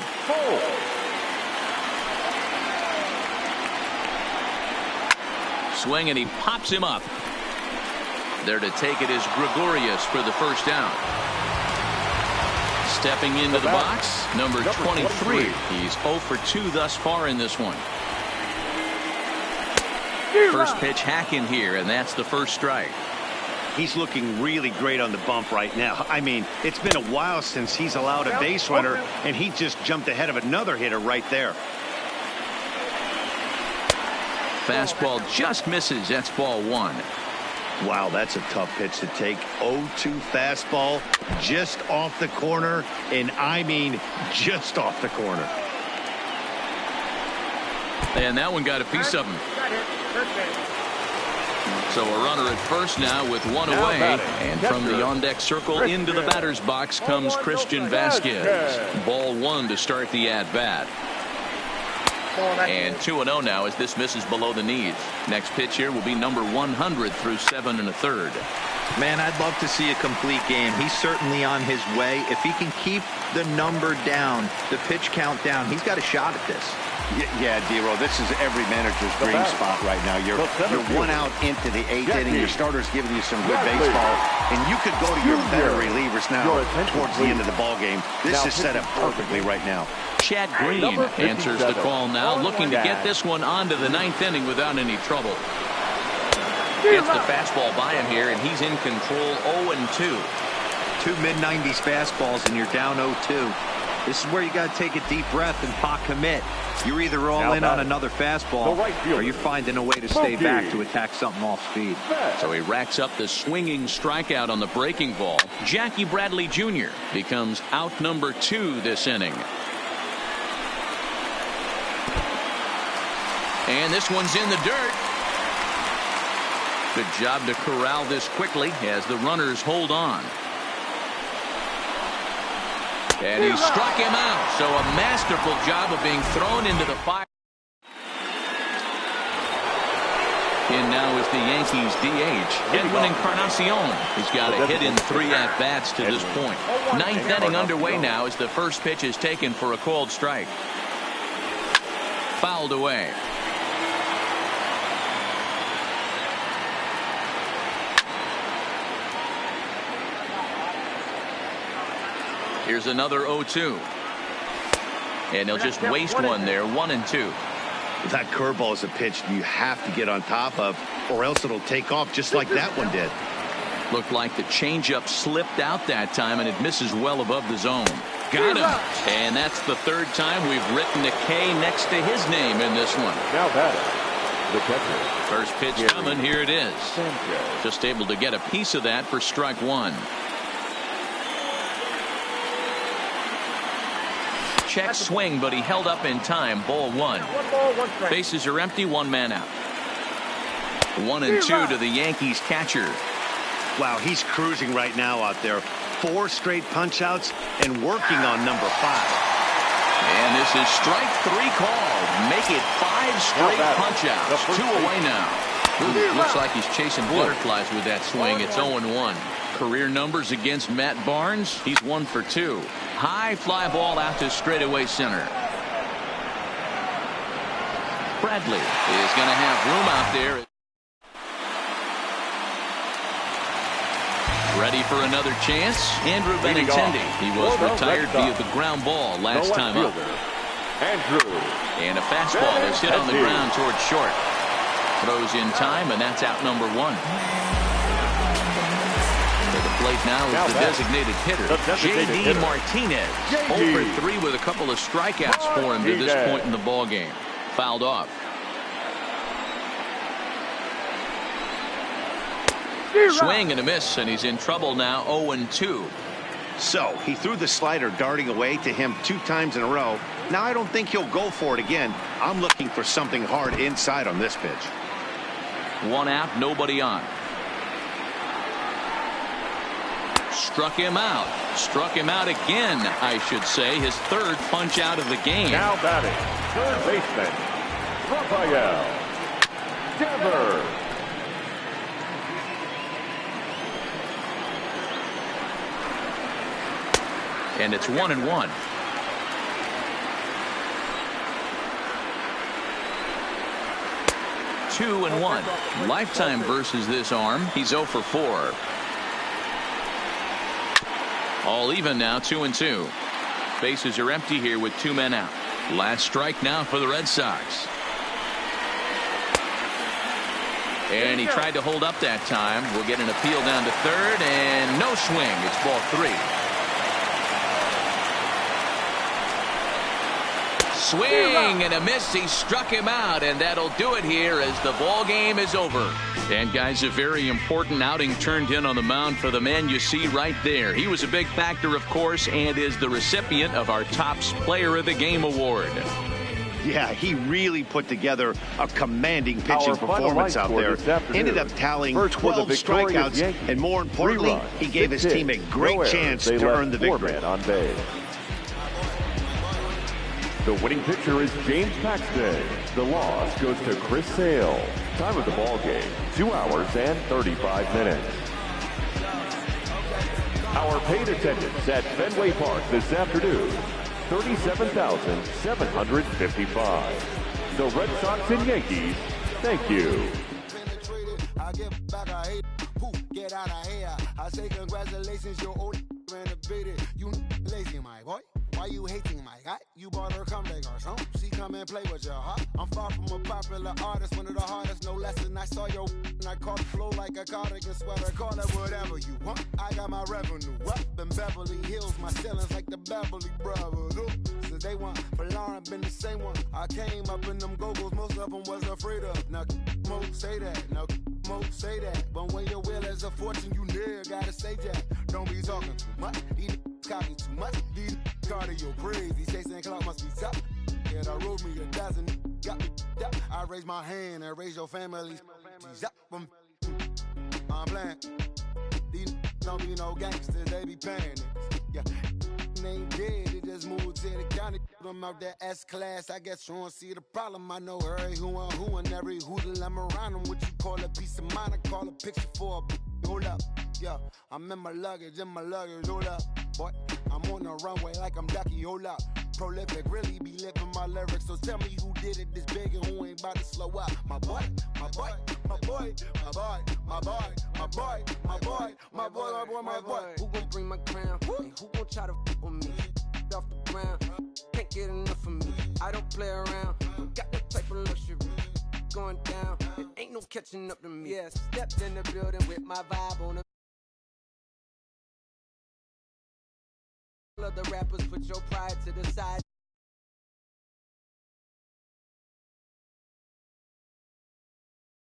Swing, and he pops him up. There to take it is Gregorius for the first down. Stepping into the box, number 23. He's 0 for 2 thus far in this one. First pitch hack in here, and that's the first strike. He's looking really great on the bump right now. I mean, it's been a while since he's allowed a base runner, and he just jumped ahead of another hitter right there. Fastball just misses. That's ball 1. Wow, that's a tough pitch to take. 0-2 fastball just off the corner, and I mean just off the corner. And that one got a piece of him. So a runner at first now with 1 away. And from the on-deck circle into the batter's box comes Christian Vasquez. Ball 1 to start the at-bat. And 2-0 now as this misses below the knees. Next pitch here will be number 100 through 7 1/3. Man, I'd love to see a complete game. He's certainly on his way. If he can keep the number down, the pitch count down, he's got a shot at this. Yeah, D-Row, this is every manager's dream spot right now. You're 1 out into the 8th inning. Your starter's giving you some good baseball, and you could go to your better relievers now towards the end of the ball game. This is set up perfectly right now. Chad Green answers the call now, looking to get this one onto the 9th inning without any trouble. Gets the fastball by him here, and he's in control. 0-2. 2 mid-90s fastballs, and you're down 0-2. This is where you got to take a deep breath and pot commit. You're either all in on another fastball, or you're finding a way to stay back to attack something off speed. So he racks up the swinging strikeout on the breaking ball. Jackie Bradley Jr. becomes out number 2 this inning. And this one's in the dirt. Good job to corral this quickly as the runners hold on. And he struck him out. So a masterful job of being thrown into the fire. In now is the Yankees DH, Edwin Encarnacion. He's got a hit in 3 at-bats to this point. 9th inning underway now as the first pitch is taken for a called strike. Fouled away. Here's another 0-2. And he'll just waste one there. 1-2. That curveball is a pitch you have to get on top of, or else it'll take off just like that one did. Looked like the changeup slipped out that time, and it misses well above the zone. Got him. And that's the 3rd time we've written a K next to his name in this one. Now batting, the catcher. First pitch coming. Here it is. Just able to get a piece of that for strike 1. check swing, but he held up in time. Ball 1. 1 ball, 1 strike. Bases are empty, 1 man out. 1-2 to the Yankees catcher. Wow, he's cruising right now out there. 4 straight punch-outs and working on number 5. And this is strike 3 called. Make it 5 straight punch-outs. 2 away now. Ooh, looks like he's chasing butterflies with that swing. It's 0-1. Career numbers against Matt Barnes. He's 1 for 2. High fly ball out to straightaway center. Bradley is going to have room out there. Ready for another chance? Andrew Benintendi. He was retired via the ground ball last time up. Andrew. And a fastball is hit on the ground towards short. Throws in time, and that's out number 1. To the plate now is the designated hitter, J.D. Martinez. 0 for 3 with a couple of strikeouts for him to this point in the ballgame. Fouled off. Swing and a miss, and he's in trouble now. 0-2. So he threw the slider darting away to him 2 times in a row. Now I don't think he'll go for it again. I'm looking for something hard inside on this pitch. 1 out, nobody on. Struck him out. Struck him out again, I should say. His 3rd punch out of the game. Now batting, 3rd baseman, Rafael Devers. And it's 1-1. Two and 1. Lifetime versus this arm. He's 0 for 4. All even now, 2-2. Bases are empty here with 2 men out. Last strike now for the Red Sox. And he tried to hold up that time. We'll get an appeal down to 3rd, and no swing. It's ball 3. Swing and a miss. He struck him out, and that'll do it here as the ball game is over. And guys, a very important outing turned in on the mound for the man you see right there. He was a big factor, of course, and is the recipient of our Topps Player of the Game award. Yeah, he really put together a commanding pitching performance out there. Ended up tallying 12 strikeouts, and more importantly, he gave his team a great chance to earn the victory. On base. The winning pitcher is James Paxton. The loss goes to Chris Sale. Time of the ball game, 2 hours and 35 minutes. Our paid attendance at Fenway Park this afternoon, 37,755. The Red Sox and Yankees, thank you. Get out of here. I say congratulations, your old renovated. You lazy, my boy. Why you hating my guy? You bought her come back or something. She come and play with your heart. I'm far from a popular artist, one of the hardest, no less than I saw your and I caught the flow like a cardigan sweater. Call it whatever you want. I got my revenue up in Beverly Hills. My ceilings like the Beverly Brothers. Since they want for Lauren, been the same one. I came up in them go-go's, most of them was afraid of. Now, Mo say that. Now, Mo say that. But when your will is a fortune, you never gotta say that. Don't be talking too much. These copy too much. These cardio crazy. Chasing clout must be tough. Yeah, I wrote me a dozen. Got me up. I raise my hand and raise your family. I'm playing. These don't be no gangsters. They be paying. Yeah. Ain't dead, they just moved to the county. Them out that S-class, I guess you don't see the problem. I know every who and every hoodle I'm around them. What you call a piece of mind, I call a picture for a hold up. Yeah, I'm in my luggage, hold up. Boy, I'm on the runway like I'm Ducky, hold up. Prolific, really be living my lyrics. So tell me who did it this big and who ain't about to slow up. My boy, my boy, my boy, my boy, my boy, my boy, my boy, my boy, my boy, my boy. Who gon' bring my crown? And who gon' try to f with me? Off the ground, can't get enough of me. I don't play around, got that type of luxury. Going down, it ain't no catching up to me. Yeah, stepped in the building with my vibe on the. All of the rappers, put your pride to the side.